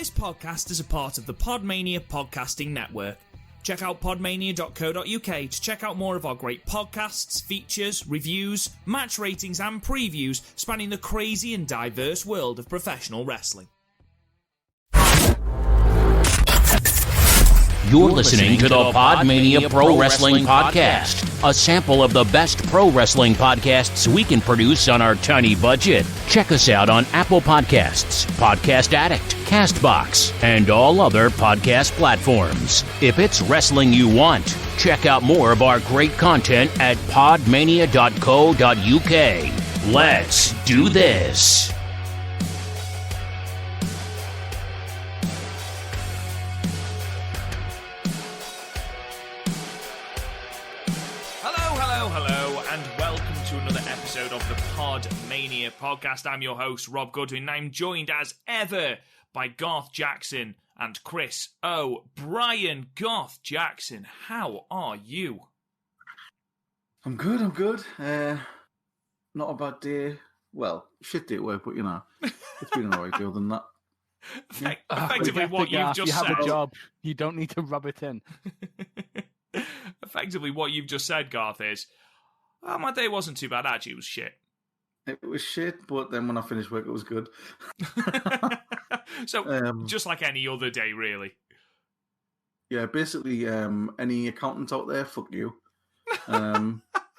This podcast is a part of the PodMania Podcasting Network. Check out podmania.co.uk to check out more of our great podcasts, features, reviews, match ratings and previews spanning the crazy and diverse world of professional wrestling. You're listening to the PodMania Pro Wrestling Podcast, a sample of the best pro wrestling podcasts we can produce on our tiny budget. Check us out on Apple Podcasts, Podcast Addict, CastBox, and all other podcast platforms. If it's wrestling you want, check out more of our great content at podmania.co.uk. Let's do this. Of the PodMania Podcast. I'm your host, Rob Goodwin, and I'm joined as ever by Garth Jackson and Chris O'Brien. Garth Jackson, how are you? I'm good. Not a bad day. Well, shit day at work, but you know, it's been an alright day other than that. Effectively, what you've just said. You have a job. You don't need to rub it in. Effectively, what you've just said, Garth, is my day wasn't too bad. Actually, it was shit. It was shit, but then when I finished work, it was good. So, just like any other day, really. Yeah, basically, any accountants out there, fuck you.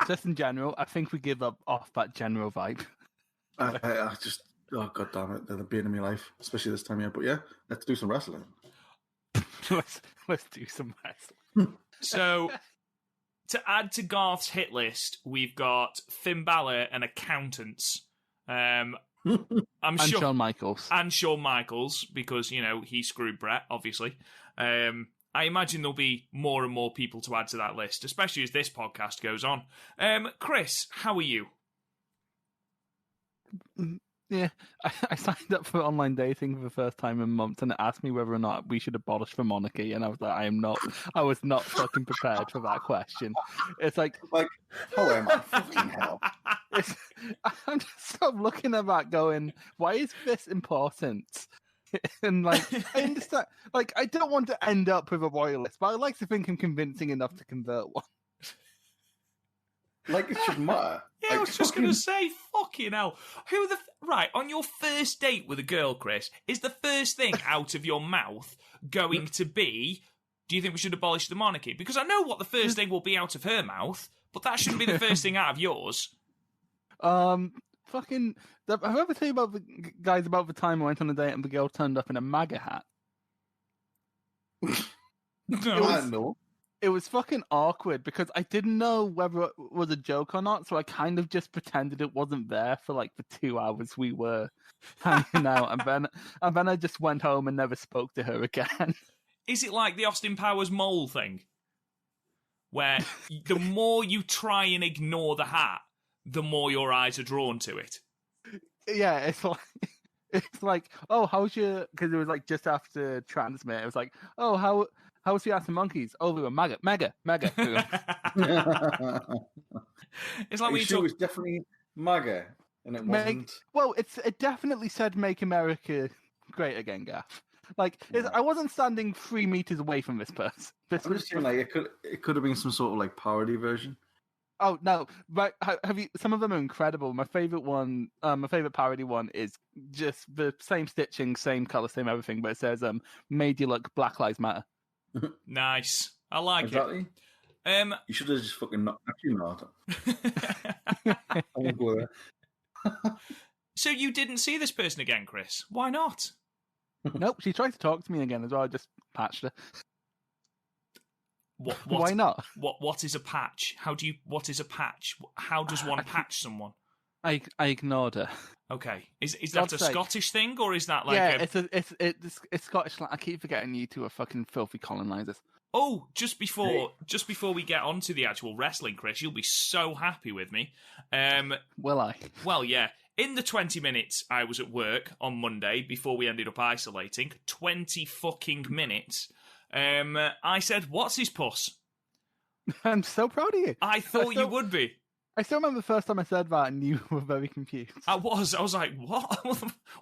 Just in general, I think we give up off that general vibe. I just, oh god damn it, they're the bane of my life, especially this time of year. But yeah, let's do some wrestling. let's do some wrestling. So, to add to Garth's hit list, we've got Finn Balor and accountants. I'm sure Shawn Michaels. And Shawn Michaels, because, you know, he screwed Brett, obviously. I imagine there'll be more and more people to add to that list, especially as this podcast goes on. Chris, how are you? Yeah, I signed up for online dating for the first time in months, and it asked me whether or not we should abolish the monarchy, and I was like, I was not fucking prepared for that question. It's like how am I? Fucking hell. I'm just sort of looking at that going, why is this important? And I understand, I don't want to end up with a royalist, but I like to think I'm convincing enough to convert one. It shouldn't matter. Yeah, I was just going to say, fucking hell. Right, on your first date with a girl, Chris, is the first thing out of your mouth going to be, do you think we should abolish the monarchy? Because I know what the first thing will be out of her mouth, but that shouldn't be the first thing out of yours. Have I ever tell you about the guys about the time I went on a date and the girl turned up in a MAGA hat? No. It was fucking awkward because I didn't know whether it was a joke or not, so I kind of just pretended it wasn't there for the 2 hours we were hanging out, and then I just went home and never spoke to her again. Is it like the Austin Powers mole thing, where the more you try and ignore the hat, the more your eyes are drawn to it? Yeah, it's like, oh, how's your? Because it was just after Transmit, it was like, oh, how was the Arts and Monkeys? Oh, we were mega. It's like it was definitely MAGA, and it wasn't. Well, it definitely said "Make America Great Again," Gaff. I wasn't standing 3 meters away from this person. I'm just saying, it could have been some sort of parody version. Oh no! Right? Have you? Some of them are incredible. My favorite one, my favorite parody one, is just the same stitching, same color, same everything, but it says "Made you look Black Lives Matter." Nice. I like exactly. it. You should have just fucking not actually not. I won't go there. So you didn't see this person again, Chris? Why not? Nope. She tried to talk to me again as well. I just patched her. What, why not? What is a patch? What is a patch? How does one patch someone? I ignored her. Okay, is that a Scottish thing, or is that it's Scottish? I keep forgetting you two are fucking filthy colonisers. Oh, just before we get on to the actual wrestling, Chris, you'll be so happy with me. Will I? Well, yeah. In the 20 minutes I was at work on Monday before we ended up isolating, 20 fucking minutes, I said, "What's his puss?" I'm so proud of you. I thought you would be. I still remember the first time I said that, and you were very confused. I was like, what?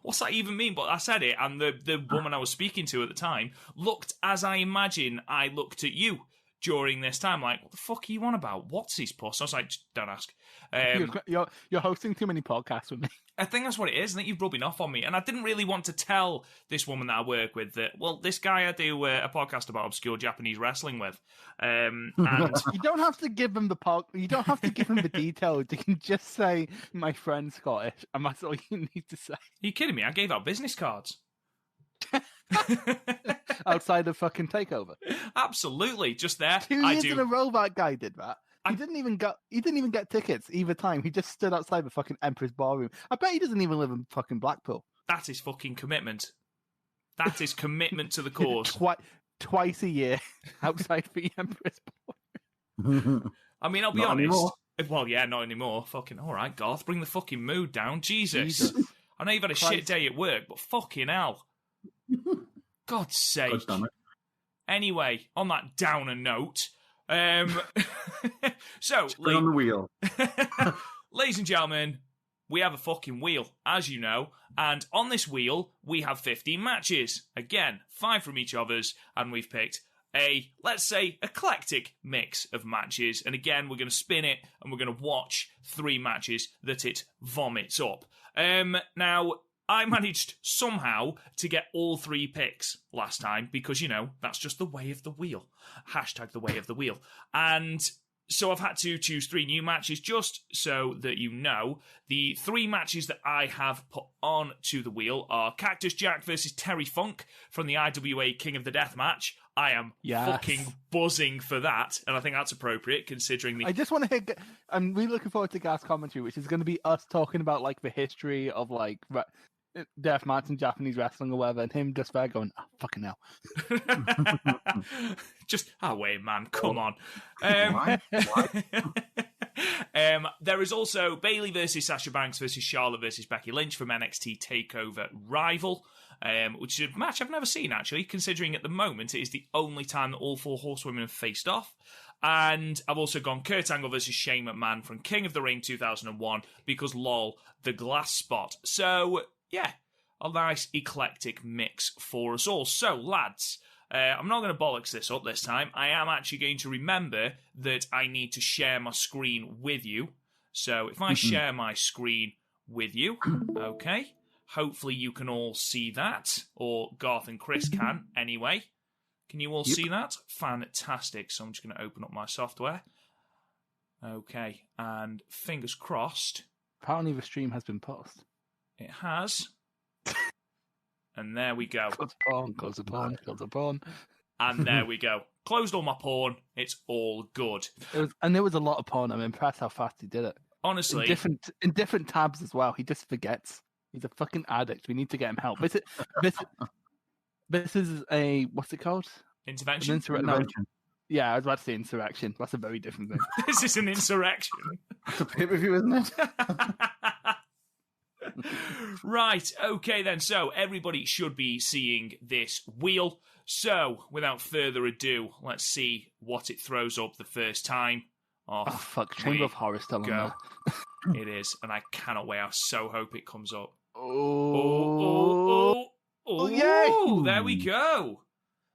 What's that even mean? But I said it, and the woman I was speaking to at the time looked as I imagine I looked at you during this time, like, what the fuck are you on about? What's his puss? I was like, don't ask. You're hosting too many podcasts with me. I think that's what it is. I think you're rubbing off on me. And I didn't really want to tell this woman that I work with that, well, this guy I do a podcast about obscure Japanese wrestling with. And you don't have to give him you don't have to give him the details. You can just say, my friend's Scottish, and that's all you need to say. Are you kidding me? I gave out business cards. Outside of fucking Takeover. Absolutely. Just there. 2 years in a row that guy did that. He didn't even get tickets either time. He just stood outside the fucking Empress Ballroom. I bet he doesn't even live in fucking Blackpool. That's his fucking commitment. That is commitment to the cause. Twice a year outside the Empress Ballroom. I mean, I'll be honest. Anymore. Well, yeah, not anymore. Fucking all right, Garth. Bring the fucking mood down. Jesus. I know you've had a shit day at work, but fucking hell. God's sake. Anyway, on that downer note, so on the wheel. Ladies and gentlemen, we have a fucking wheel, as you know, and on this wheel we have 15 matches. Again, 5 from each of us, and we've picked a, let's say, eclectic mix of matches. And again, we're going to spin it, and we're going to watch 3 matches that it vomits up. Now, I managed somehow to get all 3 picks last time because, you know, that's just the way of the wheel. Hashtag the way of the wheel. And so I've had to choose 3 new matches just so that you know. The 3 matches that I have put on to the wheel are Cactus Jack versus Terry Funk from the IWA King of the Death match. I am fucking buzzing for that, and I think that's appropriate considering the... I just want to I'm really looking forward to Garth's commentary, which is going to be us talking about, like, the history of, like... deathmatch in Japanese wrestling or whatever, and him just there going, oh, fucking hell. Just, wait, man, come on. There is also Bayley versus Sasha Banks versus Charlotte versus Becky Lynch from NXT TakeOver Rival, which is a match I've never seen, actually, considering at the moment it is the only time that all 4 horsewomen have faced off. And I've also gone Kurt Angle versus Shane McMahon from King of the Ring 2001 because, lol, the glass spot. So... yeah, a nice eclectic mix for us all. So, lads, I'm not going to bollocks this up this time. I am actually going to remember that I need to share my screen with you. So, if I share my screen with you, okay, hopefully you can all see that, or Garth and Chris can, anyway. Can you all see that? Fantastic. So, I'm just going to open up my software. Okay, and fingers crossed. Apparently the stream has been paused. It has. And there we go. Close the porn. And there we go. Closed all my porn. It's all good. There was a lot of porn. I'm impressed how fast he did it. Honestly. In different tabs as well. He just forgets. He's a fucking addict. We need to get him help. This is a, what's it called? Intervention? Intervention. Yeah, I was about to say insurrection. That's a very different thing. This is an insurrection. It's a pay-per-view, isn't it? Right, okay then. So everybody should be seeing this wheel. So without further ado, let's see what it throws up the first time. Oh fuck, Chamber of Horror still on there. It is, and I cannot wait. I so hope it comes up. Oh, yay! There we go.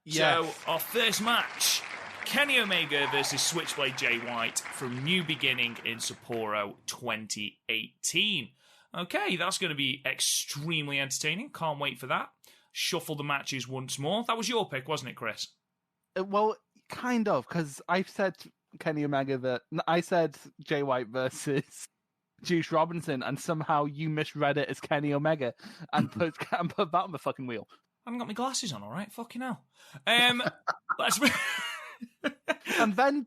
Yes. So our first match, Kenny Omega versus Switchblade Jay White from New Beginning in Sapporo 2018. Okay, that's going to be extremely entertaining. Can't wait for that. Shuffle the matches once more. That was your pick, wasn't it, Chris? Well, kind of, because I've said Kenny Omega I said Jay White versus Juice Robinson, and somehow you misread it as Kenny Omega and put that on the fucking wheel. I haven't got my glasses on, all right? Fucking hell. Let's... And Ben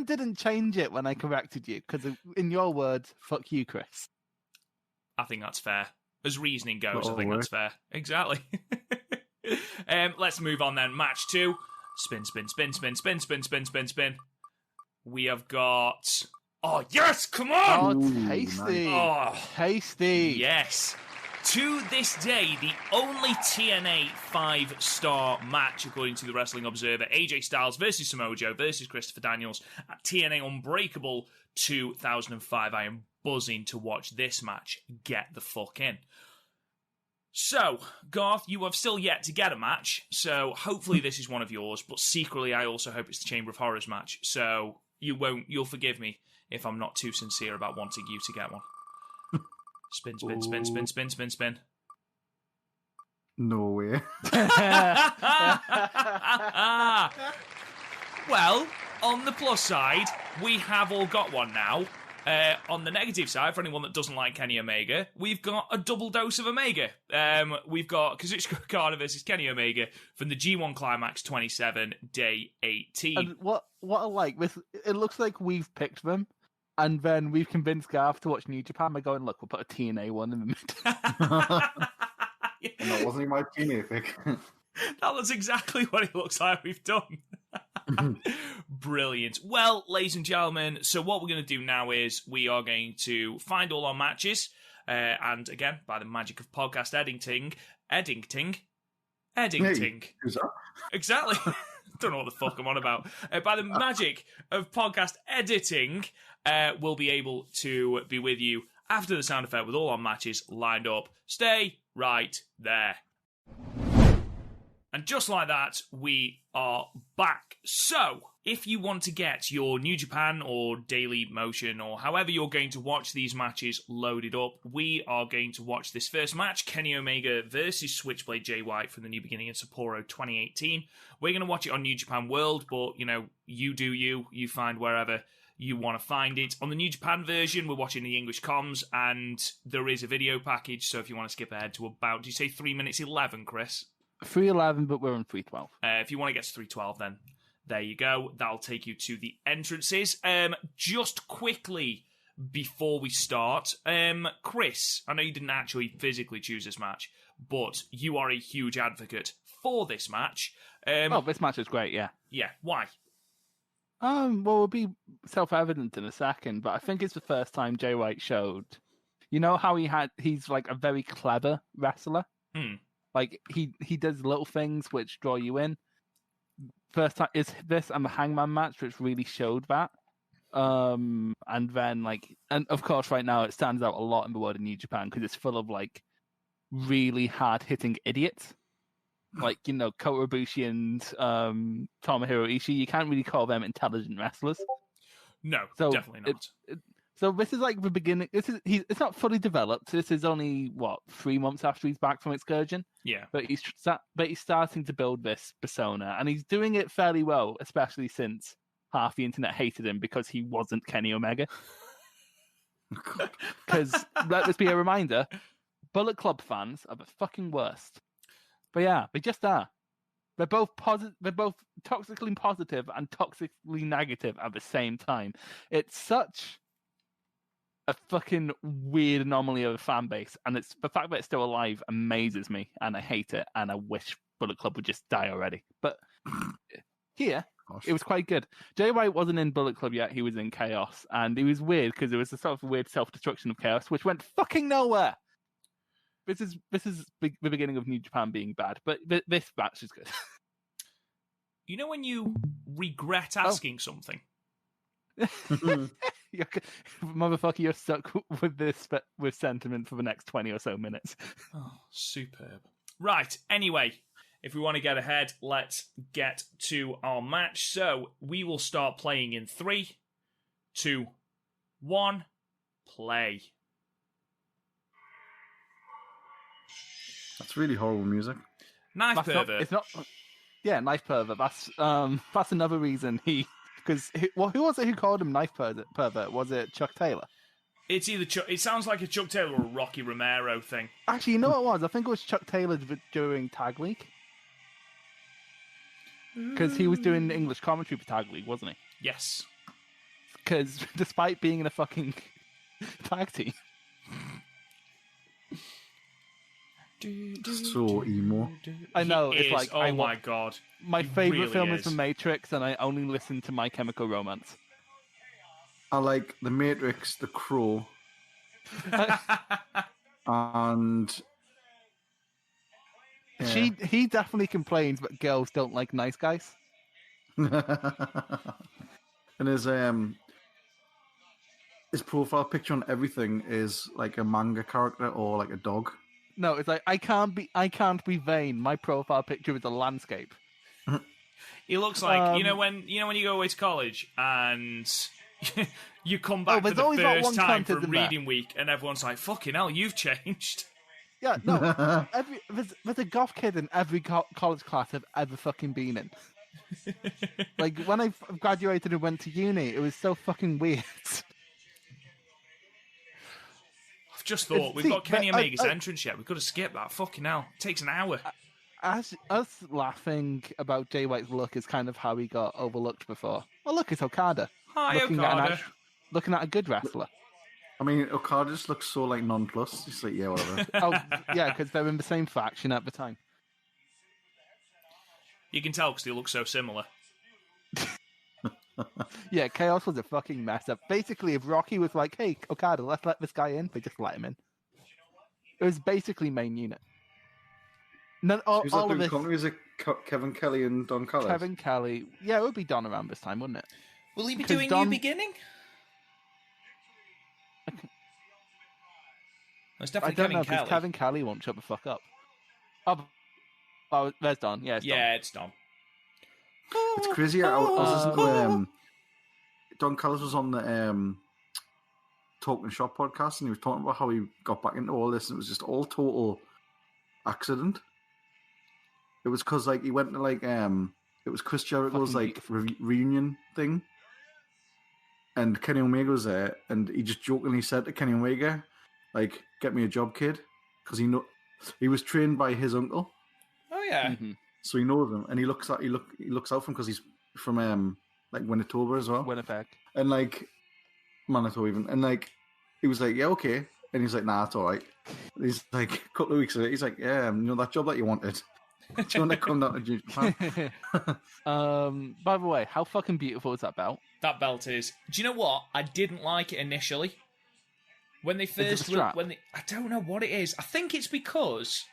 didn't change it when I corrected you, because in your words, fuck you, Chris. I think that's fair. As reasoning goes, I think that's fair. Exactly. Let's move on then. Match 2. Spin. We have got... oh, yes! Come on! Oh, tasty. Oh, tasty. Yes. To this day, the only TNA 5-star match, according to the Wrestling Observer, AJ Styles versus Samoa Joe versus Christopher Daniels at TNA Unbreakable 2005. I am buzzing to watch this match. Get the fuck in. So, Garth, you have still yet to get a match, so hopefully this is one of yours, but secretly I also hope it's the Chamber of Horrors match, so you'll forgive me if I'm not too sincere about wanting you to get one. Spin, spin, spin, spin, spin, spin, spin. No way. Well, on the plus side, we have all got one now. On the negative side, for anyone that doesn't like Kenny Omega, we've got a double dose of Omega. We've got Kazuchika Okada versus Kenny Omega from the G1 Climax 27, Day 18. And what I like, it looks like we've picked them, and then we've convinced Garth to watch New Japan by going, look, we'll put a TNA one in the middle. And that wasn't my TNA pick. That's exactly what it looks like we've done. Brilliant. Well, ladies and gentlemen, so what we're going to do now is we are going to find all our matches, and again, by the magic of podcast editing. Hey, who's that? Exactly. Don't know what the fuck I'm on about. By the magic of podcast editing, we'll be able to be with you after the sound effect with all our matches lined up. Stay right there. And just like that, we are back. So, if you want to get your New Japan or Daily Motion or however you're going to watch these matches loaded up, we are going to watch this first match, Kenny Omega versus Switchblade Jay White from the New Beginning in Sapporo 2018. We're going to watch it on New Japan World, but, you do you find wherever you want to find it. On the New Japan version, we're watching the English comms, and there is a video package, so if you want to skip ahead to about, do you say 3 minutes 11, Chris? 3:11, but we're on 3:12. If you want to get to 3:12, then there you go. That'll take you to the entrances. Just quickly before we start, Chris, I know you didn't actually physically choose this match, but you are a huge advocate for this match. This match is great, yeah. Yeah, why? Well, it'll be self-evident in a second, but I think it's the first time Jay White showed. You know how he's like a very clever wrestler? Like, he does little things which draw you in. First time is this and the Hangman match, which really showed that. And then, and of course, right now it stands out a lot in the world of New Japan because it's full of, really hard-hitting idiots. Like, Kota Ibushi and Tomohiro Ishii. You can't really call them intelligent wrestlers. No, definitely not. So this is like the beginning. It's not fully developed. This is only 3 months after he's back from excursion. Yeah, but he's starting to build this persona, and he's doing it fairly well, especially since half the internet hated him because he wasn't Kenny Omega. Because let this be a reminder: Bullet Club fans are the fucking worst. But yeah, they just are. They're both They're both toxically positive and toxically negative at the same time. It's such a fucking weird anomaly of a fan base, and it's the fact that it's still alive amazes me, and I hate it, and I wish Bullet Club would just die already. But here, it was quite good. Jay White wasn't in Bullet Club yet; he was in Chaos, and it was weird because it was a sort of weird self-destruction of Chaos, which went fucking nowhere. This is the beginning of New Japan being bad, but this match is good. You know when you regret asking something? Motherfucker, you're stuck with this with sentiment for the next 20 or so minutes. Oh, superb. Right, anyway, if we want to get ahead, let's get to our match. So, we will start playing in 3, 2, 1, play. That's really horrible music. Knife pervert. It's not. Yeah, knife pervert. That's another reason because who was it who called him knife pervert? Was it Chuck Taylor? It's either it sounds like a Chuck Taylor or a Rocky Romero thing. Actually, you know what it was? I think it was Chuck Taylor during Tag League. Because he was doing the English commentary for Tag League, wasn't he? Yes. Because despite being in a fucking tag team. So emo. I know, it's like... Oh my god. My favourite film is The Matrix, and I only listen to My Chemical Romance. I like The Matrix, The Crow, and He definitely complains, but girls don't like nice guys. And his profile picture on everything is like a manga character or like a dog. No, it's like I can't be vain. My profile picture is a landscape. He looks like when you go away to college and you come back for the first time for reading week, and everyone's like, "Fucking hell, you've changed." Yeah, no. There's a goth kid in every college class I've ever fucking been in. Like when I graduated and went to uni, it was so fucking weird. I've just thought we've got Kenny Omega's entrance yet. We could have skipped that. Fucking hell, it takes an hour. Us laughing about Jay White's look is kind of how he got overlooked before. Oh, look, it's Okada. Hi, Okada. Looking at a good wrestler. I mean, Okada just looks so like nonplussed. He's like, yeah, whatever. Oh, yeah, because they're in the same faction at the time. You can tell because they look so similar. Yeah, Chaos was a fucking mess up. Basically, if Rocky was like, hey, Okada, let's let this guy in, they just let him in. It was basically main unit. All of this. Was it Kevin Kelly and Don Callis? Kevin Kelly. Yeah, it would be Don around this time, wouldn't it? Will he be doing New Beginning? It's definitely I don't know, Kelly. Kevin Kelly won't shut the fuck up. Oh, there's Don. Yeah, it's Don. It's crazy. I was listening to Don Callis was on the Talking Shop podcast, and he was talking about how he got back into all this, and it was just all total accident. It was because like he went to like it was Chris Jericho's like reunion thing, and Kenny Omega was there, and he just jokingly said to Kenny Omega, like, "Get me a job, kid," because he was trained by his uncle. Oh yeah. Mm-hmm. So he knows him, and he looks out for him because he's from like Manitoba as well. Winnipeg. And like Manitoba even, and like he was like, yeah, okay, and he's like, nah, it's all right. And he's like, a couple of weeks later, he's like, yeah, that job that you wanted. Do you want to come down to Japan? By the way, how fucking beautiful is that belt? That belt is. Do you know what? I didn't like it initially. When they first I don't know what it is. I think it's because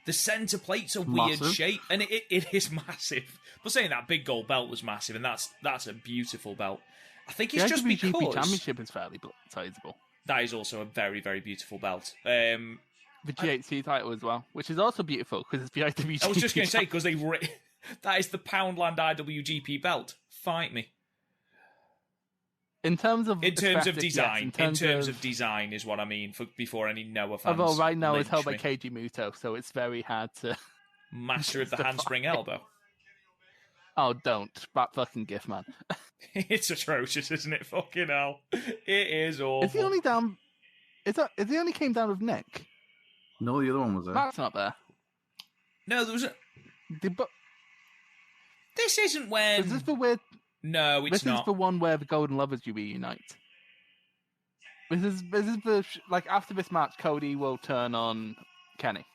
the centre plate's a weird shape, and it is massive. But saying that, big gold belt was massive, and that's a beautiful belt. I think it's just because the Championship is fairly sizable. That is also a very, very beautiful belt. The GHC title as well, which is also beautiful because it's the IWGP. I was just going to say, because that is the Poundland IWGP belt. Fight me. In terms of design, in terms of design is what I mean. Before any Noah fans. Although right now it's held by Keiji Muto, so it's very hard to master of the handspring elbow. Oh, don't that fucking gif, man! It's atrocious, isn't it? Fucking hell, it is awful. Is he only down? Is he only came down with Nick? No, the other one was there. That's not there. No, there was a. This isn't when. Is this the weird? No, it's not. This is the one where the Golden Lovers do reunite. This is the like after this match, Cody will turn on Kenny.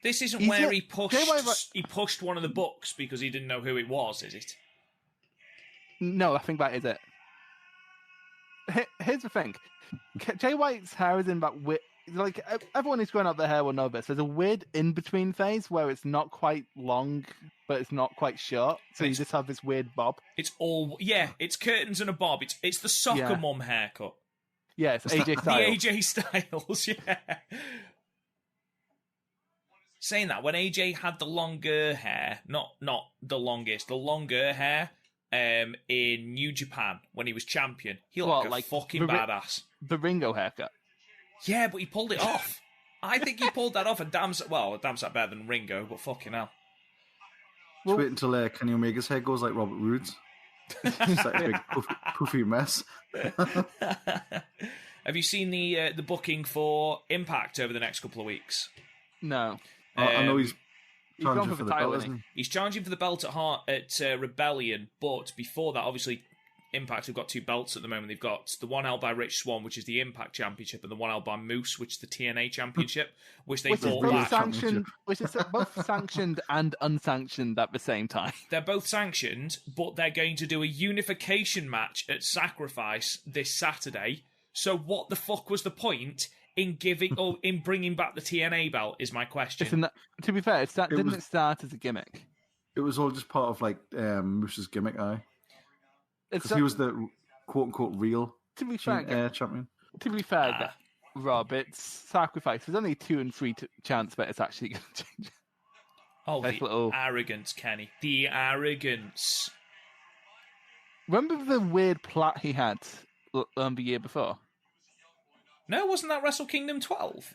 This isn't where he pushed one of the books because he didn't know who it was, is it? No, I think that is it. Here's the thing. Jay White's hair is in that weird... Like, everyone who's growing up their hair will know this. There's a weird in-between phase where it's not quite long, but it's not quite short. So you just have this weird bob. It's all... Yeah, it's curtains and a bob. It's the soccer mum haircut. Yeah, it's AJ Styles. The AJ Styles, yeah. Saying that, when AJ had the longer hair, not the longest, the longer hair in New Japan when he was champion, he looked like a fucking badass. The Ringo haircut. Yeah, but he pulled it off. I think he pulled that off, and damn sight better than Ringo, but fucking hell. Well, wait until Kenny Omega's hair goes like Robert Roode's. It's like a big poofy mess. Have you seen the booking for Impact over the next couple of weeks? No. I know he's challenging for the title, belt, isn't he? He's challenging for the belt at Rebellion, but before that, obviously, Impact have got two belts at the moment. They've got the one held by Rich Swann, which is the Impact Championship, and the one held by Moose, which is the TNA Championship, which they brought back. Which is both sanctioned and unsanctioned at the same time. They're both sanctioned, but they're going to do a unification match at Sacrifice this Saturday. So what the fuck was the point in giving or in bringing back the TNA belt? Is my question. To be fair, it start as a gimmick? It was all just part of like Moose's gimmick, because he was the quote unquote real champion. To be fair, Rob, it's sacrifice. There's only 2 and 3 chance that it's actually going to change. Oh, arrogance, Kenny. The arrogance. Remember the weird plot he had the year before? No, wasn't that Wrestle Kingdom 12?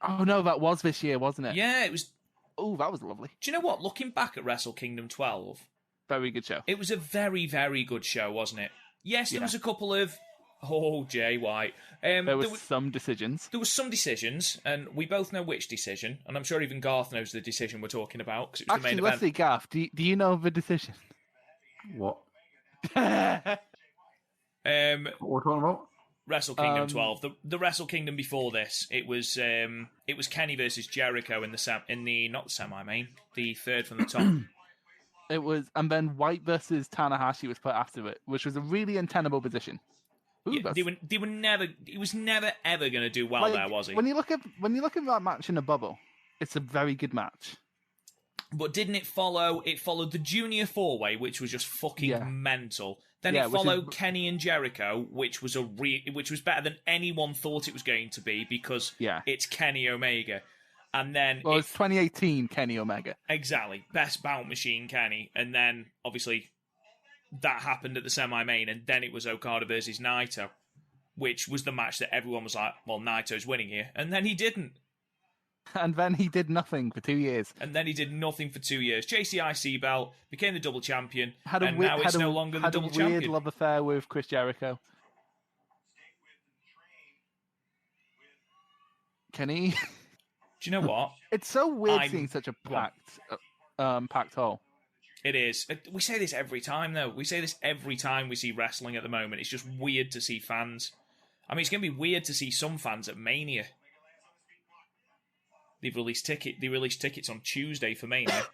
Oh, no, that was this year, wasn't it? Yeah, it was. Oh, that was lovely. Do you know what? Looking back at Wrestle Kingdom 12... Very good show. It was a very, very good show, wasn't it? Yes, there was a couple of... Oh, Jay White. There were some decisions. There were some decisions, and we both know which decision, and I'm sure even Garth knows the decision we're talking about, because it was the main event. Actually, Garth, do you know the decision? What? What we're talking about? Wrestle Kingdom 12. The Wrestle Kingdom before this, it was Kenny versus Jericho in the not the semi-main, the third from the top. It was, and then White versus Tanahashi was put after it, which was a really untenable position. Yeah, they were never. He was never ever going to do well there, was he? When you look at that match in a bubble, it's a very good match. But didn't it follow? It followed the Junior 4-Way, which was just fucking mental. Then it followed Kenny and Jericho, which was which was better than anyone thought it was going to be because it's Kenny Omega. And then it's 2018 Kenny Omega. Exactly, best Bout Machine Kenny, and then obviously that happened at the semi-main, and then it was Okada versus Naito, which was the match that everyone was like, "Well, Naito's winning here," and then he didn't. And then he did nothing for 2 years. JCIC belt, became the double champion, and now it's no longer the double champion. Had a weird love affair with Chris Jericho. Kenny? Do you know what? It's so weird seeing such a packed hall. It is. We say this every time, though. We say this every time we see wrestling at the moment. It's just weird to see fans. I mean, it's going to be weird to see some fans at Mania. They've released tickets on Tuesday for Mania.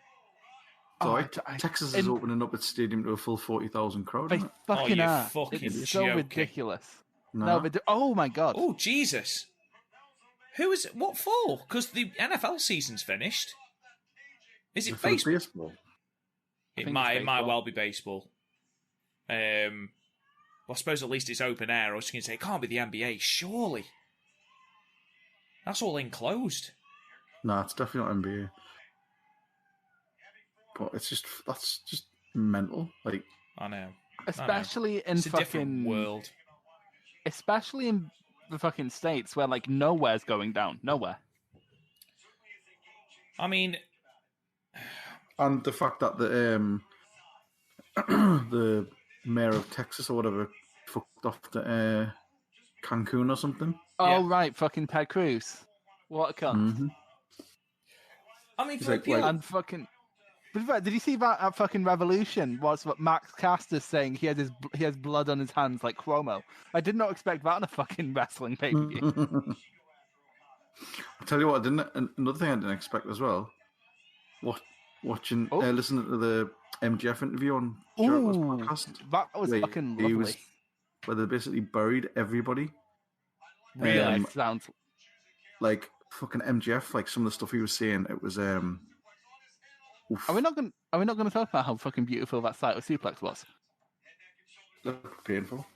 Texas is opening up its stadium to a full 40,000 crowd. They fucking are. Fucking it's so joking. Ridiculous. No, oh my god. Oh Jesus. Who is it? What for? Because the NFL season's finished. Is it baseball? It might well be baseball. Well, I suppose at least it's open air. I was going to say, it can't be the NBA, surely. That's all enclosed. No, it's definitely not NBA. But that's just mental. Like, I know. Especially in it's a different world. Especially in the fucking States where like nowhere's going down. Nowhere. I mean, and the fact that the mayor of Texas or whatever fucked off to Cancun or something. Oh right, fucking Ted Cruz. What a cunt. Mm-hmm. I mean, and fucking. But did you see that fucking Revolution? Was what Max Caster's saying? He has blood on his hands like Chromo. I did not expect that on a fucking wrestling pay-per-view. I'll tell you what, another thing I didn't expect as well. Listening to the MJF interview on Jericho's podcast. That was fucking lovely. Where they basically buried everybody. Really? Sounds like fucking MJF. Like some of the stuff he was saying, it was. Are we not going to talk about how fucking beautiful that Saito suplex was? Looked painful.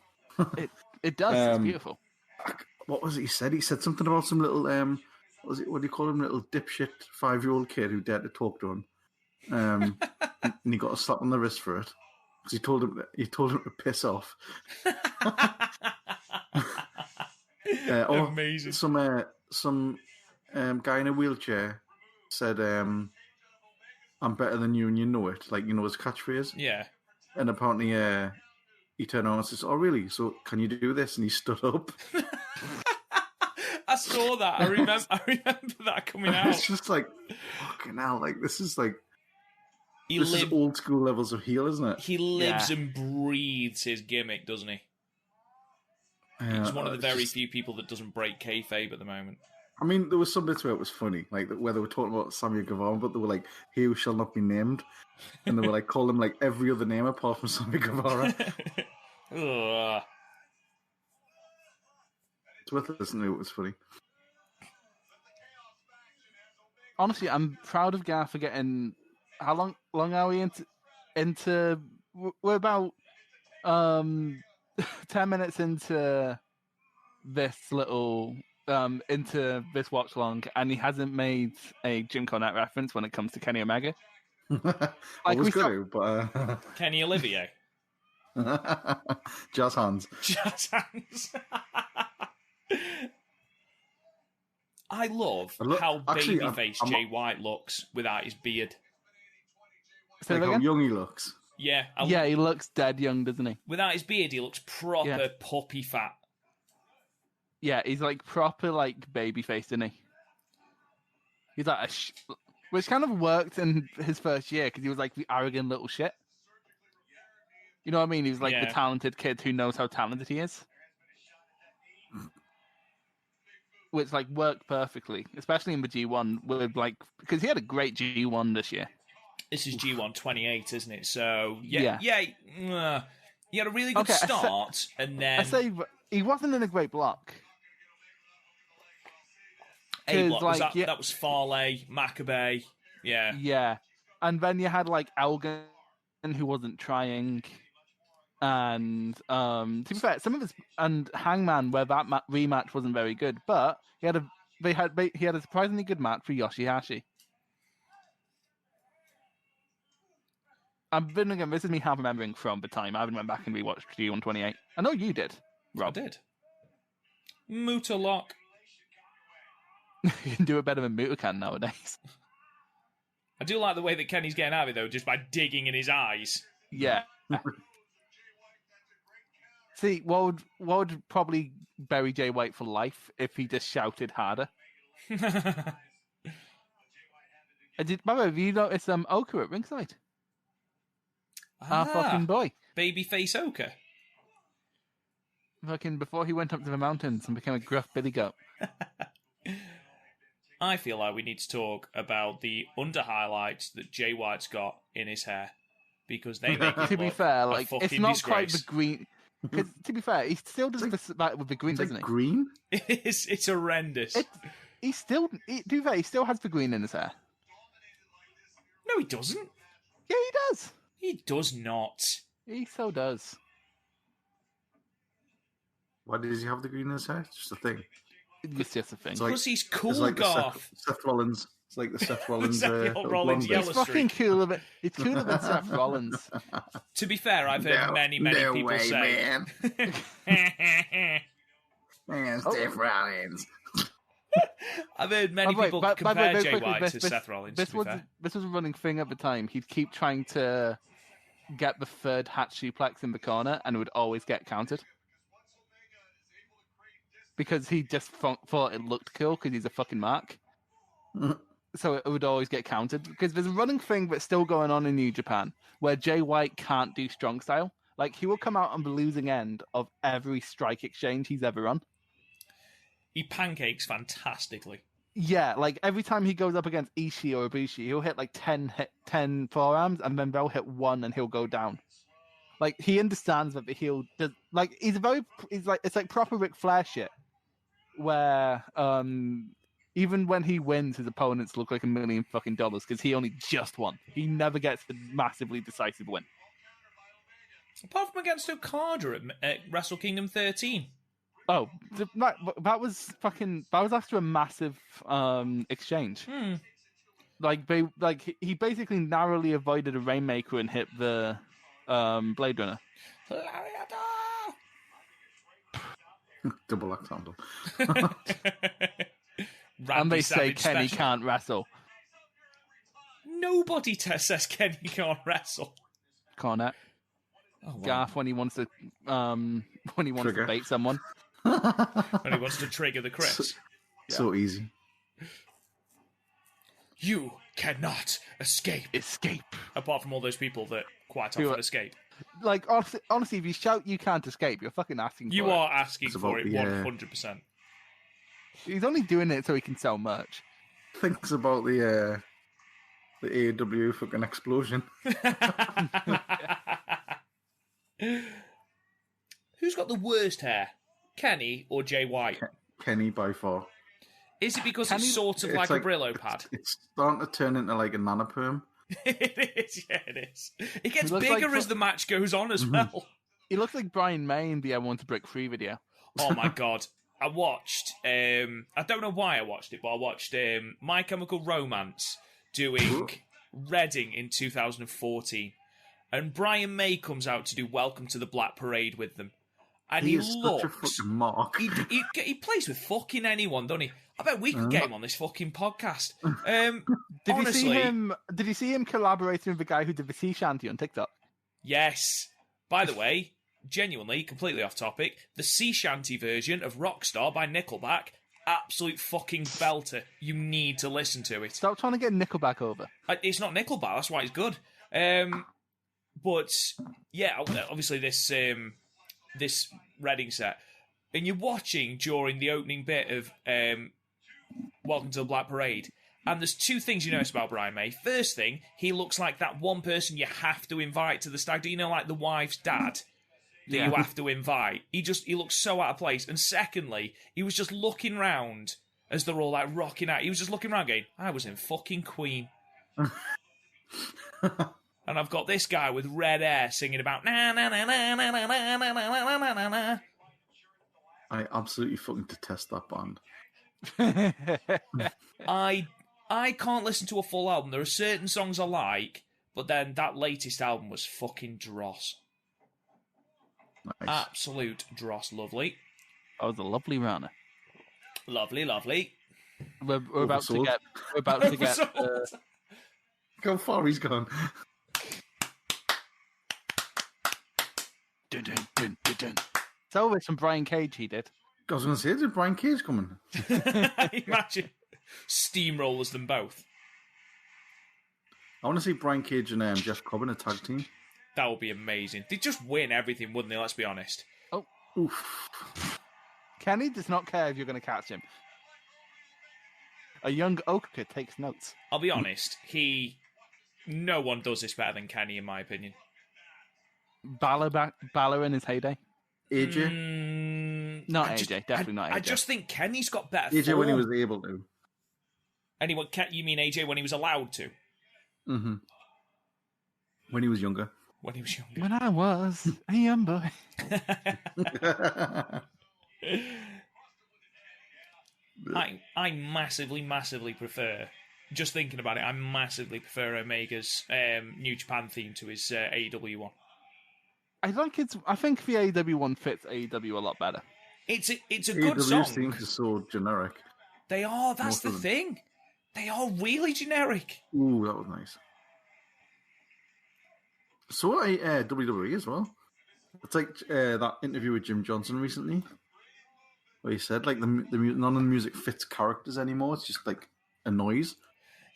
It does. It's beautiful. What was it he said? He said something about some little what do you call him? Little dipshit 5-year-old kid who dared to talk to him. And he got a slap on the wrist for it because he told him to piss off. Amazing. Some guy in a wheelchair said, "I'm better than you and you know it." Like, you know his catchphrase. Yeah. And apparently, he turned around and says, "Oh, really? So can you do this?" And he stood up. I saw that. I remember that coming out. It's just like, fucking hell! Like, this is like. This is old school levels of heel, isn't it? He lives and breathes his gimmick, doesn't he? He's one of the very few people that doesn't break kayfabe at the moment. I mean, there was some bits where it was funny, like where they were talking about Sammy Guevara, but they were like, "He who shall not be named," and they were like calling him like every other name apart from Sammy Guevara. Ugh. It's worth listening to. It was funny. honestly, I'm proud of Garth for getting. How long are we into? We're about 10 minutes into this little into this watch long, and he hasn't made a Jim Cornette reference when it comes to Kenny Omega. I was going to, but Kenny Olivier. jazz hands. Jazz hands. I love how babyface Jay White looks without his beard. Like how young he looks. Yeah. He looks dead young, doesn't he? Without his beard, he looks proper puppy fat. Yeah, he's like proper like babyface, isn't he? He's like which kind of worked in his first year because he was like the arrogant little shit. You know what I mean? He was like the talented kid who knows how talented he is. Which like worked perfectly, especially in the G1 with like because he had a great G1 this year. This is G1 28, isn't it? So he had a really good start, and then I say he wasn't in a great block. A block like, that was Farley, Maccabee, yeah, and then you had like Elgin who wasn't trying. And to be fair, some of his and Hangman where that rematch wasn't very good, but he had a surprisingly good match for Yoshihashi. And then again, this is me half remembering from the time. I haven't went back and rewatched G128. I know you did, Rob. I did. Muta Lock. You can do it better than Muta can nowadays. I do like the way that Kenny's getting out of it though, just by digging in his eyes. Yeah. See, what would probably bury Jay White for life if he just shouted harder? By the way, have you noticed Oka at ringside? Our fucking boy. Babyface Oka. Fucking before he went up to the mountains and became a gruff billy goat. I feel like we need to talk about the under highlights that Jay White's got in his hair. Because they make it to be fair, like it's not disgrace. quite the green. Because to be fair, he still does that with the green, doesn't he? Green? It's horrendous. To be fair, he still has the green in his hair. No, he doesn't. Yeah, he does. He does not. He so does. Why does he have the green in his hair? It's just a thing. It's just a thing. Because he's cool, like Garth. Seth Rollins. It's like the Seth Rollins. Rollins yellow it's fucking cooler than it's cooler than Seth Rollins. To be fair, I've heard many people say, man, Seth Rollins. I've heard many people compare Jay White to Seth Rollins. This was a running thing at the time. He'd keep trying to get the third hat suplex in the corner, and it would always get countered. Because he just thought it looked cool because he's a fucking mark. So it would always get counted. Because there's a running thing that's still going on in New Japan where Jay White can't do strong style. Like, he will come out on the losing end of every strike exchange he's ever on. He pancakes fantastically. Yeah, like every time he goes up against Ishii or Ibushi, he'll hit like 10 forearms and then they'll hit one and he'll go down. Like, he understands that the heel does, like, it's like proper Ric Flair shit. Where even when he wins, his opponents look like $1 million fucking dollars because he only just won. He never gets the massively decisive win. Apart from against Okada at Wrestle Kingdom 13. Oh, that was after a massive exchange. Like he basically narrowly avoided a Rainmaker and hit the Blade Runner. Double axe handle. And they say Kenny can't wrestle. Nobody says Kenny can't wrestle. Cornette. Oh, wow. Garth when he wants to to bait someone. When he wants to trigger the Chris. So easy. You cannot escape. Apart from all those people that quite often escape. Like, honestly, if you shout you can't escape, you're fucking asking for it. You are asking for it 100%. He's only doing it so he can sell merch. Thinks about the AEW fucking explosion. Who's got the worst hair? Kenny or Jay White? Kenny by far. Is it because it's sort of like a Brillo pad? It's starting to turn into like a nana perm. It is, yeah, it is. It gets bigger as the match goes on as well. He looks like Brian May in the I Want to Break Free video. Oh my god. I watched, I don't know why I watched it, but I watched My Chemical Romance doing Reading in 2014. And Brian May comes out to do Welcome to the Black Parade with them. And he looks... such a fucking mark. He plays with fucking anyone, doesn't he? I bet we could get him on this fucking podcast. Did you see him collaborating with the guy who did the sea shanty on TikTok? Yes. By the way, genuinely, completely off topic, the sea shanty version of Rockstar by Nickelback, absolute fucking belter. You need to listen to it. Stop trying to get Nickelback over. It's not Nickelback, that's why it's good. But, yeah, obviously this Reading set, and you're watching during the opening bit of Welcome to the Black Parade, and there's two things you notice about Brian May. First thing, he looks like that one person you have to invite to the stag do, you know, like the wife's dad that you have to invite. He looks so out of place. And secondly, he was just looking round as they're all like rocking out. He was just looking around going, I was in fucking Queen. And I've got this guy with red hair singing about na na na na na na na na na na na na. I absolutely fucking detest that band. I can't listen to a full album. There are certain songs I like, but then that latest album was fucking dross. Nice. Absolute dross. Lovely. That was a lovely runner. Lovely, lovely. We're about to get. We're about to get. Look how far he's gone. Dun, dun, dun, dun, dun. So with some Brian Cage he did. I was going to say, did Brian Cage coming? Imagine steamrollers them both. I want to see Brian Cage and Jeff Cobb in a tag team. That would be amazing. They'd just win everything, wouldn't they? Let's be honest. Oh, oof. Kenny does not care if you're going to catch him. A young Oka takes notes. I'll be honest. No one does this better than Kenny, in my opinion. Balor in his heyday. AJ? Not AJ, definitely not AJ. I just think Kenny's got better AJ form. when he was able to. You mean AJ when he was allowed to? Mm-hmm. When he was younger. When he was younger. When I was a young boy. I massively, massively prefer, just thinking about it, I massively prefer Omega's New Japan theme to his AEW one. I think the AEW one fits AEW a lot better. It's a good song. AEW seems so generic. They are, that's the thing. They are really generic. Ooh, that was nice. So WWE as well. It's like that interview with Jim Johnson recently, where he said like none of the music fits characters anymore. It's just like a noise.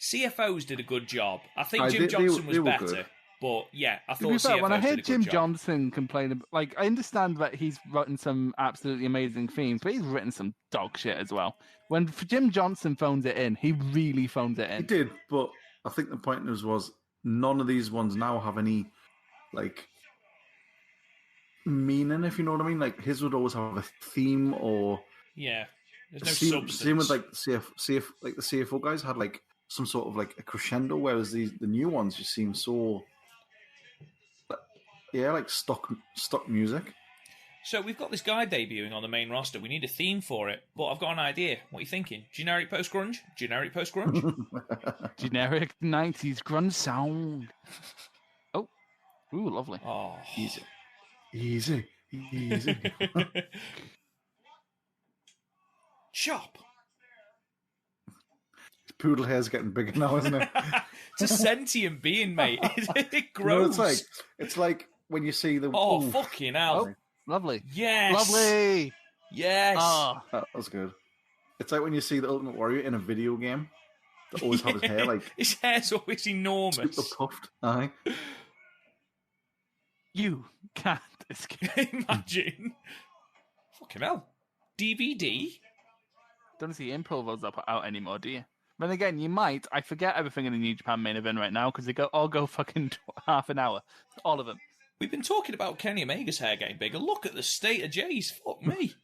CFOs did a good job. I think Jim Johnson was better. Good. But yeah, I thought CFOs when I heard did a good Jim job. Johnson complain, like I understand that he's written some absolutely amazing themes, but he's written some dog shit as well. When Jim Johnson phones it in, he really phones it in. He did, but I think the point was none of these ones now have any like meaning, if you know what I mean. Like his would always have a theme or there's no substance. Same with like the CFO guys had like some sort of like a crescendo, whereas the new ones just seem so like stock music. So we've got this guy debuting on the main roster. We need a theme for it, but I've got an idea. What are you thinking? Generic post-grunge? Generic post-grunge? Generic 90s grunge sound. Oh. Ooh, lovely. Oh. Easy. Chop. His poodle hair's getting bigger now, isn't it? It's a sentient being, mate. It grows. No, it's like when you see the... Oh, fucking hell. Oh, lovely. Yes. Lovely. Yes. Oh. That was good. It's like when you see the Ultimate Warrior in a video game. That always have his hair like... His hair's always enormous. Super puffed. Aye. You can't escape. Imagine. Fucking hell. DVD? Don't see Improvos out anymore, do you? Then again, you might. I forget everything in the New Japan main event right now because they all go fucking half an hour. All of them. We've been talking about Kenny Omega's hair getting bigger. Look at the state of Jay's. Fuck me.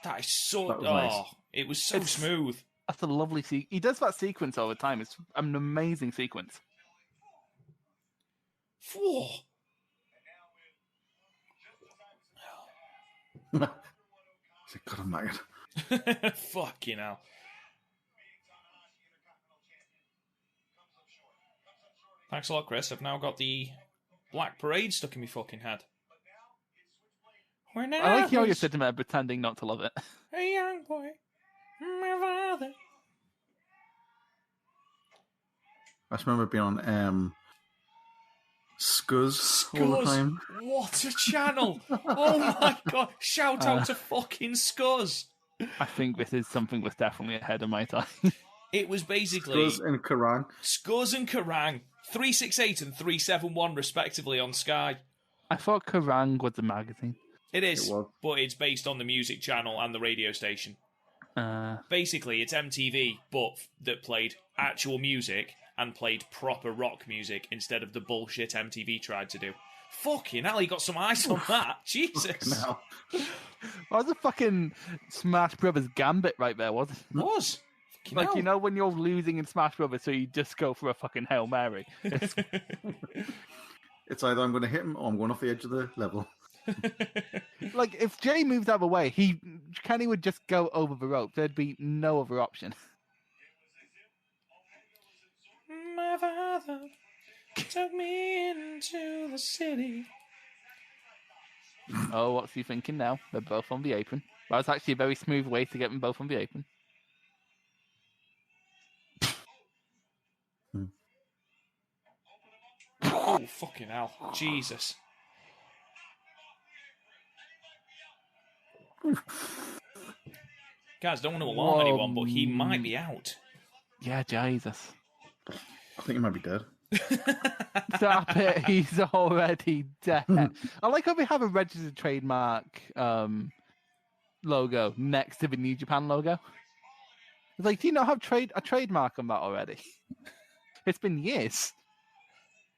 That is so... That was nice. It was so smooth. That's a lovely he does that sequence all the time. It's an amazing sequence. Whoa. God, I'm knackered. Fucking hell. Thanks a lot, Chris. I've now got the Black Parade stuck in my fucking head. When I like how you're sitting there pretending not to love it. A young boy, my father. I just remember being on Scuzz all the time. What a channel! Oh my god! Shout out to fucking Scuzz. I think this is something that's definitely ahead of my time. It was basically Scuzz and Kerrang. Scuzz and Kerrang, 368 and 371 respectively on Sky. I thought Kerrang was a magazine. It is, but it's based on the music channel and the radio station. Basically, it's MTV, but that played actual music and played proper rock music instead of the bullshit MTV tried to do. Fucking hell, he got some eyes on that. Jesus. That was a fucking Smash Brothers gambit right there, wasn't it? It was. Fucking Like, hell. you know when you're losing in Smash Brothers, so you just go for a fucking Hail Mary. It's either I'm going to hit him or I'm going off the edge of the level. Like, if Jay moved out of the way, Kenny would just go over the rope. There'd be no other option. My father took me into the city. Oh, what's he thinking now? They're both on the apron. That was actually a very smooth way to get them both on the apron. Oh, fucking hell. Jesus. Guys, don't want to alarm anyone, but he might be out. Yeah, Jesus. I think he might be dead. Stop it, he's already dead. I like how they have a registered trademark logo next to the New Japan logo. It's like, do you not have a trademark on that already? It's been years.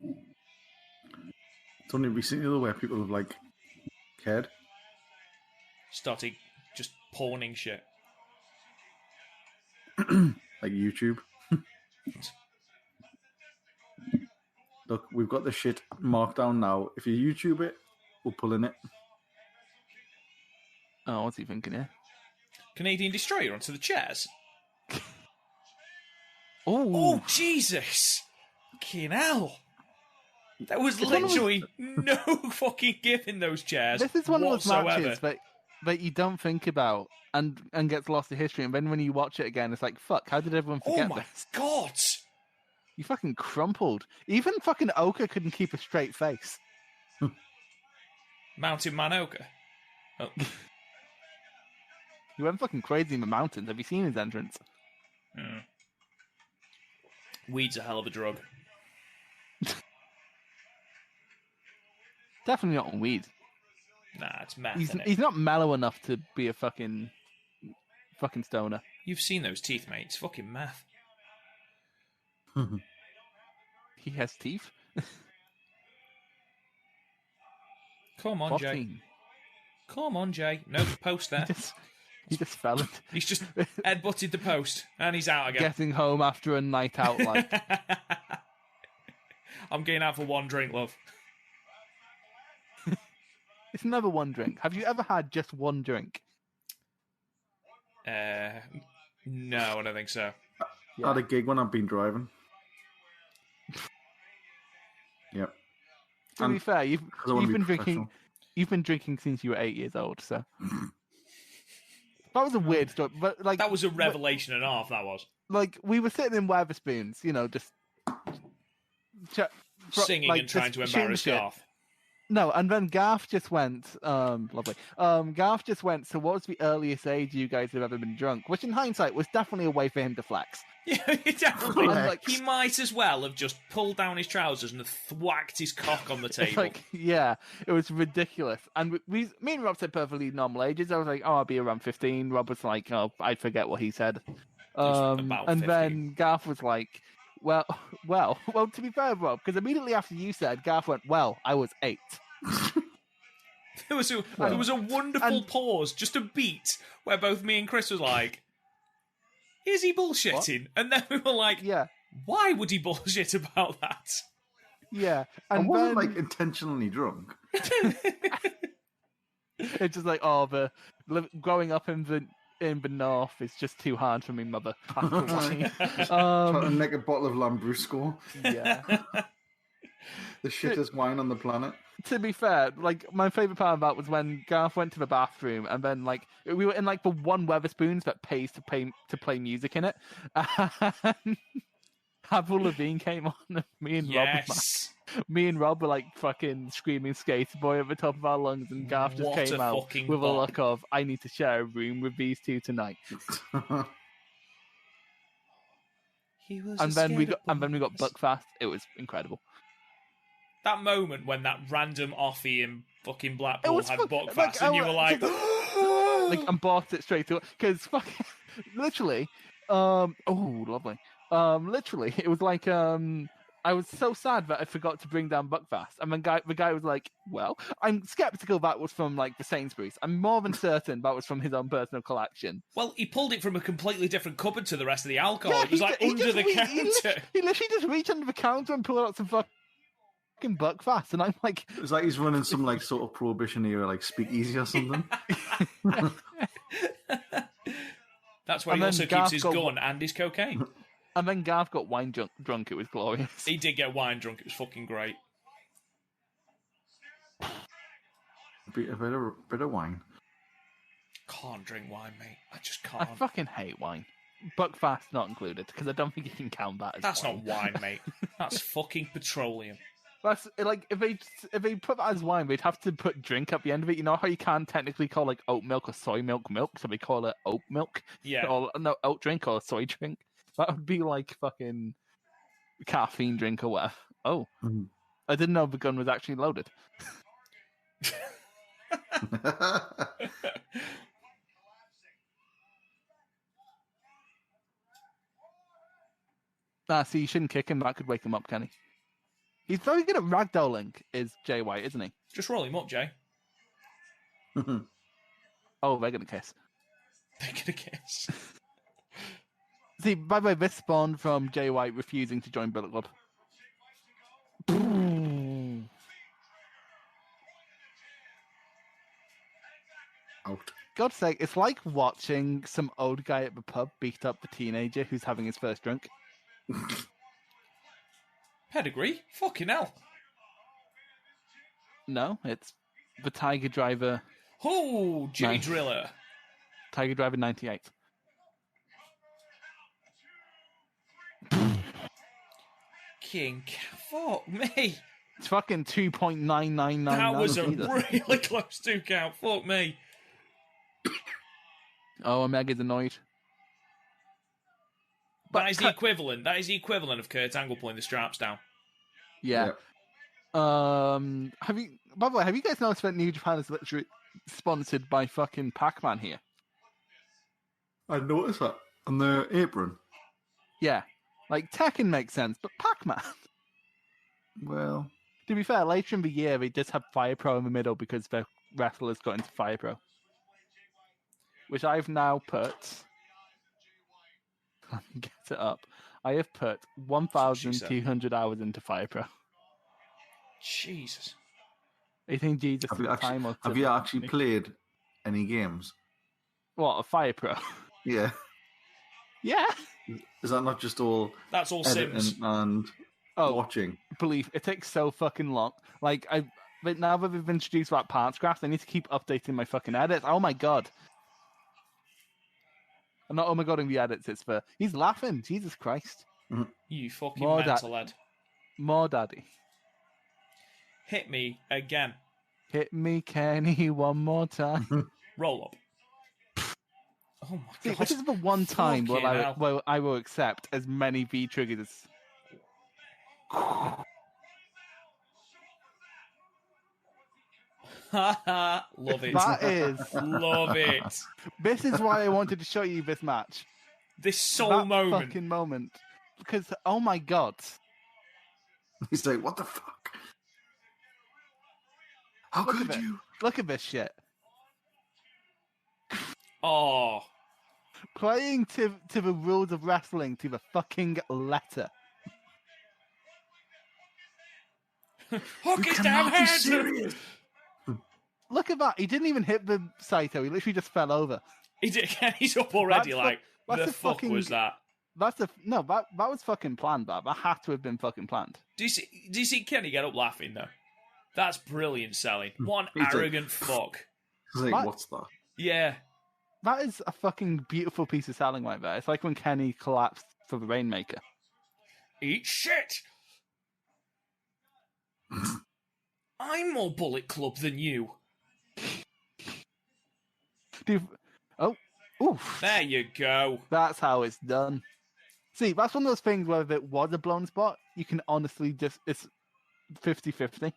It's only recently though where people have like cared. Started just pawning shit. Like YouTube. Look, we've got the shit marked down now. If you YouTube it, we'll pull in it. Oh, what's he thinking here? Canadian Destroyer onto the chairs. Oh, Jesus! Fucking hell! There was literally no fucking giving those chairs. this is one whatsoever. of those matches that you don't think about and gets lost to history. And then when you watch it again, it's like, fuck, how did everyone forget Oh my this? god! You fucking crumpled. Even fucking Oka couldn't keep a straight face. Mountain Man Oka. Oh. He went fucking crazy in the mountains. Have you seen his entrance? Mm. Weed's a hell of a drug. Definitely not on weed. Nah, it's meth. He's not mellow enough to be a fucking stoner. You've seen those teeth, mate. It's fucking meth. He has teeth. Come on, What Jay. team? Come on, Jay. No post there. He just fell it. He's just headbutted the post, and he's out again. Getting home after a night out, like. I'm going out for one drink, love. It's never one drink. Have you ever had just one drink? No, I don't think so. I had a gig when I've been driving. Yep. To be fair, you've wanna be been drinking. professional. You've been drinking since you were 8 years old. So that was a weird story. But like That was a revelation and a half, that was. like we were sitting in Weatherspoons, you know, just Singing and trying to embarrass shit. Garth. No, and then Garth just went, lovely. Garth just went, so what was the earliest age you guys have ever been drunk? Which in hindsight was definitely a way for him to flex. Yeah, definitely. Flex. He might as well have just pulled down his trousers and thwacked his cock on the It's table. like, yeah, it was ridiculous. And me and Rob said perfectly normal ages. I was like, oh, I'll be around 15. Rob was like, oh, I forget what he said. about And 15. then Garth was like, well, to be fair, Rob, because immediately after you said, Garth went, well, I was 8. There was a wonderful pause, just a beat, where both me and Chris was like, is he bullshitting? What? And then we were like, yeah. Why would he bullshit about that? Yeah. And I wasn't like intentionally drunk. It's just like, growing up in the north is just too hard for me, mother. Trying to make a bottle of Lambrusco. Yeah. The shittest wine on the planet. To be fair, like, my favourite part of that was when Garth went to the bathroom and then, like, we were in, like, the one Weatherspoons that pays to play music in it. And Avril Lavigne came on and me and Rob were like fucking screaming Skater Boy at the top of our lungs, and Garth just came out with a look of, I need to share a room with these two tonight. And then we got Buckfast. It was incredible. That moment when that random offie in fucking Blackpool had Buckfast, and you were like, like, and bought it straight through, because fucking literally, lovely. Literally, it was like, I was so sad that I forgot to bring down Buckfast. And then the guy was like, well, I'm skeptical that was from, like, the Sainsbury's. I'm more than certain that was from his own personal collection. Well, he pulled it from a completely different cupboard to the rest of the alcohol. It was like under the counter. He literally just reached under the counter and pulled out some fucking Buckfast. And I'm like... It was like he's running some, like, sort of Prohibition era, like, speakeasy or something. That's why he also keeps his gun and his cocaine. And then Garth got wine drunk. It was glorious. He did get wine drunk. It was fucking great. A bit of wine. Can't drink wine, mate. I just can't. I fucking hate wine. Buckfast not included, because I don't think you can count that as That's wine. not wine, mate. That's fucking petroleum. That's like, if they put that as wine, they'd have to put drink at the end of it. You know how you can't technically call, like, oat milk or soy milk, so they call it oat milk? Yeah. Or no, oat drink or soy drink. That would be like fucking caffeine drink or whatever. Oh, I didn't know the gun was actually loaded. See, you shouldn't kick him. That could wake him up, Kenny. He's very good at ragdolling, is Jay White, isn't he? Just roll him up, Jay. Oh, they're going to kiss. They're going to kiss. See, by the way, this spawned from Jay White refusing to join Bullet Club. Out. God's sake, it's like watching some old guy at the pub beat up the teenager who's having his first drink. Pedigree? Fucking hell. No, it's the Tiger Driver. Oh, Jimmy Driller. Tiger Driver 98. King, fuck me. It's fucking 2.999. That was a really close to count. Fuck me. Oh, Omega's annoyed. But that is the equivalent. That is the equivalent of Kurt Angle pulling the straps down. Yeah. By the way, have you guys noticed that New Japan is literally sponsored by fucking Pac-Man here? I noticed that on the apron. Yeah. Like, Tekken makes sense, but Pac-Man? Well... To be fair, later in the year, they just have Fire Pro in the middle because the wrestlers got into Fire Pro. Which I've now put... Let me get it up. I have put 1,200 hours into Fire Pro. Jesus. I think Jesus have you actually played any games? What, a Fire Pro? Yeah. Yeah. Is that not just all... That's all Sims. And watching? Believe it takes so fucking long. Like, but now that we've introduced that parts graph, I need to keep updating my fucking edits. Oh my god. I'm not oh my god in the edits, it's for... He's laughing. Jesus Christ. Mm-hmm. You fucking mental lad. More daddy. Hit me again. Hit me, Kenny, one more time. Roll up. Oh my god. This is the one time where I will accept as many V triggers. Love it. That is. Love it. This is why I wanted to show you this match. This soul moment. Fucking moment. Because, oh my god. He's like, what the fuck? How could you? Look at this shit. Oh. Playing to the rules of wrestling to the fucking letter. Hook his damn head! Look at that. He didn't even hit the Saito. He literally just fell over. He did. He's up already. That's The fuck was that? That was fucking planned. That had to have been fucking planned. Do you see Kenny get up laughing though? That's brilliant selling. One He's arrogant fuck. He's like, what's that? Yeah. That is a fucking beautiful piece of selling right there. It's like when Kenny collapsed for the Rainmaker. Eat shit! I'm more Bullet Club than you. Dude, oof. There you go. That's how it's done. See, that's one of those things where if it was a blown spot, you can honestly just, it's 50-50.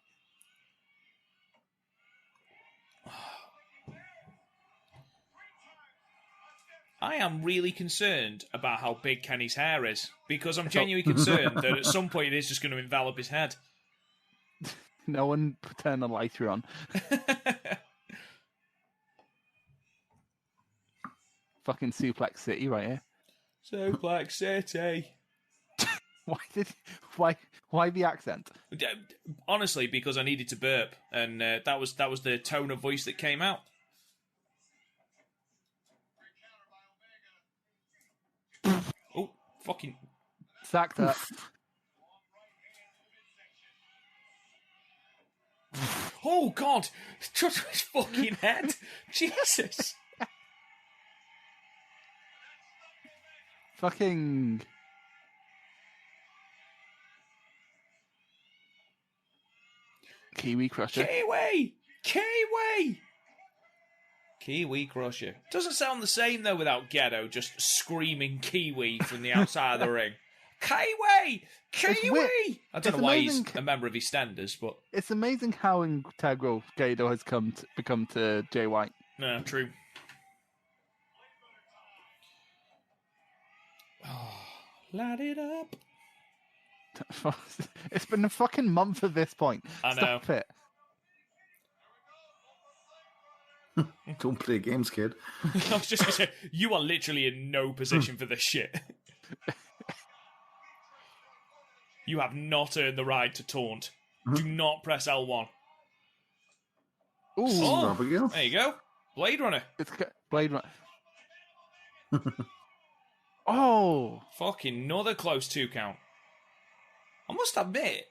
I am really concerned about how big Kenny's hair is, because I'm genuinely concerned that at some point it is just going to envelop his head. No one turn the lighter on. Fucking Suplex City right here. Suplex City. Why the accent? Honestly, because I needed to burp, and that was the tone of voice that came out. Oh, fucking... Sacked up. Oh, God! Just his fucking head! Jesus! Fucking... Kiwi Crusher. Kiwi! Kiwi! Kiwi Crusher. Doesn't sound the same, though, without Ghetto just screaming Kiwi from the outside of the ring. Kiwi! Kiwi! I don't know why he's a member of EastEnders, but... It's amazing how integral Gato has become to Jay White. No, true. Oh, light it up. It's been a fucking month at this point. I know. Stop it. Don't play games, kid. I was just going to say, you are literally in no position for this shit. You have not earned the right to taunt. Do not press L1. Ooh. Oh, there you go. Blade Runner. It's Blade Runner. Oh. Fucking another close 2 count. I must admit,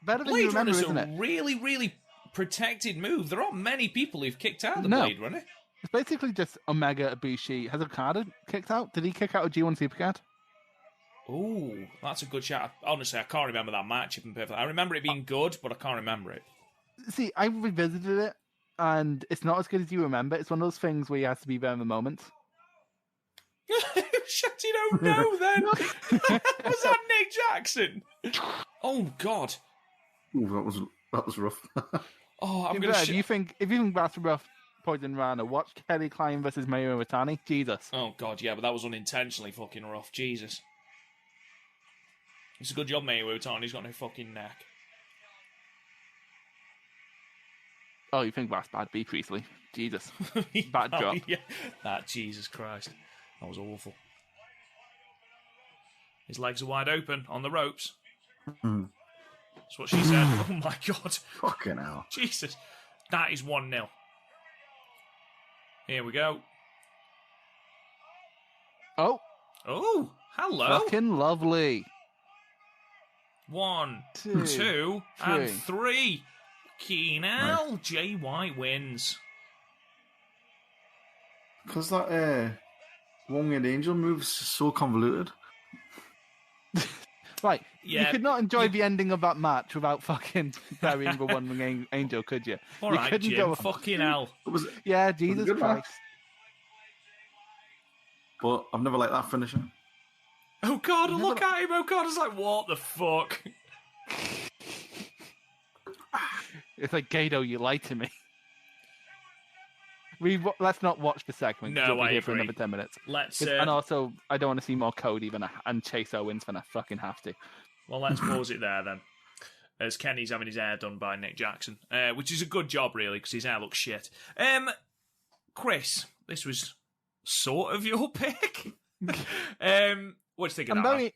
better than Blade you remember, Runner's isn't it? a really, really protected move. There aren't many people who've kicked out of the Blade Runner. It's basically just Omega Ibushi. Has Okada kicked out? Did he kick out a G1 Supercard? Ooh, that's a good shot. Honestly, I can't remember that match. If I'm perfect, I remember it being good, but I can't remember it. See, I revisited it, and it's not as good as you remember. It's one of those things where you have to be there in the moment. Shut you don't know then. Was that Nick Jackson? Oh God. Ooh, that was rough. Oh, I'm if gonna. you think that's a rough Poison Rhino, watch Kelly Klein versus Mayu Iwatani. Jesus. Oh God, yeah, but that was unintentionally fucking rough. Jesus. It's a good job, Mayu Iwatani's got no fucking neck. Oh, you think that's bad? B. Priestley. Jesus. Bad drop. Yeah. That, Jesus Christ. That was awful. His legs are wide open on the ropes. That's what she said. Oh my God. Fucking hell. Jesus. That is 1-0. Here we go. Oh. Oh, hello. Fucking lovely. 1, 2, 2, and 3. Keenel. Right. Jay White wins. Because that one-winged angel move's so convoluted. Right. Yeah. You could not enjoy the ending of that match without fucking burying the one-winged angel, could you? All you right, couldn't Jim. go. Fucking hell. Yeah, Jesus Christ. But I've never liked that finisher. Oh God, look at him. Oh God, it's like, what the fuck? It's like, Gato, you lied to me. Let's not watch the segment. No, we'll I be here agree. for another 10 minutes. Let's. And also, I don't want to see more Cody and Chase Owens when I fucking have to. Well, let's pause it there then. as Kenny's having his hair done by Nick Jackson, which is a good job, really, because his hair looks shit. Chris, this was sort of your pick. What do you think of that?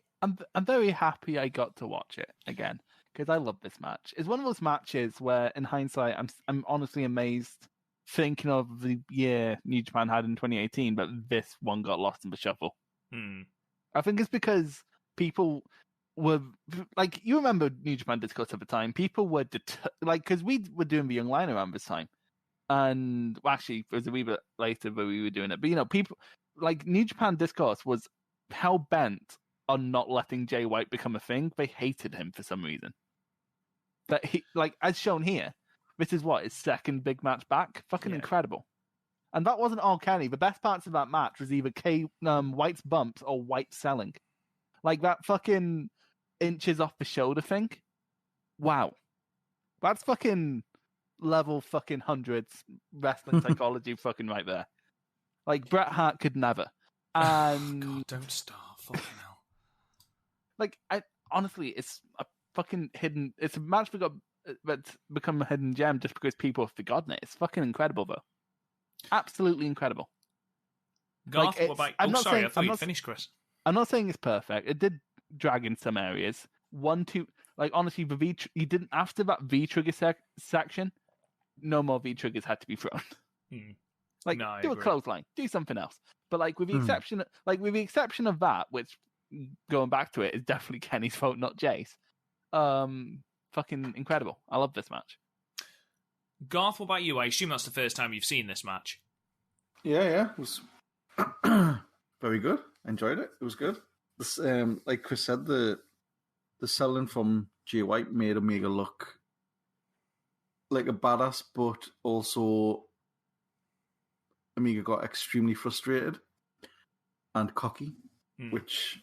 I'm very happy I got to watch it again because I love this match. It's one of those matches where, in hindsight, I'm honestly amazed thinking of the year New Japan had in 2018, but this one got lost in the shuffle. I think it's because people were like, you remember New Japan Discourse at the time. People were because we were doing the Young Lion around this time, and well, actually it was a wee bit later where we were doing it. But people like New Japan Discourse was hell bent on not letting Jay White become a thing. They hated him for some reason. But he, like as shown here, this is his second big match back. Fucking incredible. And that wasn't all Kenny. The best parts of that match was either White's bumps or White selling. Like that fucking inches off the shoulder thing. Wow. That's fucking level fucking hundreds wrestling psychology fucking right there. Like Bret Hart could never. And God, don't start. Fucking hell. Like, honestly, it's a fucking hidden. It's a match that's become a hidden gem just because people have forgotten it. It's fucking incredible, though. Absolutely incredible. Garth, what about? I thought you finished, Chris. I'm not saying it's perfect. It did drag in some areas. Like honestly, you didn't after that V trigger section. No more V triggers had to be thrown. Like do a clothesline, do something else. But like with the exception of that, which going back to it is definitely Kenny's fault, not Jay's. Fucking incredible. I love this match. Garth, what about you? I assume that's the first time you've seen this match. Yeah. It was very good. Enjoyed it. It was good. This, like Chris said, the selling from Jay White made Omega look like a badass, but also Omega got extremely frustrated and cocky, which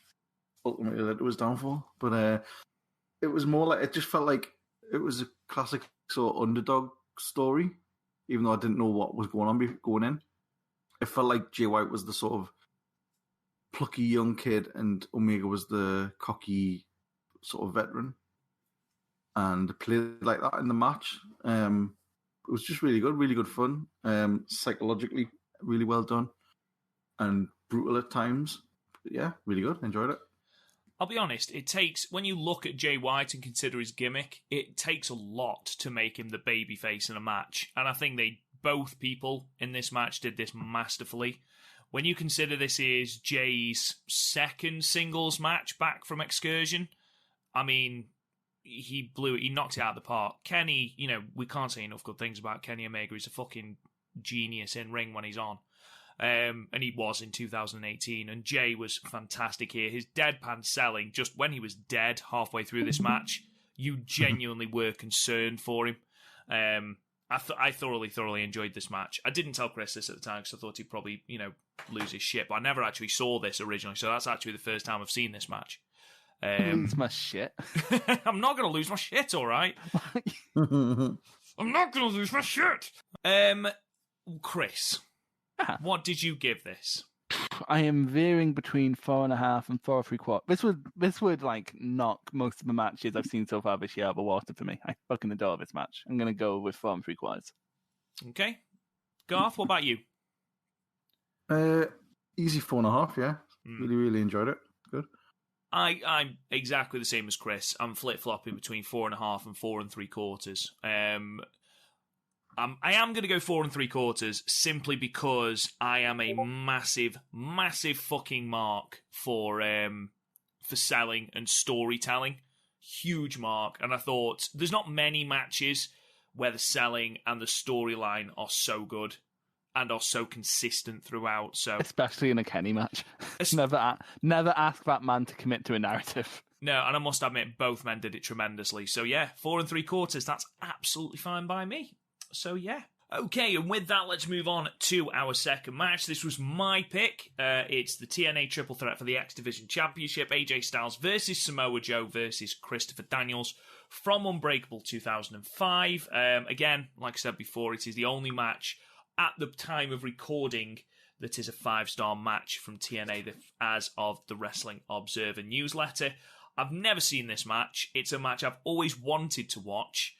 ultimately led to his downfall. But it was more like, it just felt like it was a classic sort of underdog story, even though I didn't know what was going on going in. It felt like Jay White was the sort of plucky young kid and Omega was the cocky sort of veteran, and played like that in the match. It was just really good fun. Psychologically really well done and brutal at times. But yeah, really good. Enjoyed it. I'll be honest, it takes, when you look at Jay White and consider his gimmick, it takes a lot to make him the babyface in a match. And I think both people in this match did this masterfully. When you consider this is Jay's second singles match back from Excursion, I mean, he knocked it out of the park. Kenny, we can't say enough good things about Kenny Omega. He's a fucking genius in ring when he's on. And he was in 2018, and Jay was fantastic here. His deadpan selling, just when he was dead halfway through this match, you genuinely were concerned for him. I thoroughly enjoyed this match. I didn't tell Chris this at the time because I thought he'd probably, lose his shit, but I never actually saw this originally, so that's actually the first time I've seen this match. Lose my shit. I'm not going to lose my shit, all right? I'm not going to lose my shit. Chris, what did you give this? I am veering between 4.5 and 4 3/4. This would like knock most of the matches I've seen so far this year out of the water for me. I fucking adore this match. I'm going to go with 4 3/4. Okay. Garth, what about you? Easy 4.5, yeah. Really enjoyed it. Good. I'm exactly the same as Chris. I'm flip-flopping between 4.5 and 4 3/4. I am going to go 4 3/4 simply because I am a massive fucking mark for selling and storytelling. Huge mark. And I thought there's not many matches where the selling and the storyline are so good and are so consistent throughout. So especially in a Kenny match. Never ask that man to commit to a narrative. No, and I must admit, both men did it tremendously. So yeah, 4 3/4, that's absolutely fine by me. So yeah. Okay, and with that, let's move on to our second match. This was my pick. It's the TNA Triple Threat for the X Division Championship. AJ Styles versus Samoa Joe versus Christopher Daniels from Unbreakable 2005. Again, like I said before, it is the only match at the time of recording that is a 5-star match from TNA as of the Wrestling Observer newsletter. I've never seen this match. It's a match I've always wanted to watch.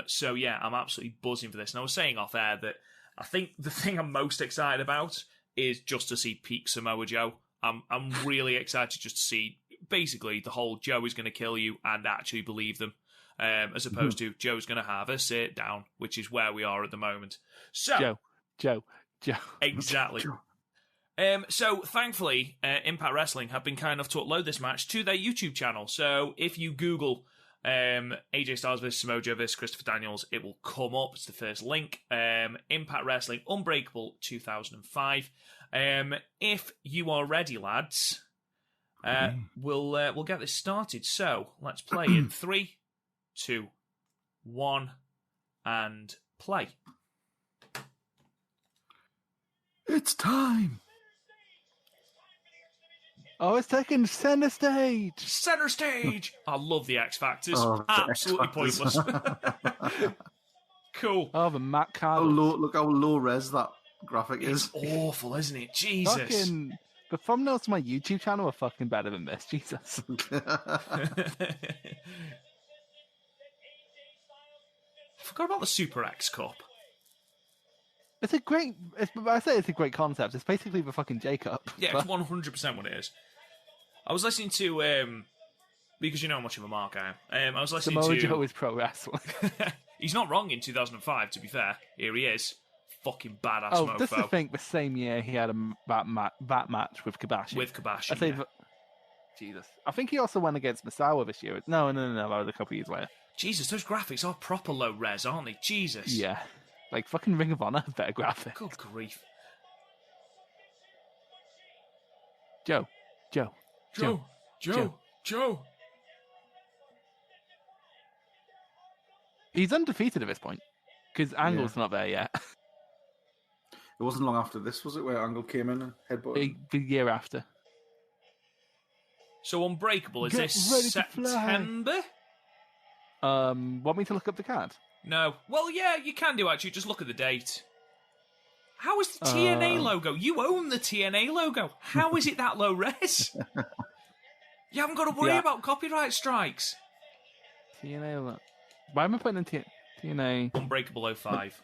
So yeah, I'm absolutely buzzing for this. And I was saying off air that I think the thing I'm most excited about is just to see peak Samoa Joe. I'm really excited just to see basically the whole Joe is going to kill you and actually believe them, as opposed to Joe's going to have a sit down, which is where we are at the moment. So Joe. Exactly. So thankfully, Impact Wrestling have been kind enough to upload this match to their YouTube channel. So if you Google AJ Styles vs Samoa Joe vs Christopher Daniels, it will come up. It's the first link. Impact Wrestling Unbreakable 2005. If you are ready, lads, we'll get this started. So let's play in 3, 2, 1, and play. It's time. Oh, it's taking center stage. Center stage. I love the X Factors. Oh, Absolutely pointless. Cool. Oh, the Matt Card. Look how low res that graphic It's is. awful, isn't it? Jesus. Fucking, the thumbnails to my YouTube channel are fucking better than this. Jesus. I forgot about the Super X Cup. It's a great. I say it's a great concept. It's basically the fucking J Cup. Yeah, it's 100% what it is. I was listening to because you know how much of a mark I am. I was listening Samoa to Joe is pro wrestling. He's not wrong in 2005. To be fair, here he is, fucking badass. Oh, mofo. just to think, the same year he had a bat match with Kabashi. With Kabashi. I say, yeah. Jesus. I think he also went against Misawa this year. No, that was a couple of years later. Jesus, those graphics are proper low res, aren't they? Jesus. Yeah. Like, fucking Ring of Honor has better graphics. Good grief. Joe. He's undefeated at this point, because Angle's not there yet. It wasn't long after this, was it, where Angle came in and headbutted? The year after. So Unbreakable, is Get this ready to fly. September? Want me to look up the card? No. Well, yeah, you can do, actually. Just look at the date. How is the TNA logo? You own the TNA logo. How is it that low res? You haven't got to worry about copyright strikes. TNA. Why am I putting in TNA? Unbreakable 05.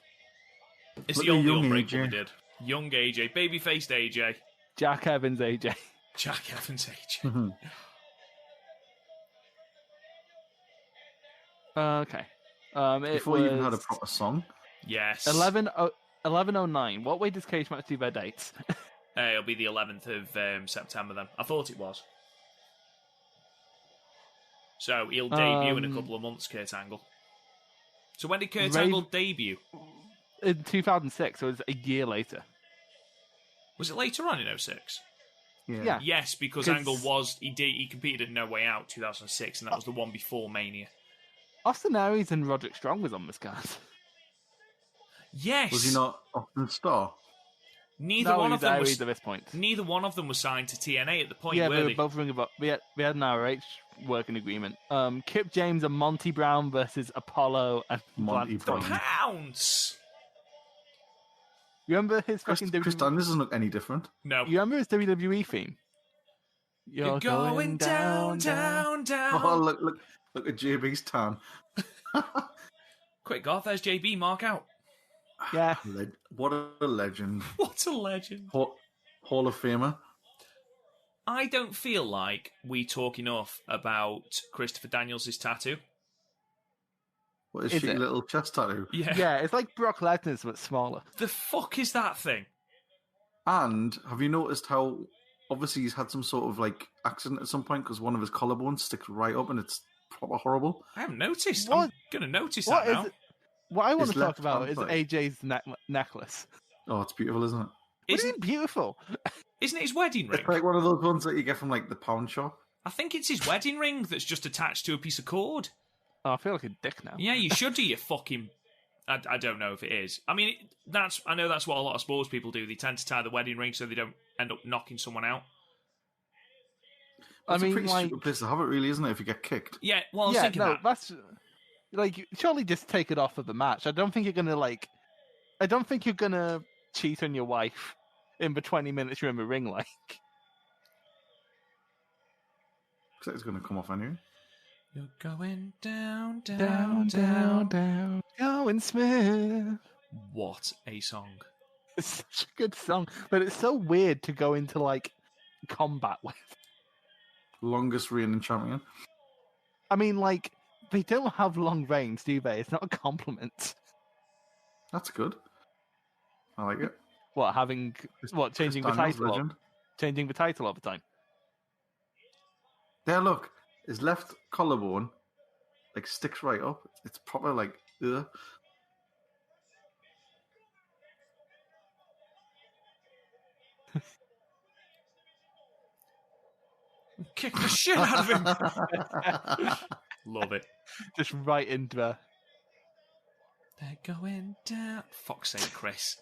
It's Look the at only young Unbreakable AJ. we did. Young AJ. Baby-faced AJ. Jack Evans AJ. Jack Evans AJ. Okay. Before you even had a proper song. Yes. 11:09. What way does Cage Match do their dates? It'll be the 11th of September then. I thought it was. So he'll debut in a couple of months, Kurt Angle. So when did Kurt Angle debut? In 2006, so it was a year later. Was it later on in 06? Yeah. Yes, because Angle he competed at No Way Out 2006, and that was the one before Mania. Austin Aries and Roderick Strong was on this card. Yes. Was he not Austin Starr? Neither one of them was. At this point. Neither one of them was signed to TNA at the point. Yeah, were they were they? both ring about. We had an ROH working agreement. Kip James and Monty Brown versus Apollo and Monty Brown. Brown. Pounds. You remember his Chris fucking WWE? Dunn doesn't look any different. No. You remember his WWE theme? You're going down. Oh, look at JB's tan. Quick, Garth, there's JB. Mark out. Yeah. What a legend. What a legend. Hall of Famer. I don't feel like we talk enough about Christopher Daniels' tattoo. What is Is she it? little chest tattoo? Yeah, it's like Brock Lesnar's, but smaller. The fuck is that thing? And have you noticed how obviously he's had some sort of like accident at some point because one of his collarbones sticks right up and it's proper horrible? I haven't noticed. What? I'm going to notice What that is now. it? What I want His to talk left about hand is side. AJ's necklace. Oh, it's beautiful, isn't it? What is beautiful? Isn't it his wedding ring? It's like one of those ones that you get from like the pound shop. I think it's his wedding ring that's just attached to a piece of cord. Oh, I feel like a dick now. Yeah, you should do your fucking... I don't know if it is. I mean, I know that's what a lot of sports people do. They tend to tie the wedding ring so they don't end up knocking someone out. It's I mean, a pretty like, stupid place to have it, really, isn't it? If you get kicked. Yeah, well, I was yeah, thinking no, that. that's like surely just take it off of the match. I don't think you're gonna cheat on your wife in the 20 minutes you're in the ring. Like, Looks like it's going to come off anyway. You're going down, down, going Smith. What a song. It's such a good song, but it's so weird to go into, like, combat with. Longest reigning champion. I mean, like, they don't have long reigns, do they? It's not a compliment. That's good. I like it. What, changing the title? Changing the title all the time? There, look. His left collarbone, like, sticks right up. It's proper, like, ugh. Kick the shit out of him. Love it. Just right into her. They're going down. Fuck's sake, Chris.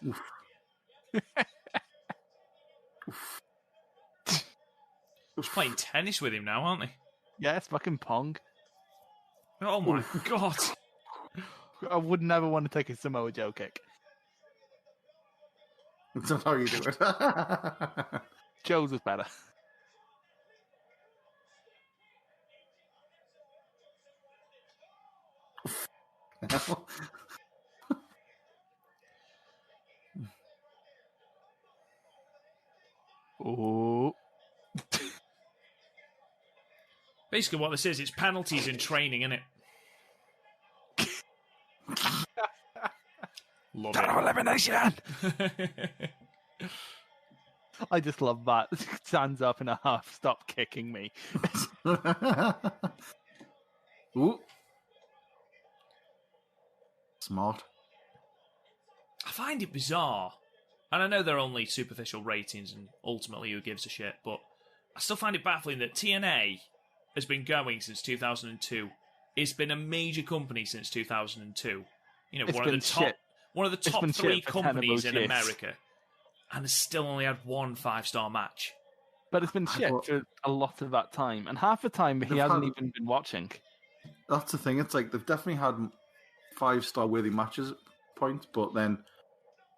Just playing tennis with him now, aren't they? Yeah, it's fucking Pong. Oh my god. I would never want to take a Samoa Joe kick. That's not how you do it. Joe's was better. Oh. Basically what this is, it's penalties in training, isn't it? Love it. Elimination! I just love that. Stands up in a half, stop kicking me. Ooh. Smart. I find it bizarre. And I know they're only superficial ratings and ultimately who gives a shit, but I still find it baffling that TNA has been going since 2002. It's been a major company since 2002. You know, one of the top 3 companies in America, and has still only had one 5-star match. But it's been shit for a lot of that time, and half the time he hasn't even been watching. That's the thing. It's like they've definitely had 5-star worthy matches at points, but then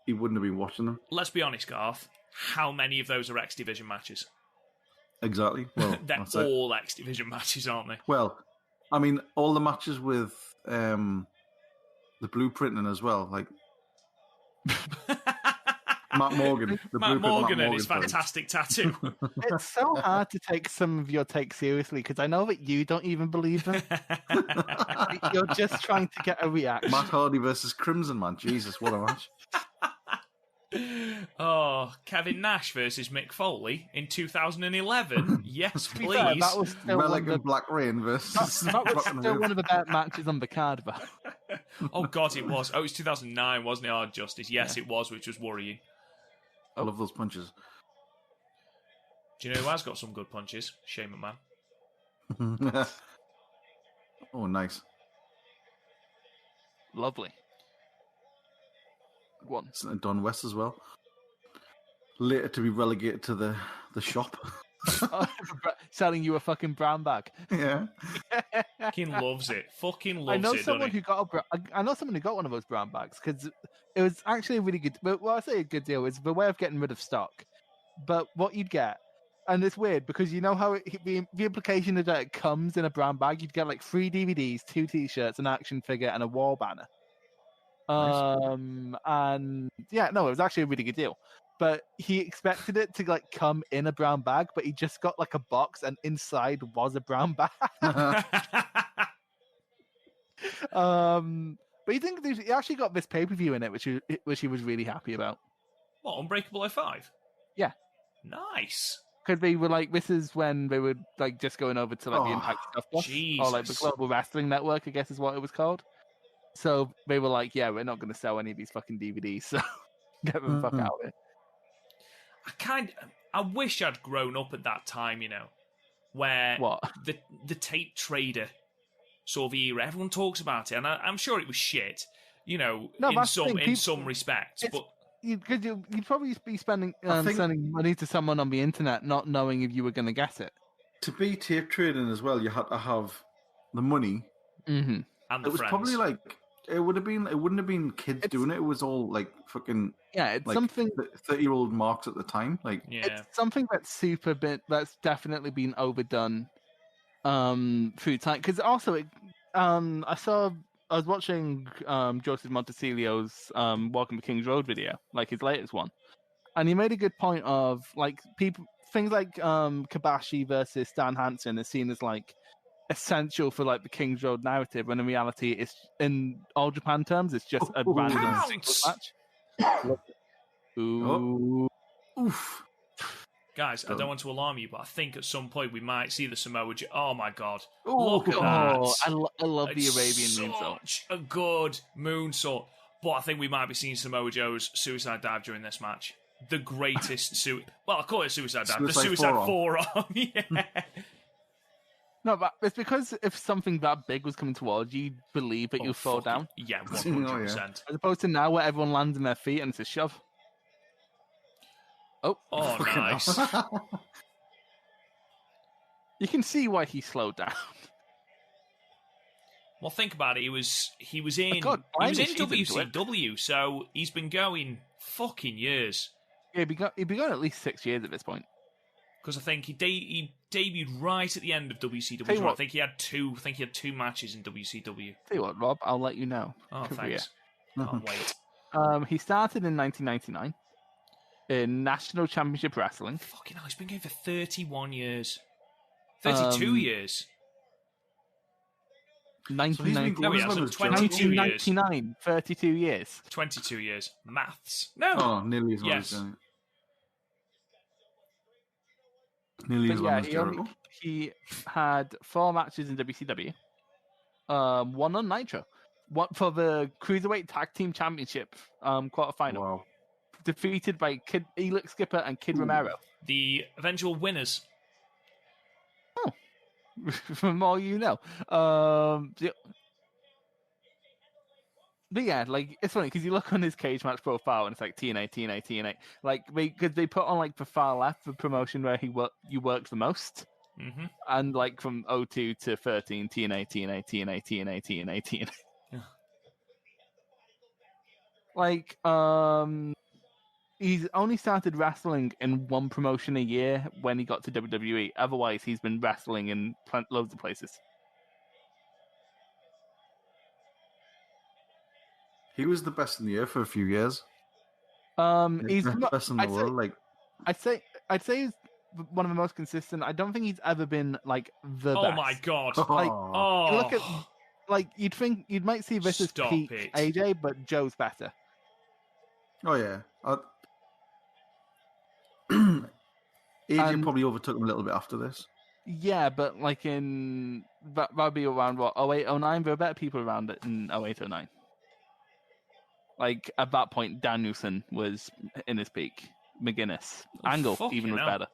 he wouldn't have been watching them. Let's be honest, Garth. How many of those are X Division matches? Exactly. Well, they're all X Division matches, aren't they? Well, I mean, all the matches with the blueprinting as well, like Matt Morgan. Matt Morgan and his fantastic tattoo. It's so hard to take some of your takes seriously because I know that you don't even believe them. You're just trying to get a reaction. Matt Hardy versus Crimson, man. Jesus, what a match. Oh, Kevin Nash versus Mick Foley in 2011. Yes, please. Fair, that was still Relic and Black Rain versus... That was still one of the better matches on the card, though. Oh, God, it was. Oh, it was 2009, wasn't it? Hard Justice. Yes, it was, which was worrying. I love those punches. Do you know who has got some good punches? Shane McMahon. Oh, nice. Lovely. One. Don West as well. Later to be relegated to the shop. Selling you a fucking brown bag. Yeah. Fucking loves it. Fucking loves it. I know someone who got one of those brown bags because it was actually a really good. Well, I say a good deal. It's the way of getting rid of stock. But what you'd get, and it's weird because you know how the implication is that it comes in a brown bag. You'd get like 3 DVDs, 2 T-shirts, an action figure, and a wall banner. Nice. And yeah, no, it was actually a really good deal. But he expected it to like come in a brown bag, but he just got like a box, and inside was a brown bag. But you think he actually got this pay-per-view in it, which he was really happy about. What, Unbreakable 05? Yeah. Nice. Because they were like, this is when they were like just going over to like the Impact stuff, or like the Global Wrestling Network, I guess is what it was called. So they were like, yeah, we're not going to sell any of these fucking DVDs, so get them the fuck out of it. I wish I'd grown up at that time, you know, where the tape trader sort of era. Everyone talks about it, and I'm sure it was shit, you know, in some respects. But you'd probably be spending money to someone on the internet, not knowing if you were going to get it. To be tape trading as well, you had to have the money, and the it was friends. probably like. It wouldn't have been kids doing it. It was all like fucking it's like something 30-year-old marks at the time. Like it's something that's that's definitely been overdone through time. Because also, I was watching Joseph Montecilio's Welcome to King's Road video, like his latest one, and he made a good point of like things like Kabashi versus Stan Hansen is seen as like essential for like the King's Road narrative, when in reality, it's in All Japan terms, it's just a random singles match. Ooh. Oof. Guys, I don't want to alarm you, but I think at some point we might see the Samoa Joe. Oh my god. Oh, Look at that. I love the It's Arabian moonsault. Such a good moonsault. But I think we might be seeing Samoa Joe's suicide dive during this match. The greatest well, I call it suicide dive. The suicide forearm. Yeah. No, but it's because if something that big was coming towards you, you'd believe that you'll fall down. Yeah, 100%. As opposed to now where everyone lands on their feet and it's a shove. Oh, nice. You can see why he slowed down. Well, think about it. He was in Machine's WCW, so he's been going fucking years. Yeah, he'd be going at least 6 years at this point. Because I think he debuted right at the end of WCW. I think he had two matches in WCW. Tell you what, Rob, I'll let you know. Oh, thanks. Can't wait. He started in 1999 in National Championship Wrestling. Fucking hell, he's been going for 31 years. 32 years. 1999, 22 years. 32 years. 22 years. Maths. No. Oh, nearly as well as done it. Nearly as well as Jericho. He had 4 matches in WCW. 1 on Nitro. One for the Cruiserweight Tag Team Championship quarterfinal. Wow. Defeated by Elix Skipper and Kid Romero. The eventual winners. Oh. From all you know. But yeah, like, it's funny because you look on his cage match profile and it's like TNA. Like, because they put on like the far left the promotion where you worked the most. Mm-hmm. And like from 02 to 13, TNA. Yeah. Like, he's only started wrestling in one promotion a year when he got to WWE. Otherwise, he's been wrestling in loads of places. He was the best in the year for a few years. He's the best in the world. Like, I'd say he's one of the most consistent. I don't think he's ever been like the best. Oh my god! Like, oh, look at like you might see this as peak AJ, but Joe's better. Oh yeah. AJ probably overtook him a little bit after this. Yeah, but like that'd be around what 08, 09. There were better people around it in 08, 09. Like at that point, Danielson was in his peak. McGuinness, Angle even was better.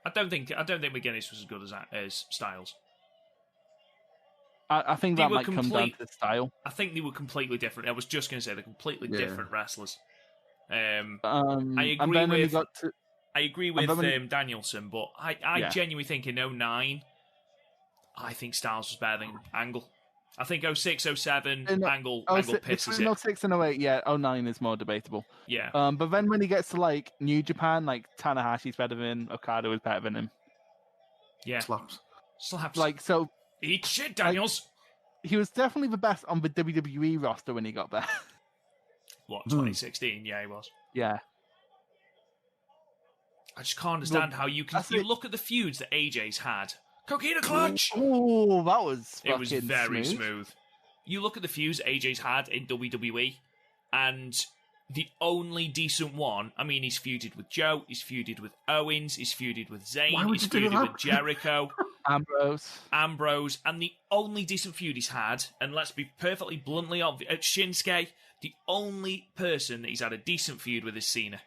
I don't think McGuinness was as good as Styles. I think that might come down to style. I think they were completely different. I was just going to say they're completely different wrestlers. I agree with Danielson, but I genuinely think in 09, I think Styles was better than Angle. I think 06, 07, Angle pisses between 06 and 08, 09 is more debatable. Yeah. But then when he gets to like New Japan, like Tanahashi's better than him, Okada was better than him. Yeah. Slaps. Like, so... Eat shit, Daniels! Like, he was definitely the best on the WWE roster when he got there. What, 2016? Yeah, he was. Yeah. I just can't understand how you can... You look at the feuds that AJ's had. Coquina Clutch! Oh, that was It was very smooth. You look at the feuds AJ's had in WWE, and the only decent one, I mean, he's feuded with Joe, he's feuded with Owens, he's feuded with Zayn, he's feuded with Jericho. Ambrose. And the only decent feud he's had, and let's be perfectly bluntly obvious, at Shinsuke, the only person that he's had a decent feud with is Cena.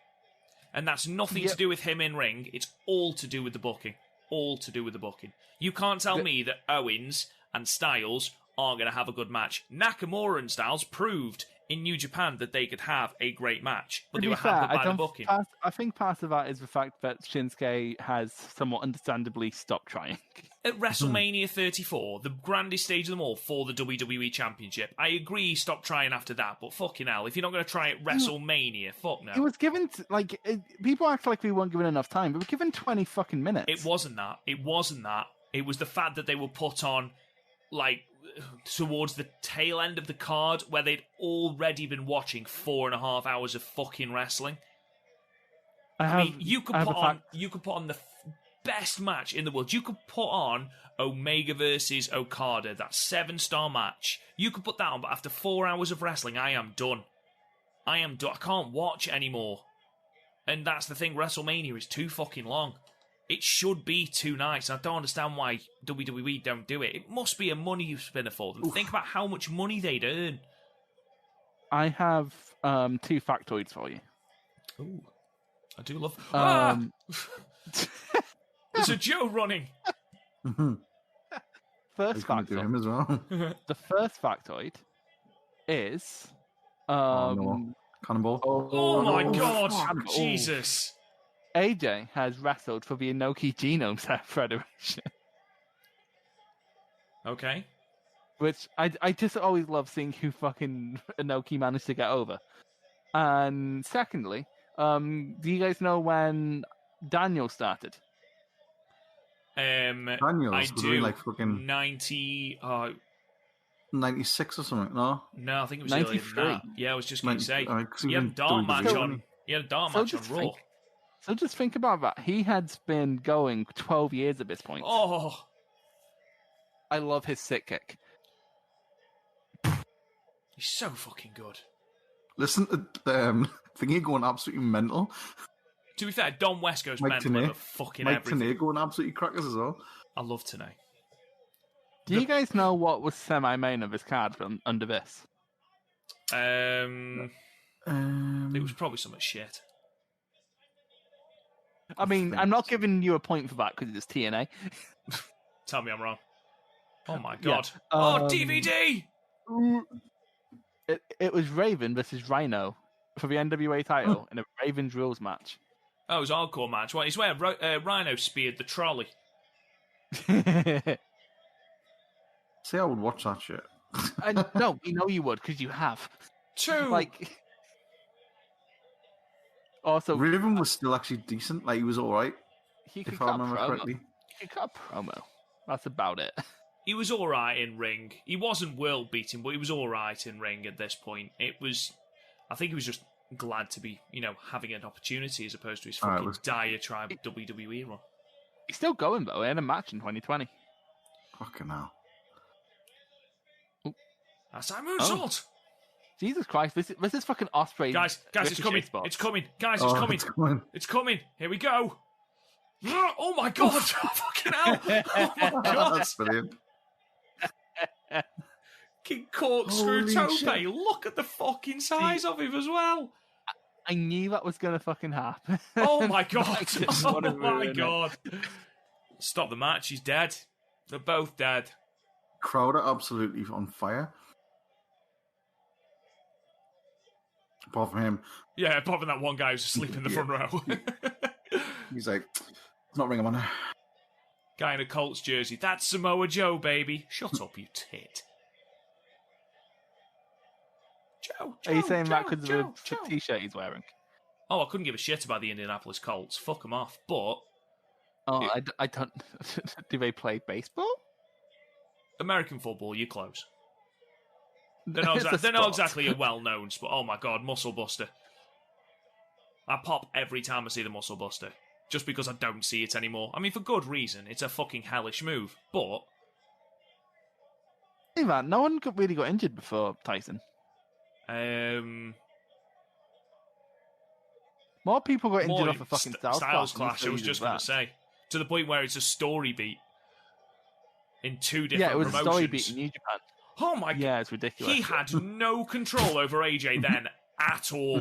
And that's nothing to do with him in ring, it's all to do with the booking. All to do with the booking. You can't tell me that Owens and Styles aren't going to have a good match. Nakamura and Styles proved in New Japan that they could have a great match, but they were hampered by the booking. I think part of that is the fact that Shinsuke has somewhat understandably stopped trying. At WrestleMania 34, the grandest stage of them all for the WWE Championship, I agree he stopped trying after that, but fucking hell, if you're not going to try at WrestleMania, fuck no. He was given, people act like we weren't given enough time, but we were given 20 fucking minutes. It wasn't that. It was the fact that they were put on, like, towards the tail end of the card where they'd already been watching 4.5 hours of fucking wrestling. I mean, you could put on the best match in the world. You could put on Omega versus Okada, that 7-star match. You could put that on, but after 4 hours of wrestling, I am done. I can't watch anymore. And that's the thing, WrestleMania is too fucking long. It should be 2 nights. I don't understand why WWE don't do it. It must be a money spinner for them. Oof. Think about how much money they'd earn. I have 2 factoids for you. Ooh. I do love... There's a Joe running. First factoid. Do him as well. The first factoid is... no. Cannonball. Oh my God. Cannonball. Jesus. AJ has wrestled for the Inoki Genome Federation. Okay. Which I just always love seeing who fucking Inoki managed to get over. And secondly, do you guys know when Daniel started? Daniels I do. Like fucking 96 or something, no? No, I think it was earlier than that. Yeah, I was just going to say. He had a dark match on Raw. So just think about that. He had been going 12 years at this point. Oh. I love his sick kick. He's so fucking good. Listen to Thingy going absolutely mental. To be fair, Don West goes mental over fucking everything. Mike Tenay going absolutely crackers as well. I love Tenay. Do you guys know what was semi-main of his card under this? It was probably something shit. I mean, I'm not giving you a point for that because it's TNA. Tell me I'm wrong. Oh my God. Yeah. DVD! It was Raven versus Rhino for the NWA title in a Raven's Rules match. Oh, it was a hardcore match. Well, it's where Rhino speared the trolley. See, I would watch that shit. No, we know you would because you have. True. Like, also, Raven was still actually decent. Like, he was all right. If I remember correctly. He could cut a promo. That's about it. He was all right in ring. He wasn't world beating, but he was all right in ring at this point. I think he was just glad to be, having an opportunity as opposed to his fucking diatribe WWE run. He's still going though. He had a match in 2020. Fucking hell. That's that moonsault. Jesus Christ! This is fucking Osprey. Guys, it's coming! Spots. It's coming! Guys, it's coming! It's coming! Here we go! Oh my God! Fucking hell! Oh my God! That's brilliant. King corkscrew Tope. Look at the fucking size of him as well. I knew that was going to fucking happen. Oh my God! Oh my God! Stop the match. He's dead. They're both dead. Crowder absolutely on fire. Apart from him. Yeah, apart from that one guy who's asleep in the front row. He's like, it's not Ring of Honor. Guy in a Colts jersey. That's Samoa Joe, baby. Shut up, you tit. Joe, are you saying that because of the t-shirt he's wearing? Oh, I couldn't give a shit about the Indianapolis Colts. Fuck them off. But... Oh, I don't... Do they play baseball? American football, you're close. They're not exactly a well-known sport. Oh my God, Muscle Buster. I pop every time I see the Muscle Buster. Just because I don't see it anymore. I mean, for good reason. It's a fucking hellish move. But... Hey man, no one really got injured before Tyson. More people got injured off a fucking Styles Clash. I was just going to say. To the point where it's a story beat. In 2 different promotions. Yeah, it was a story beat in New Japan. Oh my God. Yeah, it's ridiculous. He had no control over AJ then at all.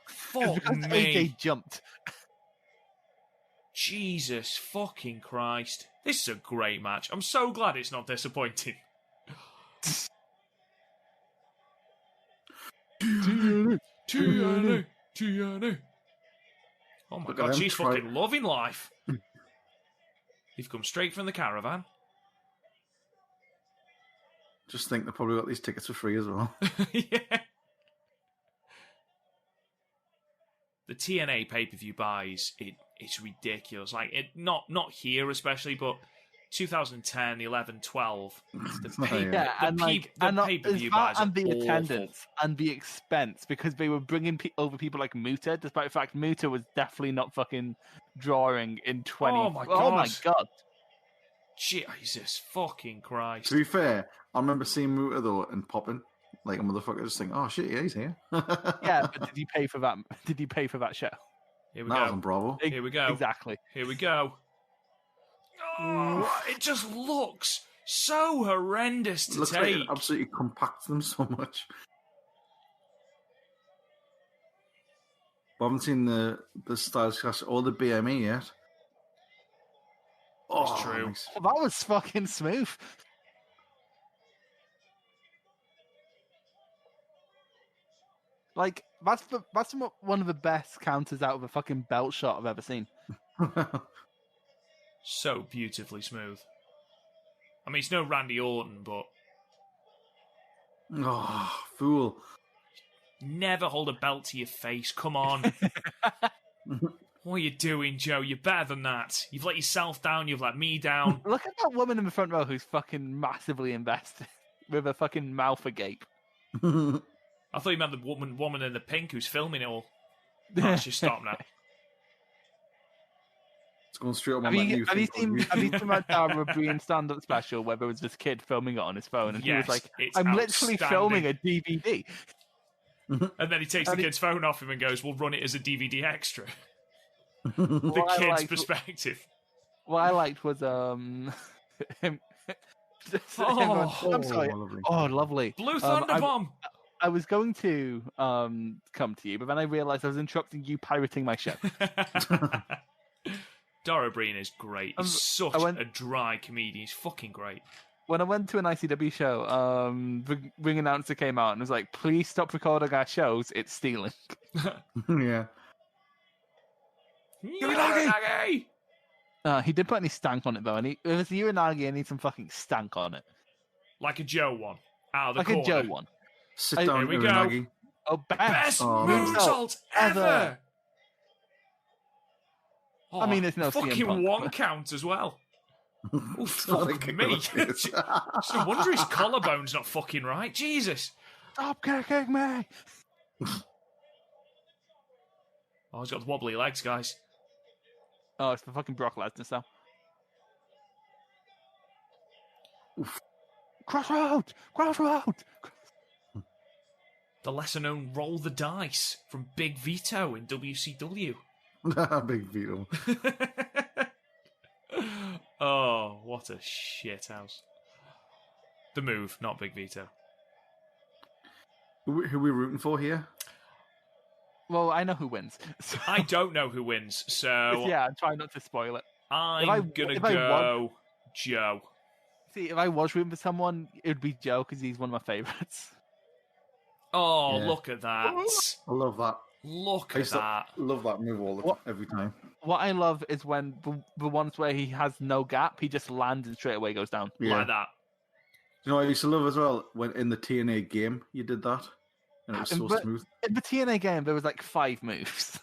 Fuck me. AJ jumped. Jesus fucking Christ. This is a great match. I'm so glad it's not disappointing. TNA. Oh my God, she's fucking loving life. You've come straight from the caravan. Just think they probably got these tickets for free as well. Yeah. The TNA pay-per-view buys, it's ridiculous. Like, not here especially, but 2010, 11, 12. Yeah, and like, and pay-per-view buys and the are awful. attendance and the expense, because they were bringing over people like Muta, despite the fact Muta was definitely not fucking drawing in 20. Oh my god! Jesus fucking Christ! To be fair, I remember seeing Muta though and popping like a motherfucker, just thinking, "Oh shit, yeah, he's here." Yeah, but did you pay for that? Did you pay for that show? Here we That was go. on Bravo. Here we go. Exactly. Here we go. Oh, it just looks so horrendous to Looks like take. it absolutely compacts them so much. But I haven't seen the Styles Clash or the BME yet. That's true. Nice. Oh, that was fucking smooth. Like, that's one of the best counters out of a fucking belt shot I've ever seen. So beautifully smooth. I mean, it's no Randy Orton, but Oh, fool. never hold a belt to your face. Come on. What are you doing, Joe? You're better than that. You've let yourself down. You've let me down. Look at that woman in the front row who's fucking massively invested with a fucking mouth agape. I thought you meant the woman in the pink who's filming it all. Oh, she's stopped now. It's going straight up Have on that you seen that Dara Breen stand-up special where there was this kid filming it on his phone and he was Yes, like, it's I'm literally filming a DVD. And then he takes the kid's phone off him and goes, we'll run it as a DVD extra. The What I kid's liked- perspective. What I liked was him. I'm sorry. lovely. Oh, lovely. Blue Thunder Bomb! I was going to come to you, but then I realised I was interrupting you pirating my show. Dara Breen is great. He's such a dry comedian. He's fucking great. When I went to an ICW show, the ring announcer came out and was like, please stop recording our shows, it's stealing. Yeah. Uranagi! He did put any stank on it, though, and if it's a Uranagi, I need some fucking stank on it. Like a Joe one. Out of the Like corner. a Joe one. Sit down, Here we go. Uranagi. Oh, Best Oh, moonsault ever! Oh, I mean, it's no CM fucking Punk, one but- count as well. Oh, Something fuck kicked me. him in the face. No wonder his collarbone's not fucking right. Jesus. Stop kicking me! Oh, he's got the wobbly legs, guys. Oh, it's the fucking Brock Lesnar style. Crossroads! Crossroads! The lesser known Roll the Dice from Big Vito in WCW. Big Vito. Oh, what a shit house. The Move, not Big Vito. Who are we rooting for here? Well, I know who wins. So, I don't know who wins, so yeah, I'm trying not to spoil it. I'm gonna if I go Joe. See, if I was rooting for someone, it would be Joe because he's one of my favorites. Oh, Yeah. look at that. I love that. Look I at used to that. love that move every time. What I love is when the ones where he has no gap, he just lands and straight away goes down. Yeah. Like that. You know what I used to love as well? When in the TNA game you did that. And it was so But- smooth. In the TNA game, there was like 5 moves.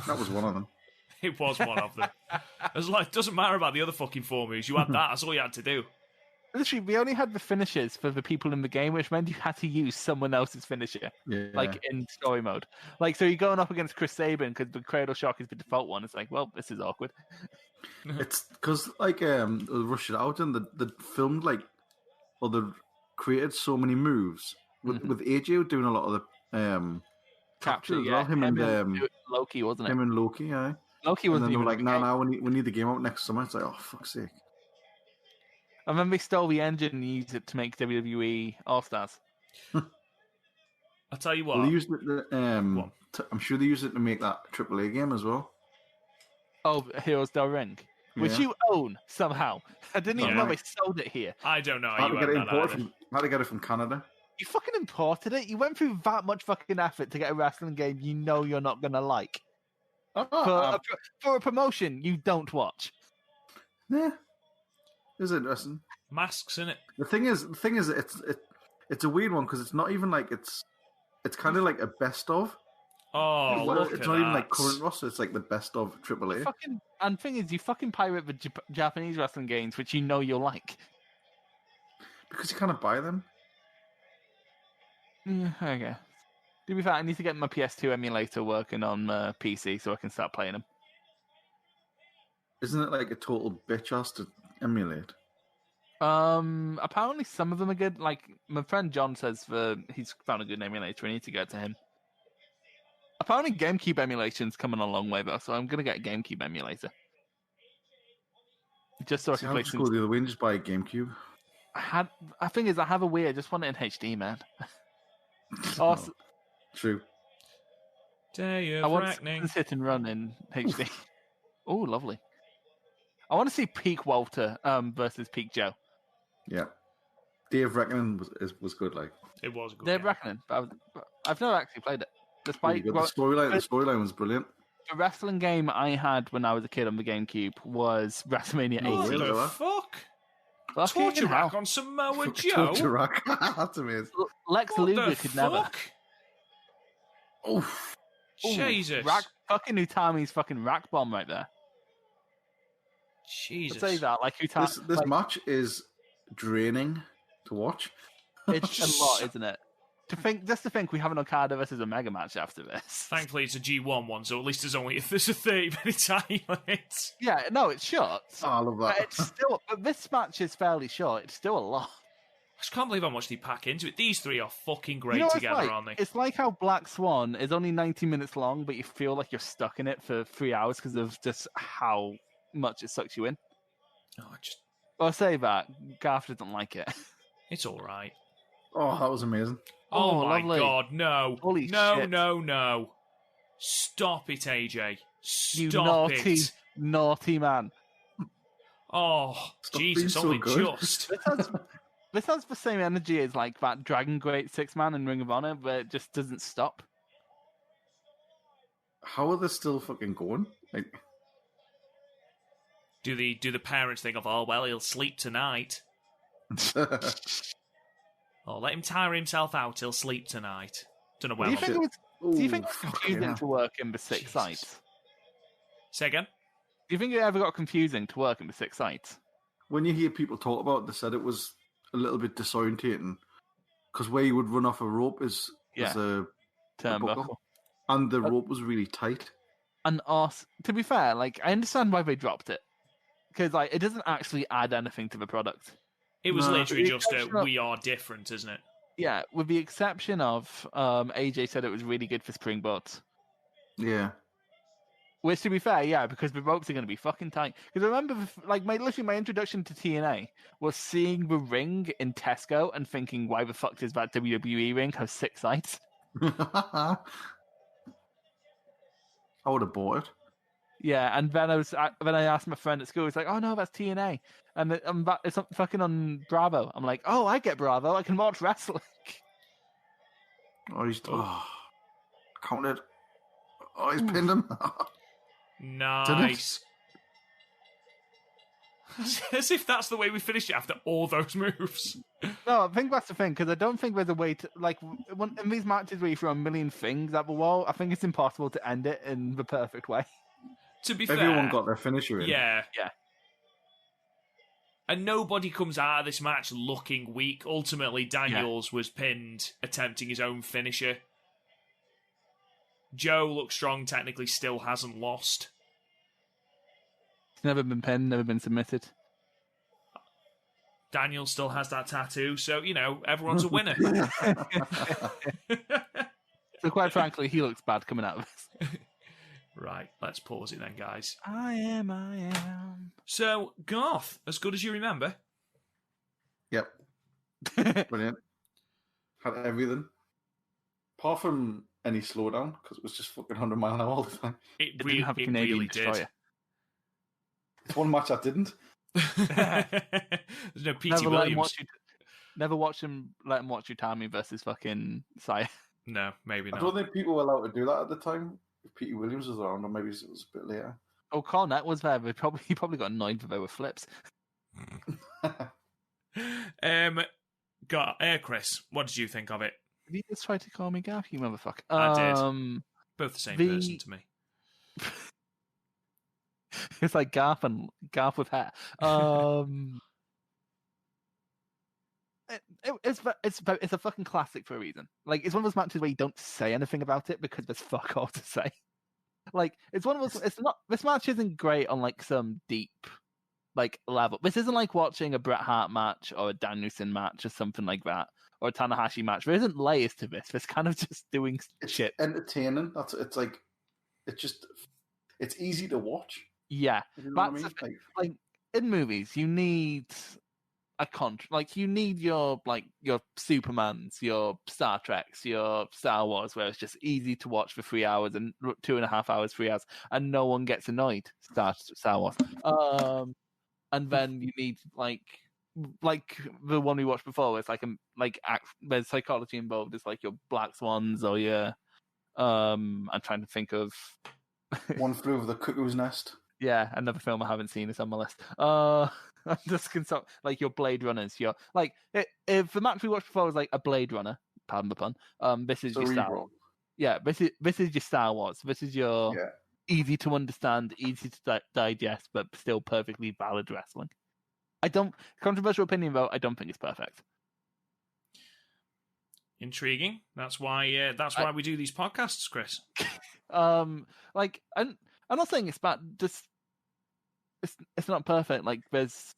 That was one of them. It was one of them. It's like, it doesn't matter about the other fucking 4 moves. You had that. That's all you had to do. Literally, we only had the finishes for the people in the game, which meant you had to use someone else's finisher, Yeah. like in story mode. Like, so you're going up against Chris Sabin because the Cradle Shock is the default one. It's like, well, this is awkward. It's because like they rushed it out and they filmed like, or they created so many moves with AJ doing a lot of the Capture, as yeah. well. Him and Loki, wasn't it? him and Loki, yeah. Loki And wasn't then they even were in like, the game. "No, we need the game out next summer." It's like, oh fuck's sake. And then they stole the engine and used it to make WWE All Stars. I'll tell you what. Well, they used it. What? I'm sure they used it to make that AAA game as well. Oh, Heroes Del Ring, which Yeah. you own somehow. I didn't even know Right. they sold it here. I don't know Had how to you get it own that imported either. had to get it from Canada. You fucking imported it. You went through that much fucking effort to get a wrestling game you know you're not gonna like for a promotion you don't watch. Yeah, it's interesting. Masks in it. The thing is, it's a weird one because it's not even like it's kind of like a best of. Oh, Well, look it's at not that. even like current roster. It's like the best of AAA. And thing is, you fucking pirate the Japanese wrestling games, which you know you'll like. Because you can't buy them. Yeah, okay. To be fair, I need to get my PS2 emulator working on PC so I can start playing them. Isn't it like a total bitch ass to emulate? Apparently some of them are good. Like my friend John says, he's found a good emulator. I need to get to him. Apparently GameCube emulation's coming a long way though, so I'm gonna get a GameCube emulator just so I can I'll play just go the other way and just buy a GameCube. I think is I have a Wii. I just want it in HD, man. Also, True. Day of I want reckoning. to sit and run in HD. Oh, lovely. I want to see Peak Walter versus Peak Joe. Yeah. Day of Reckoning was good. Like It was a good. They're game. reckoning, but I've never actually played it. really Despite good. The storyline was brilliant. the wrestling game I had when I was a kid on the GameCube was WrestleMania 80. What really? the fuck? Fucking Torture hell. rack on Samoa Joe? Torture Rack. That's amazing. Lex What Luger the could fuck? never. Oof. Jesus. Fucking Utami's fucking rack bomb right there. Jesus. I'll say that, like Utami. This match is draining to watch. It's a lot, isn't it? To think we have an Okada versus a Mega match after this. Thankfully, it's a G1 one, so at least there's a 30-minute time limit. Yeah, no, it's short. Oh, I love But that. it's still, but this match is fairly short. It's still a lot. I just can't believe how much they pack into it. These three are fucking great You know what together, it's like? aren't they? It's like how Black Swan is only 90 minutes long, but you feel like you're stuck in it for 3 hours because of just how much it sucks you in. Oh, I'll say that. Garth doesn't like it. it's all right. Oh, that was amazing. Oh, my lovely. God, no. Holy no, shit. no. Stop it, AJ. You Stop naughty, it. naughty man. Oh, Stop Jesus, being so only good. just. This has the same energy as like that Dragon Great Six-Man in Ring of Honor, but it just doesn't stop. How are they still fucking going? Like, Do the parents think of, oh, well, he'll sleep tonight? Oh, let him tire himself out. He'll sleep tonight. Don't know where. Do you think it was? Do you think Ooh, it was fucking confusing hell. to work in the six Jesus. sites? Say again? Do you think it ever got confusing to work in the six sites? when you hear people talk about it, they said it was a little bit disorientating because where you would run off a rope is a Turnbuckle. buckle, and the rope was really tight. And to be fair, like I understand why they dropped it because like it doesn't actually add anything to the product. It was No. literally just a exceptional- we are different, isn't it? Yeah, with the exception of AJ said it was really good for springboards. Yeah. Which, to be fair, yeah, because the ropes are going to be fucking tight. Because I remember, like, literally my introduction to TNA was seeing the ring in Tesco and thinking, why the fuck does that WWE ring have 6 sides? I would have bought it. Yeah, and then I asked my friend at school, he's like, oh no, that's TNA. And it's fucking on Bravo. I'm like, oh, I get Bravo. I can watch wrestling. Oh, counted. Oh, he's pinned him. Nice. As if that's the way we finished it after all those moves. No, I think that's the thing, because I don't think there's a way to, like, in these matches where you throw a million things at the wall, I think it's impossible to end it in the perfect way. To be Everyone fair, got their finisher in. yeah. Yeah. And nobody comes out of this match looking weak. Ultimately, Daniels was pinned, attempting his own finisher. Joe looks strong, technically still hasn't lost. It's never been pinned, never been submitted. Daniel still has that tattoo, so, you know, everyone's a winner. So quite frankly, he looks bad coming out of this. Right, let's pause it then, guys. I am. So, Garth, as good as you remember. Yep. Brilliant. Had everything. Apart from any slowdown, because it was just fucking 100 mile an hour all the time. It Didn't really, have a it Canadian really destroyer. did. It's one match I didn't. There's no P.T. Never let him Williams. let him watch Utami versus fucking Saya. No, maybe I not. don't think people were allowed to do that at the time. If P.T. Williams was around, or maybe it was a bit later. Oh, Cornette was there, but he probably got annoyed with our flips. Chris, what did you think of it? Did you just try to call me Gaff, you motherfucker? I did. Both the same person to me. It's like Garth with hair. It's a fucking classic for a reason. Like, it's one of those matches where you don't say anything about it because there's fuck all to say. Like, it's one of those. It's not. This match isn't great on like some deep, like, level. This isn't like watching a Bret Hart match or a Danielson match or something like that, or a Tanahashi match. There isn't layers to this. It's kind of just doing shit. Entertaining. It's easy to watch. Yeah, you know what I mean? Like in movies, you need a like you need your Supermans, your Star Treks, your Star Wars, where it's just easy to watch for 3 hours and 2.5 hours, 3 hours, and no one gets annoyed. Star Wars. And then you need like the one we watched before. It's there's psychology involved. It's like your Black Swans or your I'm trying to think of One Flew Over the Cuckoo's Nest. Yeah, another film I haven't seen is on my list. I'm just like your Blade Runners. Your if the match we watched before was like a Blade Runner, pardon the pun. This is your Star Wars. Yeah, this is your Star Wars. This is your easy to understand, easy to digest, but still perfectly valid wrestling. Controversial opinion though, I don't think it's perfect. Intriguing. That's why we do these podcasts, Chris. I'm not saying it's bad. Just it's not perfect. Like, there's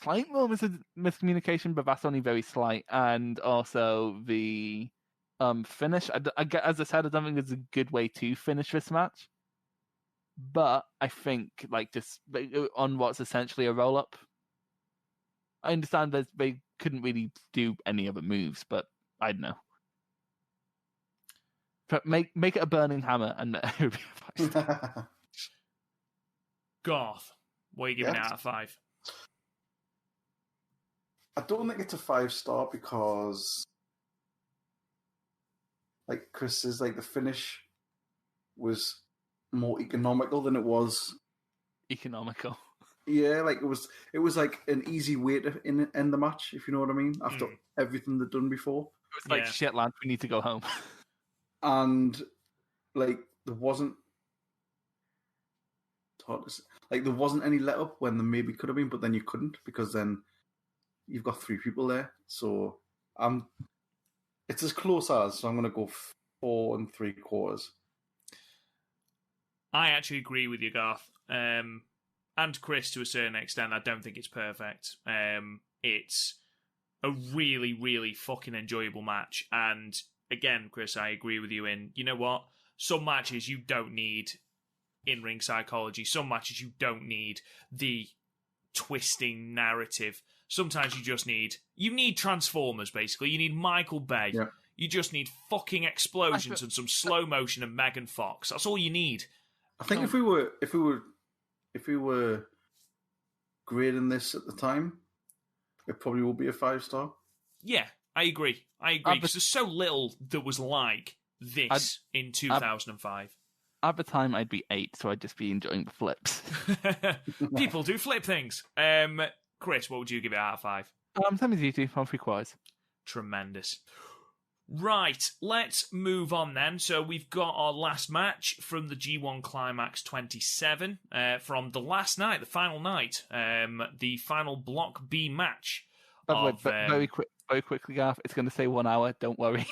slight moments of miscommunication, but that's only very slight. And also the finish. As I said, I don't think there's a good way to finish this match. But I think just on what's essentially a roll up. I understand that they couldn't really do any other moves, but I don't know. But make it a burning hammer and it would be a Garth, what are you giving it out of 5? I don't think it's a 5-star because, like Chris says, like the finish was more economical than it was economical. Yeah, like it was like an easy way to end the match, if you know what I mean. After everything they'd done before, it was like shit, lad, we need to go home. And like there wasn't any let up when there maybe could have been, but then you couldn't because then you've got 3 people there. So it's as close as. So I'm going to go 4 3/4. I actually agree with you, Garth. And Chris, to a certain extent, I don't think it's perfect. It's a really, really fucking enjoyable match. And again, Chris, I agree with you in, you know what? Some matches you don't need in-ring psychology. Some matches you don't need the twisting narrative. Sometimes you just need Transformers, basically. You need Michael Bay. Yeah. You just need fucking explosions and some slow motion and Megan Fox. That's all you need. I think if we were grading this at the time, it probably would be a 5-star. Yeah, I agree. Because there's so little that was like this in 2005. At the time, I'd be 8, so I'd just be enjoying the flips. People do flip things. Chris, what would you give it out of 5? Same as you two, 1 3/4. Tremendous. Right, let's move on then. So we've got our last match from the G1 Climax 27, from the last night, the final night, the final Block B match. By the way, very quickly, Garth, it's going to say 1 hour. Don't worry.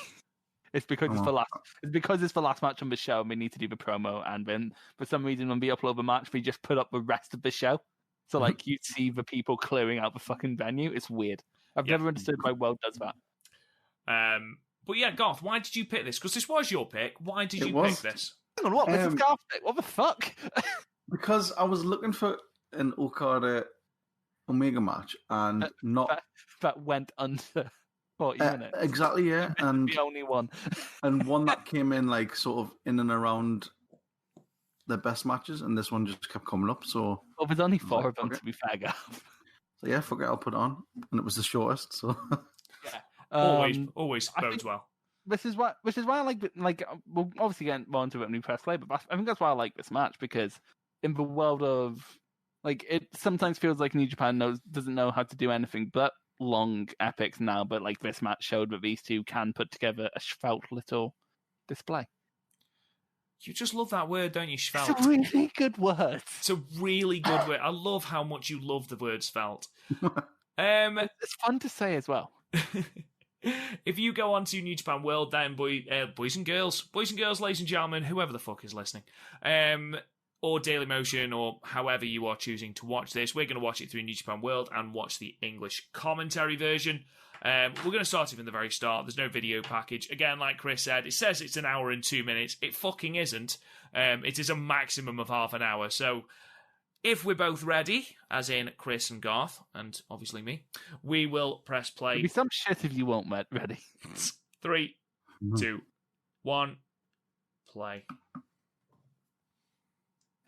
It's because it's the last match on the show, and we need to do the promo. And then for some reason, when we upload the match, we just put up the rest of the show. So like you see the people clearing out the fucking venue. It's weird. I've never understood why World does that. But yeah, Garth, why did you pick this? Because this was your pick. Why did you pick this? Hang on, what? This is Garth's pick. What the fuck? Because I was looking for an Okada Omega match, and that went under 40 minutes. Exactly, yeah, and the only one, and one that came in like sort of in and around the best matches, and this one just kept coming up. So, well, there's only 4 of them to be fair, Garth. So yeah, fuck it, I'll put it on, and it was the shortest. So yeah. Always bodes well. This is why I like. We'll obviously get more into it when we press play, but I think that's why I like this match, because in the world of like, it sometimes feels like New Japan doesn't know how to do anything but long epics now. But like, this match showed that these two can put together a svelte little display. You just love that word, don't you, svelte? It's a really good word. It's a really good word. I love how much you love the word svelte. It's fun to say as well. If you go on to New Japan World, then boys and girls, ladies and gentlemen, whoever the fuck is listening, or Daily Motion, or however you are choosing to watch this, we're going to watch it through New Japan World and watch the English commentary version. We're going to start it from the very start. There's no video package. Again, like Chris said, it says it's an hour and 2 minutes. It fucking isn't. It is a maximum of half an hour. So if we're both ready, as in Chris and Garth, and obviously me, we will press play. It'll be some shit if you won't ready. 3, 2, 1, play.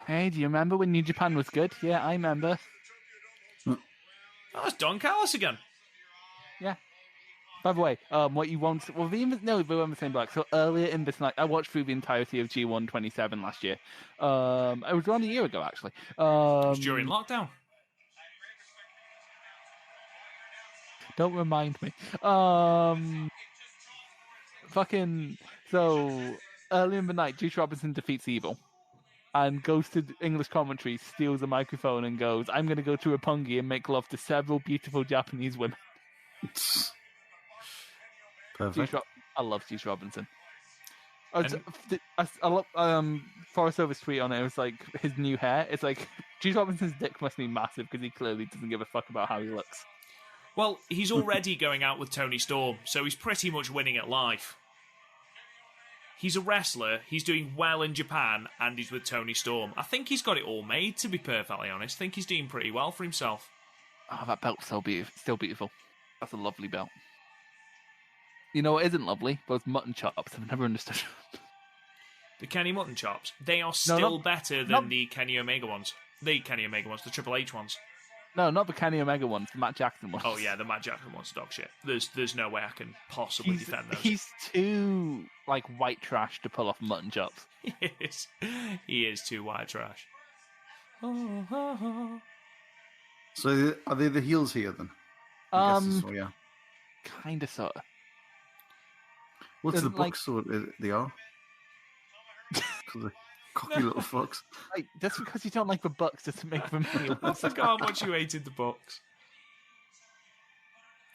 Hey, do you remember when New Japan was good? Yeah, I remember. Oh, it's Don Callis again. Yeah. By the way, what you won't... Well, we were on the same block. So earlier in this night, I watched through the entirety of G127 last year. It was around a year ago, actually. It was during lockdown. Don't remind me. So, early in the night, Juice Robinson defeats Evil and goes to English commentary, steals the microphone and goes, I'm going to go to Roppongi and make love to several beautiful Japanese women. Perfect. I love Juice Robinson. I love Forrest Over's tweet on it. It was like his new hair. It's like Juice Robinson's dick must be massive because he clearly doesn't give a fuck about how he looks. Well, he's already going out with Tony Storm, so he's pretty much winning at life. He's a wrestler, he's doing well in Japan, and he's with Tony Storm. I think he's got it all made, to be perfectly honest. I think he's doing pretty well for himself. Oh, that belt's so beautiful. Still beautiful. That's a lovely belt. You know what isn't lovely? Those mutton chops. I've never understood. The Kenny Mutton Chops. They are still better than the Kenny Omega ones. The Triple H ones. No, not the Kenny Omega ones, the Matt Jackson ones. Oh yeah, the Matt Jackson ones, dog shit. There's no way I can possibly defend those. He's too like white trash to pull off mutton chops. He is too white trash. So are they the heels here then? I guess so, yeah. Kinda sorta. What's the book so they are? Because they're cocky little fucks. Like, just because you don't like the Bucks doesn't make them heel. I forgot how much you hated the Bucks.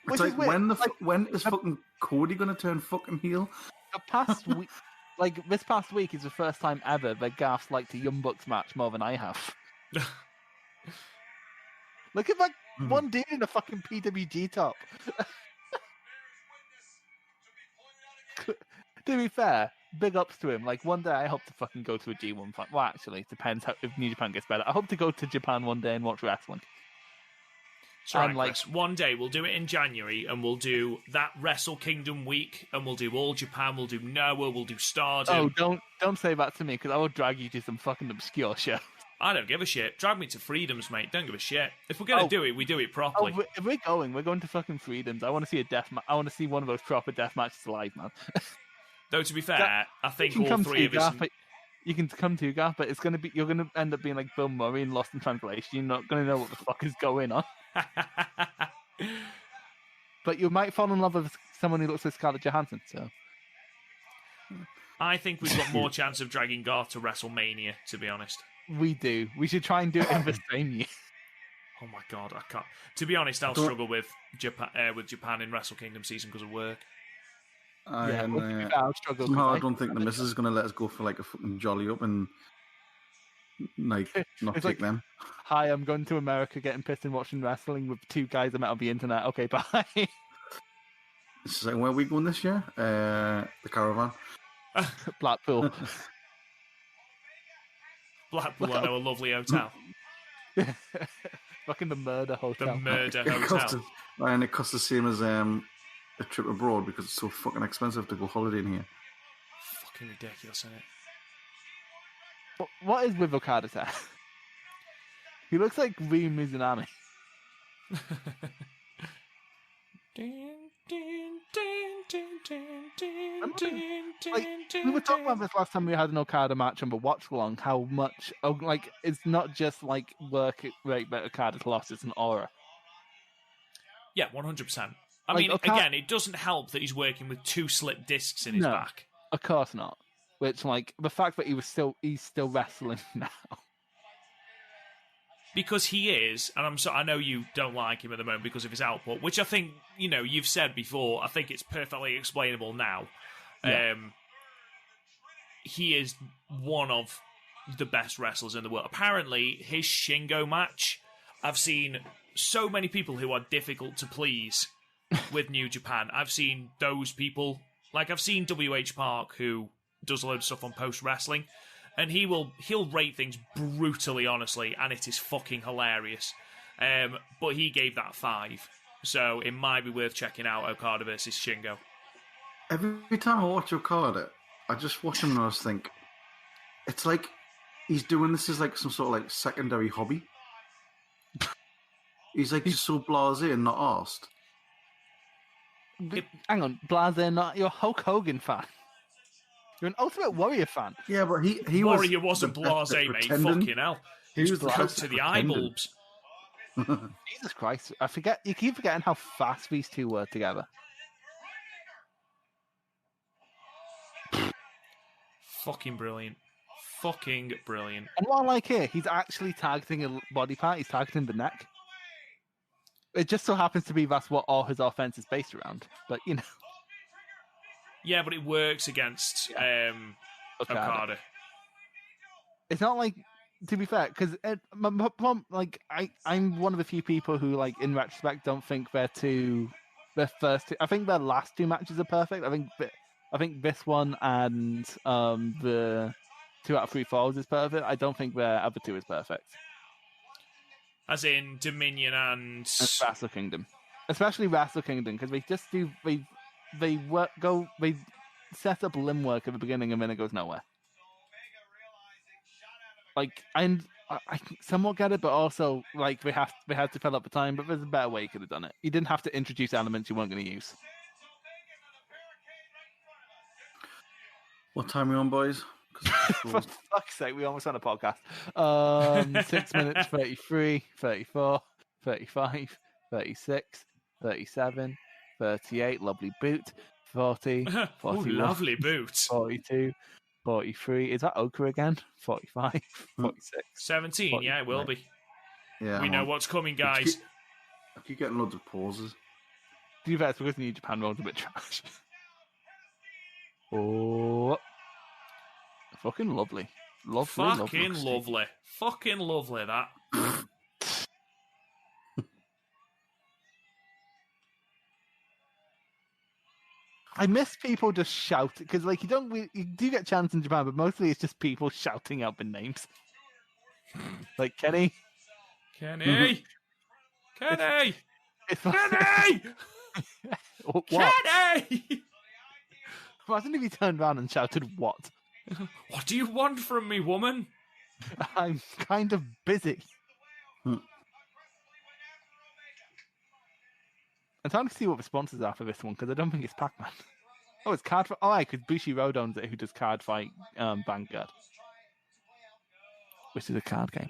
It's like, when is fucking Cody going to turn fucking heel? The past week, this past week is the first time ever that Garth's liked a Young Bucks match more than I have. Look at that one dude in a fucking PWG top. To be fair, big ups to him. Like, one day I hope to fucking go to a G1 fight. Well, actually, it depends if New Japan gets better. I hope to go to Japan one day and watch wrestling. Sorry, Chris. One day we'll do it in January, and we'll do that Wrestle Kingdom week, and we'll do All Japan, we'll do Noah, we'll do Stardom. Oh, don't say that to me, because I will drag you to some fucking obscure show. I don't give a shit. Drag me to Freedoms, mate. Don't give a shit. If we're going to do it, we do it properly. Oh, if we're going to fucking Freedoms. I want to see I want to see one of those proper death matches live, man. Though, to be fair, I think all three of us... You can come to Garth, but you're going to end up being like Bill Murray in Lost in Translation. You're not going to know what the fuck is going on. But you might fall in love with someone who looks like Scarlett Johansson, so... I think we've got more chance of dragging Garth to WrestleMania, to be honest. We do. We should try and do it in the same year. Oh my god, I can't. To be honest, I'll struggle with Japan in Wrestle Kingdom season because of work. I'll struggle. Somehow I don't think the missus is going to let us go for like a fucking jolly up and like not take like, them. Hi, I'm going to America, getting pissed and watching wrestling with two guys I met on the internet. Okay, bye. It's like, where are we going this year? The caravan. Blackpool. Blackpool, I know, a lovely hotel. Fucking the murder hotel. The murder hotel. And it costs the same as a trip abroad because it's so fucking expensive to go holidaying here. Fucking ridiculous, isn't it? What is with Okada's hair? He looks like Ryu Mizunami. We were talking about this last time we had an Okada match on the Watchalong, how much, it's not just like work rate that Okada's lost, it's an aura. Yeah, 100%. I mean, again, it doesn't help that he's working with two slip discs in his back. Of course not. Which, like, the fact that he's still wrestling now. Because he is, and I know you don't like him at the moment because of his output, which I think, you've said before, I think it's perfectly explainable now. Yeah. He is one of the best wrestlers in the world. Apparently, his Shingo match, I've seen so many people who are difficult to please with New Japan. I've seen those people, like I've seen WH Park, who does a load of stuff on Post Wrestling, and he'll rate things brutally honestly, and it is fucking hilarious. But he gave that 5, so it might be worth checking out Okada versus Shingo. Every time I watch Okada, I just watch him and I just think, it's like he's doing this as like some sort of like secondary hobby. He's like just so blasé and not arsed. Hang on, blasé, not you're a Hulk Hogan fan. You're an Ultimate Warrior fan. Yeah, but he Warrior wasn't blasé, mate. Fucking hell. He was close to the eye bulbs. Jesus Christ! You keep forgetting how fast these two were together. Fucking brilliant. Fucking brilliant. And what I like here, he's actually targeting a body part. He's targeting the neck. It just so happens to be that's what all his offense is based around. But, Yeah, but it works against Okada. It's not like, to be fair, because I'm one of the few people who, like, in retrospect, don't think their first two. I think their last 2 matches are perfect. I think this one and the 2 out of 3 falls is perfect. I don't think their other 2 is perfect. As in Dominion and Wrestle Kingdom, especially Wrestle Kingdom, because they set up limb work at the beginning and then it goes nowhere. Like, and I somewhat get it, but also like they had to fill up the time. But there's a better way you could have done it. You didn't have to introduce elements you weren't going to use. What time are we on, boys? For fuck's sake, we almost on a podcast. 6 minutes, 33, 34, 35, 36, 37, 38, lovely boot, 40, 41, ooh, lovely boot, 42, 43, is that Oka again? 45, 46. 17, 40, yeah, it will be. Yeah, we know what's coming, guys. I keep getting loads of pauses. Do you bet because New Japan roll's a bit trash? Oh. Fucking lovely. Fucking lovely. Fucking lovely, that. I miss people just shout, because like you do get chants in Japan, but mostly it's just people shouting out the names. Like Kenny. Kenny! Kenny! It's Kenny! What? Kenny! Imagine if he turned around and shouted, "What? What do you want from me, woman?" I'm kind of busy. I'm trying to see what the sponsors are for this one, because I don't think it's Pac-Man. Oh, it's Card Fight. Oh, because Bushiroad owns it, who does Card Fight Vanguard, which is a card game.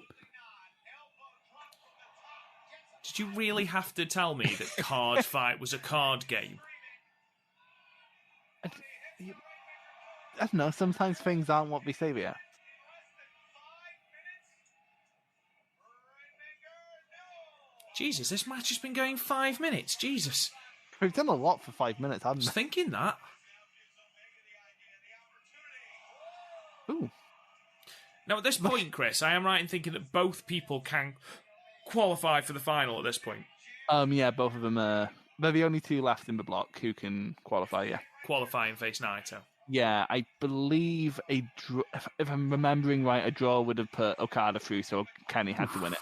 Did you really have to tell me that Card Fight was a card game? I don't know, sometimes things aren't what they say they are. Jesus, this match has been going 5 minutes. Jesus. We've done a lot for 5 minutes, haven't we? I was thinking that. Ooh. Now, at this point, Chris, I am right in thinking that both people can qualify for the final at this point. Yeah, both of them are. They're the only 2 left in the block who can qualify, yeah. Qualify and face Naito. Yeah, I believe if I'm remembering right, a draw would have put Okada through, so Kenny had to win it.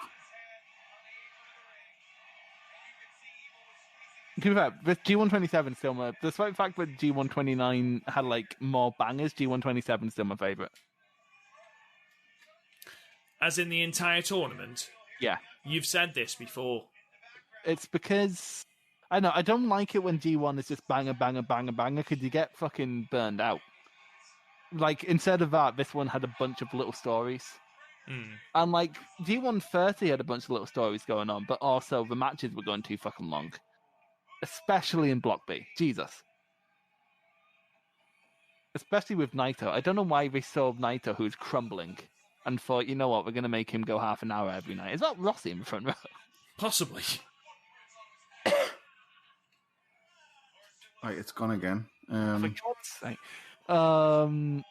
To be fair, this G127 still my... Despite the fact that G129 had, like, more bangers, G127 still my favourite. As in the entire tournament? Yeah. You've said this before. It's because... I know, I don't like it when G1 is just banger, banger, banger, banger, because you get fucking burned out. Like, instead of that, this one had a bunch of little stories. And, like, G130 had a bunch of little stories going on, but also the matches were going too fucking long. Especially in Block B. Jesus. especially with Naito. I don't know why they saw Naito, who's crumbling, and thought, you know what, we're going to make him go half an hour every night. Is that Rossi in the front row? Possibly. Right, it's gone again. For God's sake. 29,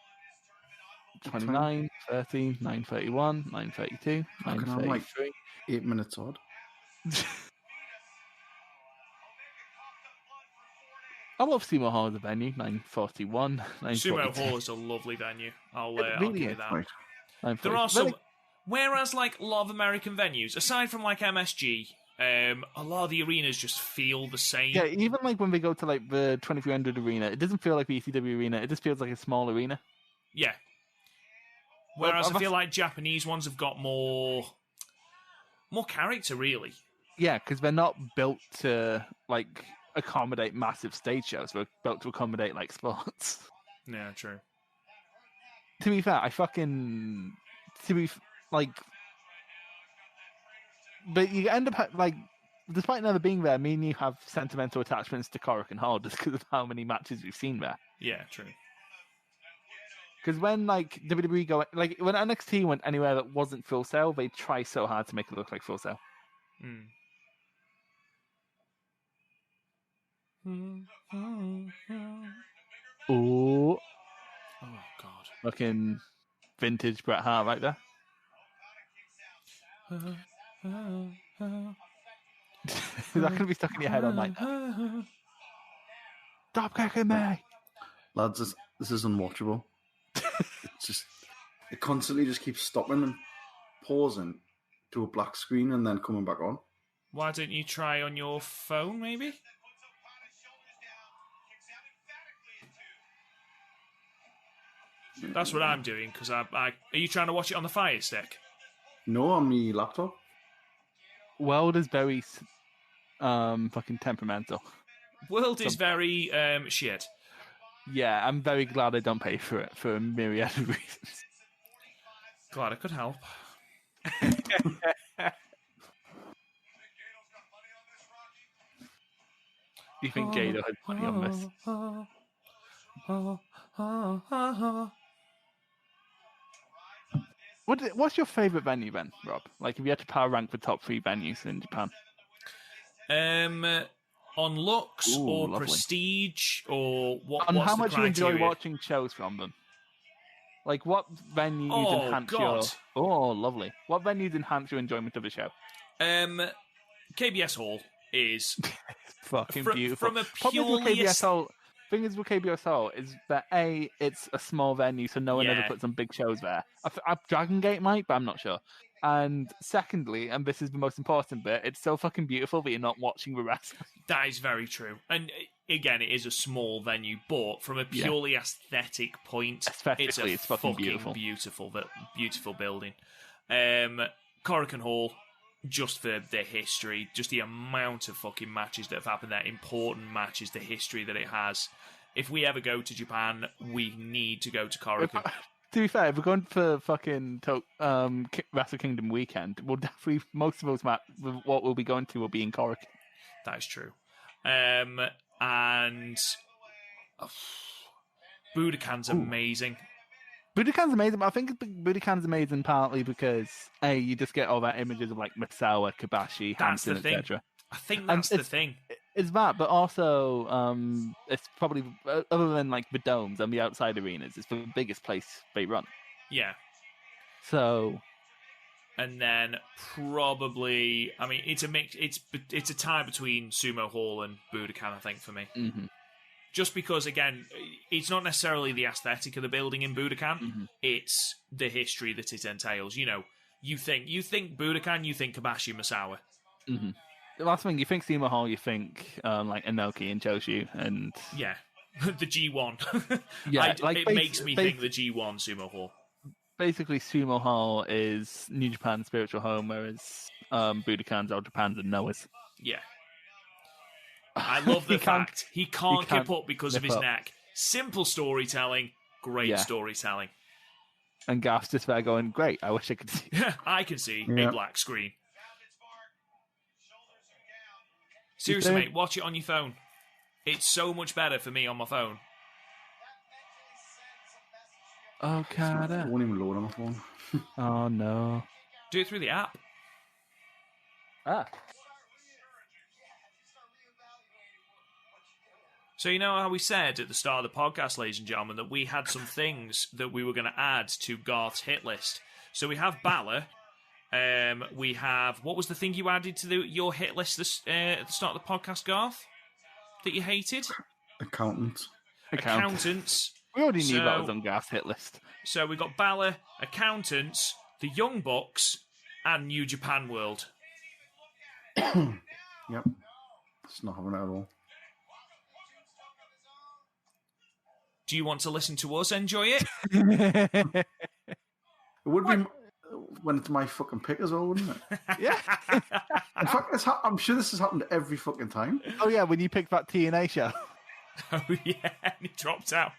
30, 9:31, 9:32, I'm like 9:33. 8 minutes odd. I love Sumo Hall as a venue. 9:41, 9:42. Sumo Hall is a lovely venue. I'll give you that. Right. There are some... Whereas, like, a lot of American venues, aside from, like, MSG, a lot of the arenas just feel the same. Yeah, even, like, when we go to, like, the 2300 arena, it doesn't feel like the ECW arena. It just feels like a small arena. Yeah. Whereas I feel like Japanese ones have got more character, really. Yeah, because they're not built to, like, accommodate massive stage shows. They're built to accommodate, like, sports. Yeah, true. To be fair, but you end up, like, despite never being there, me and you have sentimental attachments to Korakuen Hall just because of how many matches we've seen there. Yeah, true. Because when, like, WWE when NXT went anywhere that wasn't Full Sail, they try so hard to make it look like Full Sail. Oh, God. Fucking vintage Bret Hart right there. Is that going to be stuck in your head all night? Stop kicking me! Lads, this is unwatchable. It constantly just keeps stopping and pausing to a black screen and then coming back on. Why don't you try on your phone, maybe? That's what I'm doing, because are you trying to watch it on the Fire Stick? No, on my laptop. World is very fucking temperamental. World is very shit. Yeah, I'm very glad I don't pay for it for a myriad of reasons. Glad I could help. You think Gato had money on this? What's your favourite venue then, Rob? Like, if you had to power rank the top 3 venues in Japan? On looks or lovely. prestige or what? And what's how the much criteria? you enjoy watching shows from them? Like, what venues enhance God. your... Oh, lovely. What venues enhance your enjoyment of the show? KBS Hall is Fucking beautiful. From a Problem with purely KBS Hall, thing is with KBS Hall is that A, it's a small venue, so no one ever puts on big shows there. Dragon Gate might, but I'm not sure. And secondly, and this is the most important bit, it's so fucking beautiful that you're not watching the wrestling. That is very true. And again, it is a small venue, but from a purely aesthetic point, it's fucking beautiful building. Korakuen Hall, just for the history, just the amount of fucking matches that have happened there, important matches, the history that it has. If we ever go to Japan, we need to go to Korakuen. To be fair, if we're going for fucking Wrestle Kingdom weekend, we'll definitely, most of those what we'll be going to will be in Korakuen. That is true. And Budokan's amazing. Budokan's amazing, but I think Budokan's amazing partly because, A, you just get all that images of, like, Misawa, Kabashi, Hansen, etc. I think that's the thing. It's that, but also it's probably, other than, like, the domes and the outside arenas, it's the biggest place they run. Yeah. So... And then probably, I mean, it's a mix. It's a tie between Sumo Hall and Budokan, I think, for me. Mm-hmm. Just because, again, it's not necessarily the aesthetic of the building in Budokan; it's the history that it entails. You know, you think Budokan, you think Kabashi Misawa. Mm-hmm. The last thing, you think Sumo Hall, you think like Inoki and Choshu, and the G1. Yeah, it makes me think the G1 Sumo Hall. Basically, Sumo Hall is New Japan's spiritual home, whereas Budokan's Old Japan's and Noah's. Yeah. I love the fact he can't keep up because of his neck. Simple storytelling, great storytelling. And Garth's just there going, great, I wish I could see. I can see a black screen. Seriously, mate, watch it on your phone. It's so much better for me on my phone. Okada. I won't even load on my phone. Oh, no. Do it through the app. Ah. So you know how we said at the start of the podcast, ladies and gentlemen, that we had some things that we were going to add to Garth's hit list. So we have Balor. We have... What was the thing you added to your hit list at the start of the podcast, Garth? That you hated? Accountants. We already knew that was on Garth's hit list. So we got Balor, Accountants, the Young Bucks, and New Japan World. Yep. It's not having it at all. Do you want to listen to us enjoy it? It would be when it's my fucking pick as well, wouldn't it? Yeah. In fact, I'm sure this has happened every fucking time. Oh, yeah, when you picked that TNA show. Oh, yeah, and he dropped out.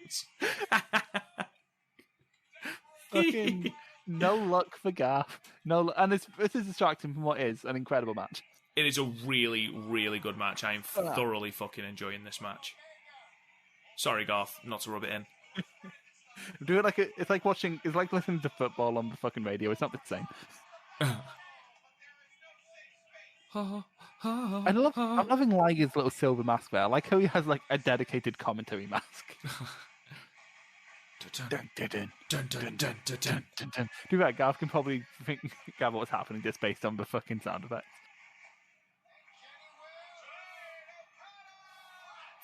Fucking no luck for Garth. And this is distracting from what is an incredible match. It is a really, really good match. I am thoroughly fucking enjoying this match. Sorry, Garth, not to rub it in. Do it like it's like listening to football on the fucking radio. It's not the same. I'm loving Liger's little silver mask there. I like how he has like a dedicated commentary mask. Dun, dun, dun, dun, dun, dun, dun, dun, dun, dun. Do that, Garth can probably gather what's happening just based on the fucking sound effects.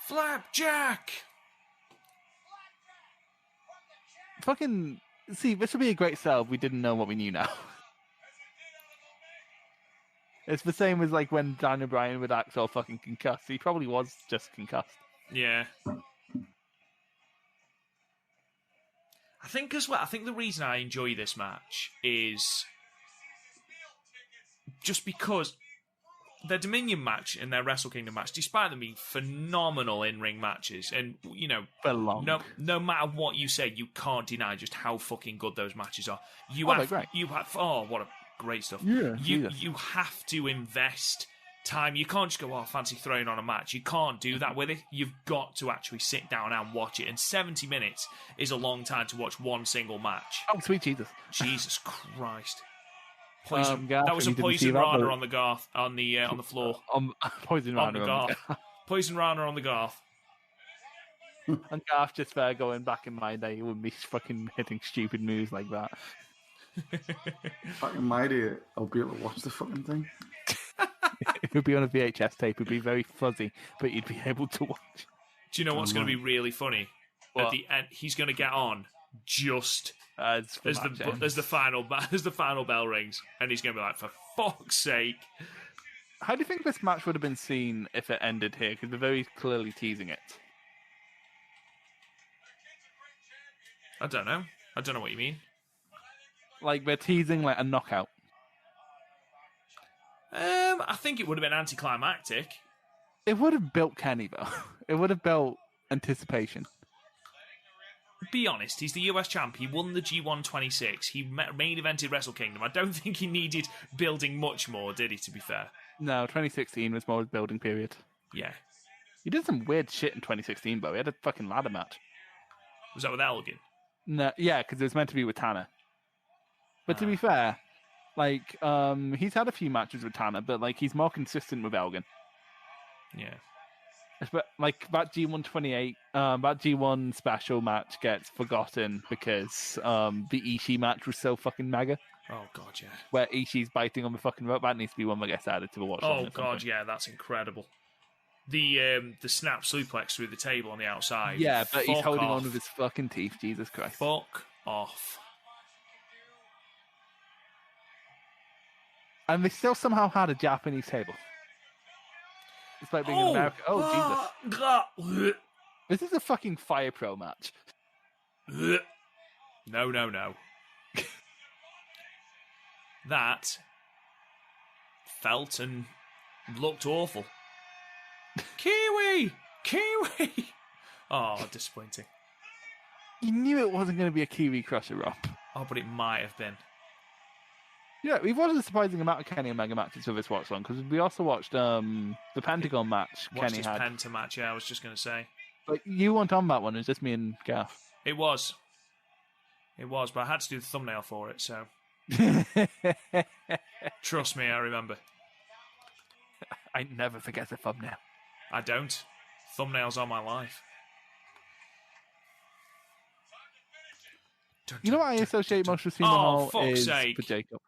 Flapjack! Fucking see, this would be a great sell if we didn't know what we knew now. It's the same as like when Daniel Bryan with Axel fucking concussed. He probably was just concussed. Yeah. I think as well, I think the reason I enjoy this match is just because their Dominion match and their Wrestle Kingdom match, despite them being phenomenal in-ring matches, and, you know, no matter what you say, you can't deny just how fucking good those matches are. They're great. What a great stuff. Yeah, you have to invest time. You can't just go, fancy throwing on a match. You can't do that with it. You've got to actually sit down and watch it. And 70 minutes is a long time to watch one single match. Oh, sweet Jesus. Jesus Christ. Poison. Garth, that was a Poison Rana on the Garth on the floor. Poison Rana on the Garth. Poison Rana on the Garth. And Garth just there going, back in my day, he wouldn't be fucking hitting stupid moves like that. Back in my day, I'll be able to watch the fucking thing. It would be on a VHS tape. It would be very fuzzy, but you'd be able to watch. Do you know what's going to be really funny? What? At the end, he's going to get on just as the final bell rings, and he's going to be like, "For fuck's sake!" How do you think this match would have been seen if it ended here? Because they're very clearly teasing it. I don't know what you mean. Like they're teasing like a knockout. I think it would have been anticlimactic. It would have built Kenny though. It would have built anticipation. Be honest, he's the US champ. He won the G1 26. He main evented Wrestle Kingdom. I don't think he needed building much more, did he, to be fair? No, 2016 was more building period. Yeah. He did some weird shit in 2016, though. He had a fucking ladder match. Was that with Elgin? No, yeah, because it was meant to be with Tanner. But to be fair, like, he's had a few matches with Tanner, but, like, he's more consistent with Elgin. Yeah. But, like, that G128, that G1 special match gets forgotten because the Ishii match was so fucking mega. Oh, God, yeah. Where Ishii's biting on the fucking rope. That needs to be one that gets added to the watch. Oh, God, yeah, that's incredible. The snap suplex through the table on the outside. Yeah, but he's holding off. on with his fucking teeth. Jesus Christ. Fuck off. And they still somehow had a Japanese table. It's like being in America. Oh, Jesus. This is a fucking Fire Pro match. No. That felt and looked awful. Kiwi! Oh, disappointing. You knew it wasn't going to be a Kiwi Crusher, Rob. Oh, but it might have been. Yeah, we've watched a surprising amount of Kenny Omega matches for this watch long, because we also watched the Pentagon match Watched Kenny his had. Penta match, yeah, I was just going to say. But you weren't on that one, it was just me and Garth. It was. It was, but I had to do the thumbnail for it, so trust me, I remember. I never forget the thumbnail. I don't. Thumbnails are my life. You know what I associate most with Sumo Hall is sake. for Jacob.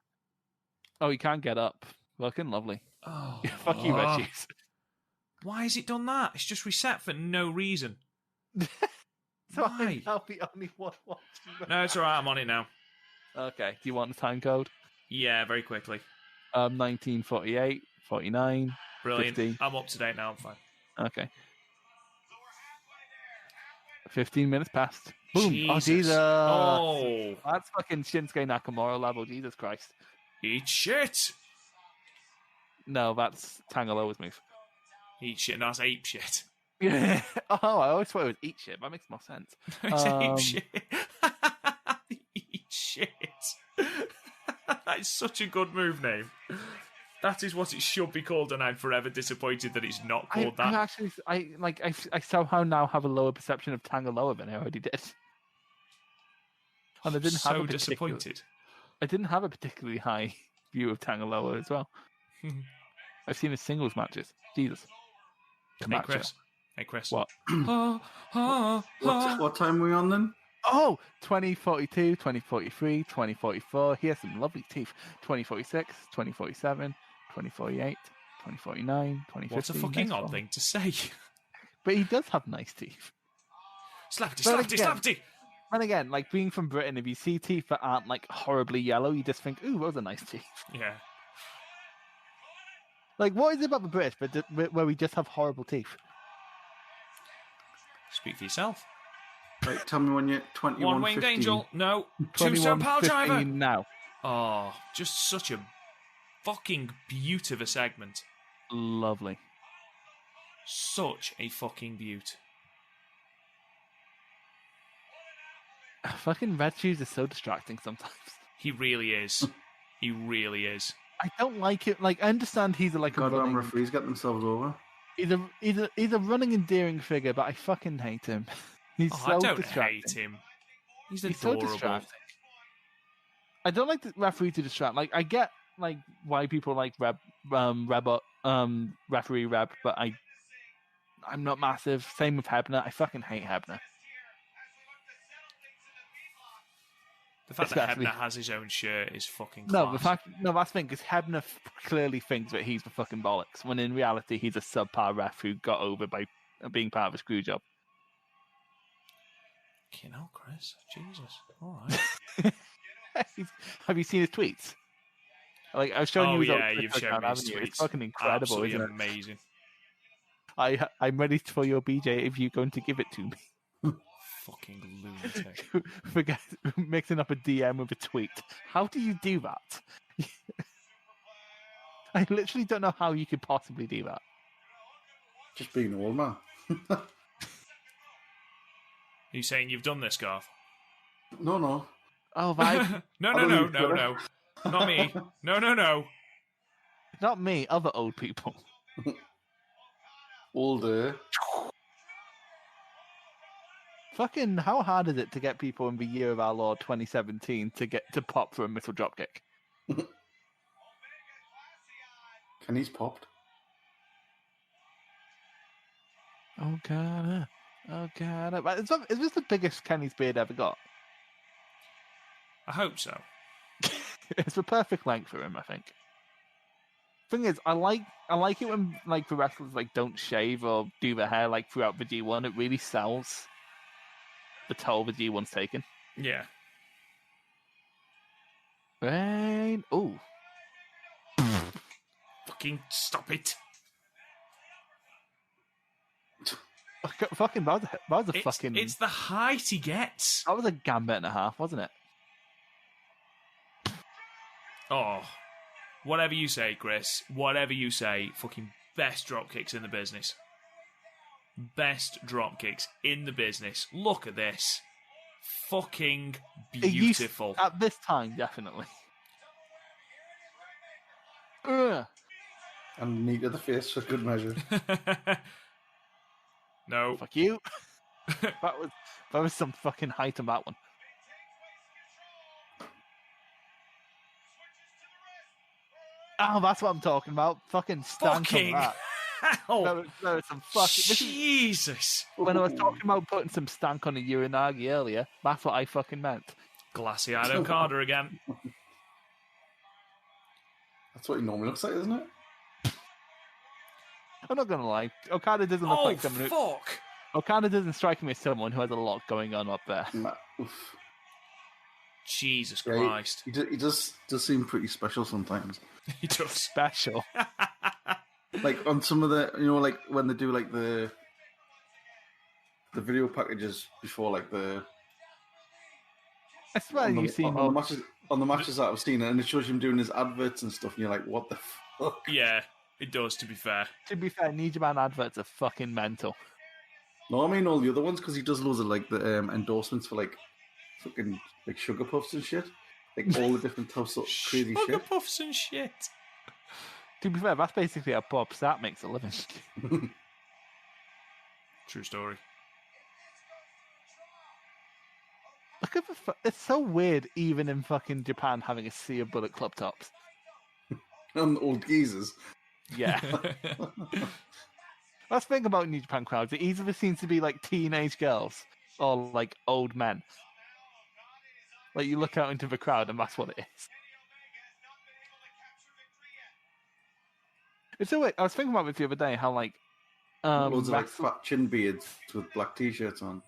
Oh, he can't get up. Fucking lovely. Oh, Fuck you, Red Cheese. Why has it done that? It's just reset for no reason. So Why? I'll be only one watching. No, it's alright, I'm on it now. Okay, do you want the time code? Yeah, very quickly. 1948, 49, Brilliant. 50. I'm up to date now, I'm fine. Okay. 15 minutes past. Boom. Jesus. Oh, Jesus. Oh. That's fucking Shinsuke Nakamura level. Jesus Christ. Eat shit. No, that's Tangaloa's move. Eat shit. No, that's ape shit. Yeah. Oh, I always thought it was eat shit. That makes more sense. It's ape shit. Eat shit. That is such a good move name. That is what it should be called, and I'm forever disappointed that it's not called that. I somehow now have a lower perception of Tangaloa than I already did. And I didn't have a disappointed. I didn't have a particularly high view of Tangaloa as well. I've seen his singles matches. Jesus. Hey, Chris. What? What time are we on then? Oh, 2042, 2043, 2044. He has some lovely teeth. 2046, 2047, 2048, 2049, 2050. What's a fucking odd thing to say? But he does have nice teeth. Slappity. And again, like being from Britain, if you see teeth that aren't like horribly yellow, you just think, ooh, those are nice teeth. Yeah. Like, what is it about the British where we just have horrible teeth? Speak for yourself. Right, tell me when you're 21. One Winged Angel. No. 21, Tombstone Pile Driver. 15 now. Oh, just such a fucking beaut of a segment. Lovely. Such a fucking beaut. Fucking Red Shoes is so distracting sometimes. He really is. He really is. I don't like it. Like, I understand he's like a Goddamn referees get themselves over. He's a running endearing figure, but I fucking hate him. He's so I don't distracting. hate him. He's so adorable. distracting. I don't like the referee to distract. Like, I get like why people like referee Reb, but I'm not massive. Same with Hebner. I fucking hate Hebner. The fact that Hebner has his own shirt is fucking class. That's the thing, because Hebner clearly thinks that he's the fucking bollocks, when in reality he's a subpar ref who got over by being part of a screw job. You know, Chris. Jesus. All right. Have you seen his tweets? Like, I've shown you. You've shown me his tweets. It's fucking incredible, Absolutely isn't it? amazing. I'm ready for your BJ if you're going to give it to me. Fucking lunatic. Forget mixing up a DM with a tweet. How do you do that? I literally don't know how you could possibly do that. Just being an old man. Are you saying you've done this, Garth? No. Oh, vibe. No. Not me. No. Not me, other old people. Older. Fucking, how hard is it to get people in the year of our Lord 2017 to get to pop for a missile dropkick? Kenny's popped. Oh god. Is this the biggest Kenny's beard ever got? I hope so. It's the perfect length for him, I think. Thing is, I like it when like the wrestlers like don't shave or do their hair like throughout the G1. It really sells the toll the G1's taken. Yeah. Right. Oh. Fucking stop it. Fucking, that was a fucking... It's the height he gets. That was a gambit and a half, wasn't it? Oh. Whatever you say, Chris. Whatever you say. Fucking best dropkicks in the business. Best dropkicks in the business. Look at this. Fucking beautiful. At this time, definitely. Ugh. And knee to the face for good measure. No. Fuck you. that was some fucking height on that one. Oh, that's what I'm talking about. Fucking stank Fucking on that. hell. There was some fucking... Jesus. When I was talking about putting some stank on a uranagi earlier, that's what I fucking meant. Glassy-eyed Okada again. That's what he normally looks like, isn't it? I'm not gonna lie. Okada doesn't look like someone who... fuck. Okada doesn't strike me as someone who has a lot going on up there. Oof. Jesus Yeah, Christ. he does seem pretty special sometimes. He does. Special. Like on some of the, like when they do like the video packages before, like the I swear you've seen on the matches that I've seen, and it shows him doing his adverts and stuff, and you're like, what the fuck? Yeah, it does, to be fair. To be fair, New Japan adverts are fucking mental. No, I mean all the other ones, because he does loads of like the endorsements for like fucking like sugar puffs and shit, like all the different types of crazy Sugar shit. puffs and shit. To be fair, that's basically how Bob Sapp makes a living. True story. Look at it's so weird, even in fucking Japan, having a sea of Bullet Club tops. And old geezers. Yeah. That's the thing about New Japan crowds. It either seems to be like teenage girls or like old men. Like you look out into the crowd and that's what it is. It's so weird. I was thinking about it the other day, how like loads of like fat chin beards with black t-shirts on.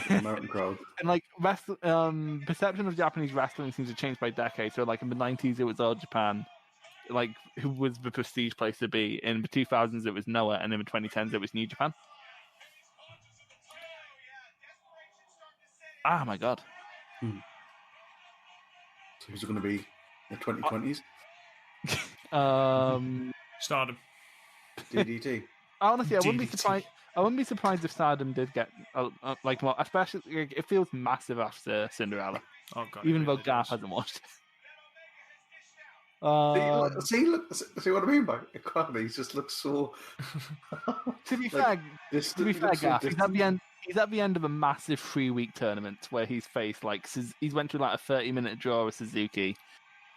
American crowd. And like perception of Japanese wrestling seems to change by decades. So like in the 90s it was All Japan, like who was the prestige place to be. In the 2000s it was Noah, and in the 2010s it was New Japan. Ah, my god. So who's it going to be in the 2020s? Stardom. DDT. Honestly, I wouldn't be DDT. surprised. I wouldn't be surprised if Stardom did get like more. Especially, like, it feels massive after Cinderella, Oh, God. even it though really Garth does. hasn't watched it. See what I mean by Okada? He just looks so. To be like, fair, Garth, he's at the end. He's at the end of a massive 3-week tournament where he's faced like he's went through like a 30-minute draw with Suzuki.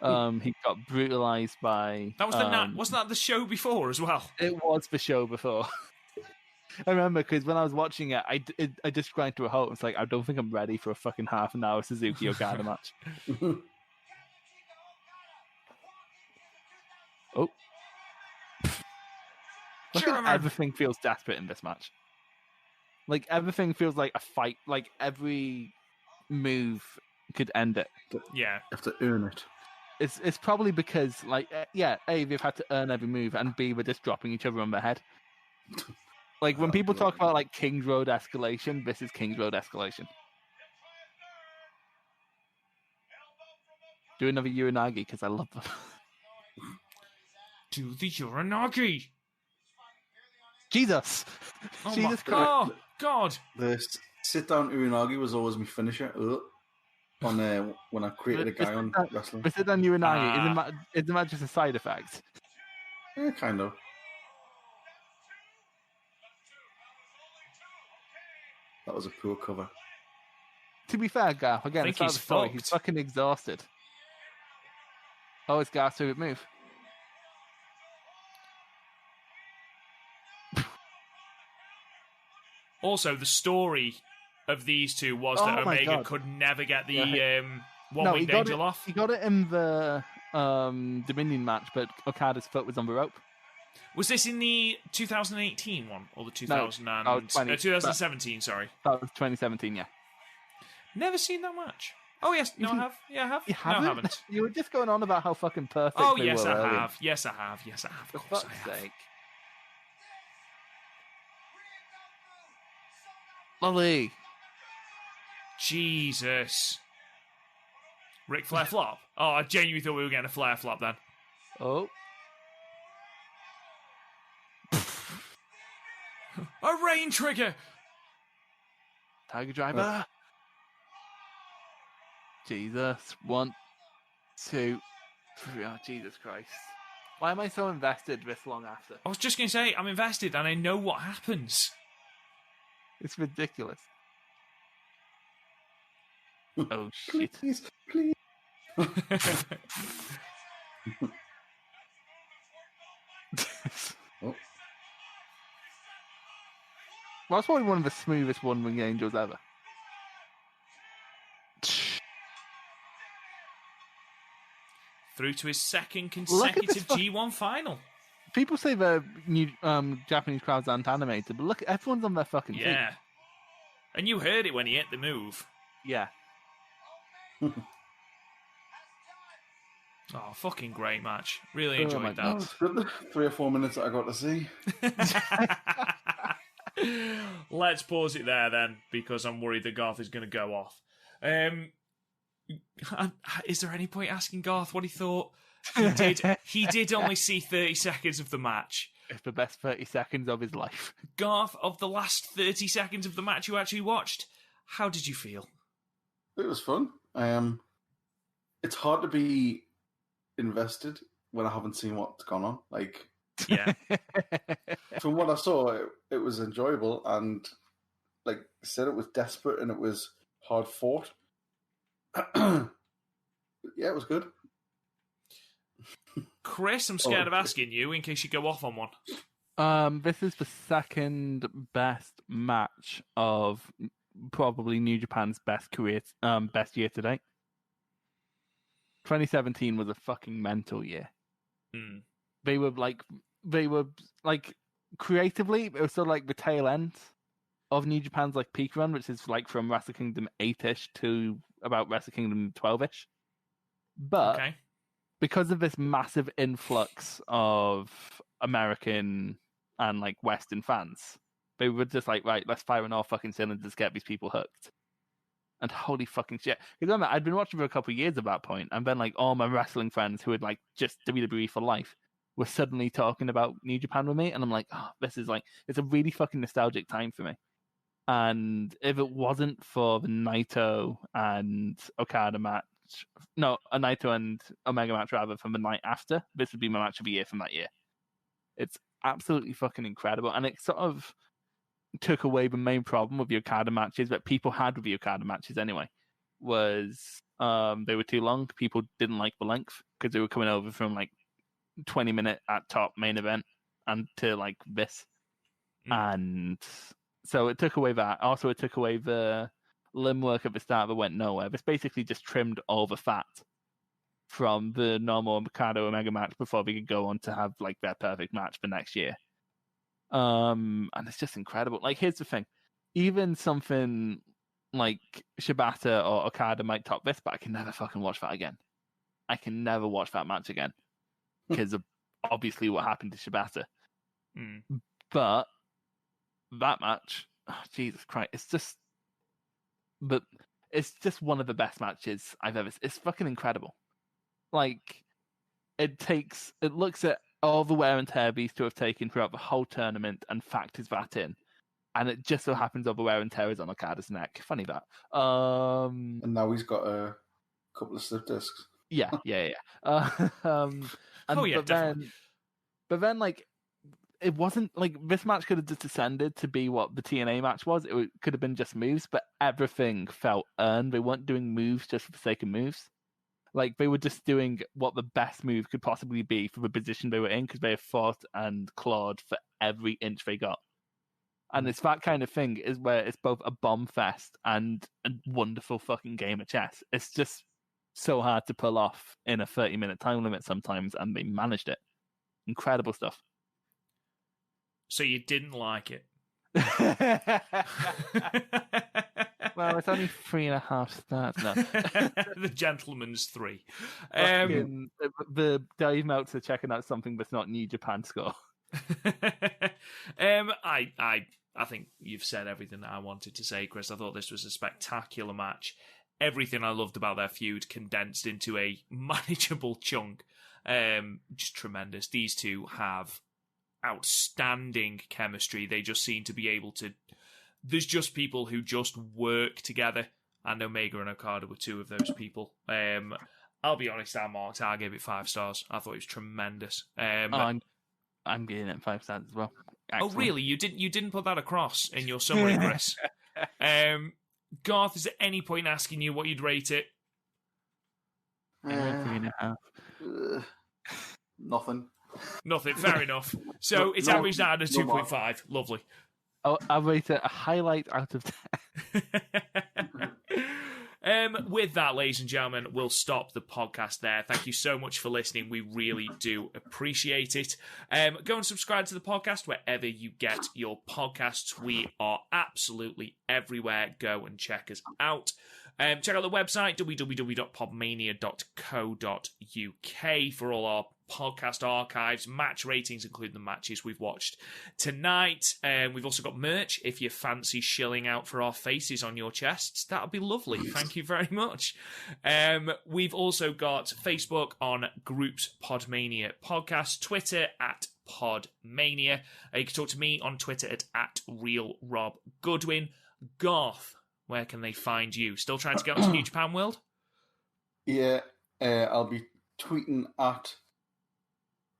He got brutalized by. That was wasn't that the show before as well? It was the show before. I remember because when I was watching it, I just grind to a halt. It's like I don't think I'm ready for a fucking half an hour Suzuki Okada match. Oh, look at everything feels desperate in this match. Like everything feels like a fight. Like every move could end it. Yeah. You have to earn it. It's probably because like A, they've had to earn every move, and B, we're just dropping each other on the head. Like when people talk about like King's Road escalation, this is King's Road escalation. Do another Uranagi because I love them. Do the Uranagi. Jesus, Oh Jesus my Christ! God. The sit-down Uranagi was always my finisher. On when I created a guy on wrestling. But then Uranagi, isn't that just a side effect? Yeah, kind of. That was a poor cover. To be fair, Garth, again, think it's not he's the story. fucked. He's fucking exhausted. Oh, it's Garth's favorite move. Also, the story of these two was Oh that my Omega God. could never get the Yeah. one-winged angel off. He got it in the Dominion match, but Okada's foot was on the rope. Was this in the 2018 one or the 2017? Sorry, That was 2017, yeah. never seen that match. Oh yes, no, I have. Yeah, I have. You No, haven't? I haven't. You were just going on about how fucking perfect Oh they yes, were I earlier. have. Yes, I have. Yes, I have. For Of course, fuck's I have. sake. Lolly. Jesus. Ric Flair flop. Oh, I genuinely thought we were getting a Flair flop then. Oh. A rain trigger. Tiger Driver. Jesus. 1, 2, 3. Oh, Jesus Christ. Why am I so invested this long after? I was just going to say, I'm invested and I know what happens. It's ridiculous. Oh, shit. Please, please. Well, that's probably one of the smoothest one-ring angels ever. Through to his second consecutive G1 final. People say the new Japanese crowds aren't animated, but look, everyone's on their fucking feet. Yeah. And you heard it when he hit the move. Yeah. Oh, fucking great match. Really enjoyed that. It's good. 3 or 4 minutes that I got to see. Let's pause it there then, because I'm worried that Garth is going to go off. Is there any point asking Garth what he thought? He did only see 30 seconds of the match. It's the best 30 seconds of his life. Garth, of the last 30 seconds of the match you actually watched, how did you feel? It was fun. It's hard to be invested when I haven't seen what's gone on. Like, yeah, from what I saw, it was enjoyable, and like I said, it was desperate and it was hard fought. Yeah, it was good. Chris, I'm scared of asking you in case you go off on one. This is the second best match of probably New Japan's best year to date. 2017 was a fucking mental year. Mm. They were like creatively, it was sort of like the tail end of New Japan's like peak run, which is like from Wrestle Kingdom 8-ish to about Wrestle Kingdom 12-ish. But because of this massive influx of American and like Western fans, they were just like, right, let's fire on all fucking cylinders, get these people hooked. And holy fucking shit. Because remember, I'd been watching for a couple of years at that point, and then like all my wrestling friends who had like just WWE for life were suddenly talking about New Japan with me, and I'm like, oh, this is like, it's a really fucking nostalgic time for me. And if it wasn't for the Naito and Okada match, no, a Naito and Omega match rather, from the night after, this would be my match of the year from that year. It's absolutely fucking incredible, and it sort of took away the main problem with the Okada matches that people had with the Okada matches anyway, was they were too long. People didn't like the length because they were coming over from like 20-minute at top main event and to like this. And so it took away that. Also, it took away the limb work at the start that went nowhere. This basically just trimmed all the fat from the normal Okada Omega match before they could go on to have like their perfect match for next year. And it's just incredible. Like, here's the thing. Even something like Shibata or Okada might top this, but I can never fucking watch that again. I can never watch that match again. Because of obviously what happened to Shibata. But that match, oh, Jesus Christ, it's just one of the best matches I've ever seen. It's fucking incredible. Like, it looks at all the wear and tear these two have taken throughout the whole tournament and factors that in. And it just so happens all the wear and tear is on Okada's neck. Funny that. And now he's got a couple of slip discs. Yeah. But then, like, it wasn't like this match could have just descended to be what the TNA match was. It could have been just moves, but everything felt earned. They weren't doing moves just for the sake of moves. Like, they were just doing what the best move could possibly be for the position they were in, because they have fought and clawed for every inch they got. And it's that kind of thing is where it's both a bomb fest and a wonderful fucking game of chess. It's just so hard to pull off in a 30-minute time limit sometimes, and they managed it. Incredible stuff. So you didn't like it? Well, it's only 3.5 stars. No. The gentleman's 3. The Dave Meltzer checking out something that's not New Japan score. I think you've said everything that I wanted to say, Chris. I thought this was a spectacular match. Everything I loved about their feud condensed into a manageable chunk. Just tremendous. These two have outstanding chemistry. They just seem to be able to... There's just people who just work together, and Omega and Okada were two of those people. I'll be honest, I gave it 5 stars. I thought it was tremendous. I'm giving it 5 stars as well. Excellent. Oh, really? You didn't put that across in your summary, Chris? Garth, is there any point asking you what you'd rate it? 3.5. Nothing. Nothing. Fair enough. So it's averaged out at 2.5. Lovely. I'll rate it a highlight out of 10. With that, ladies and gentlemen, we'll stop the podcast there. Thank you so much for listening. We really do appreciate it. Go and subscribe to the podcast wherever you get your podcasts. We are absolutely everywhere. Go and check us out. Check out the website, www.podmania.co.uk, for all our podcast archives, match ratings, including the matches we've watched tonight. We've also got merch if you fancy shilling out for our faces on your chests. That would be lovely. Thank you very much. We've also got Facebook on Groups PodMania Podcast, Twitter at PodMania. You can talk to me on Twitter at RealRobGoodwin. Garth, where can they find you? Still trying to get onto New Japan World? Yeah, I'll be tweeting at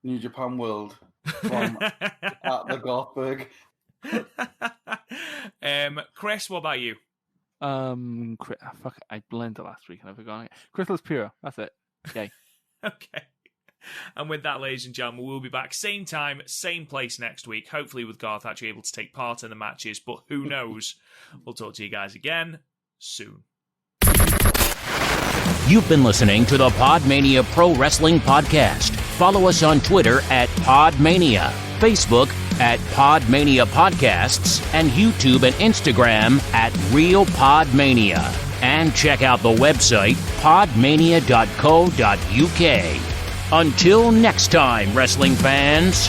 New Japan World from at the Gothberg. Chris, what about you? Fuck, I blended last week and I forgot it. Crystal's Pure, that's it. Yay. Okay. And with that, ladies and gentlemen, we'll be back same time, same place next week, hopefully with Garth actually able to take part in the matches, but who knows? We'll talk to you guys again soon. You've been listening to the PodMania Pro Wrestling Podcast. Follow us on Twitter at PodMania, Facebook at PodMania Podcasts, and YouTube and Instagram at Real PodMania. And check out the website, podmania.co.uk. Until next time, wrestling fans.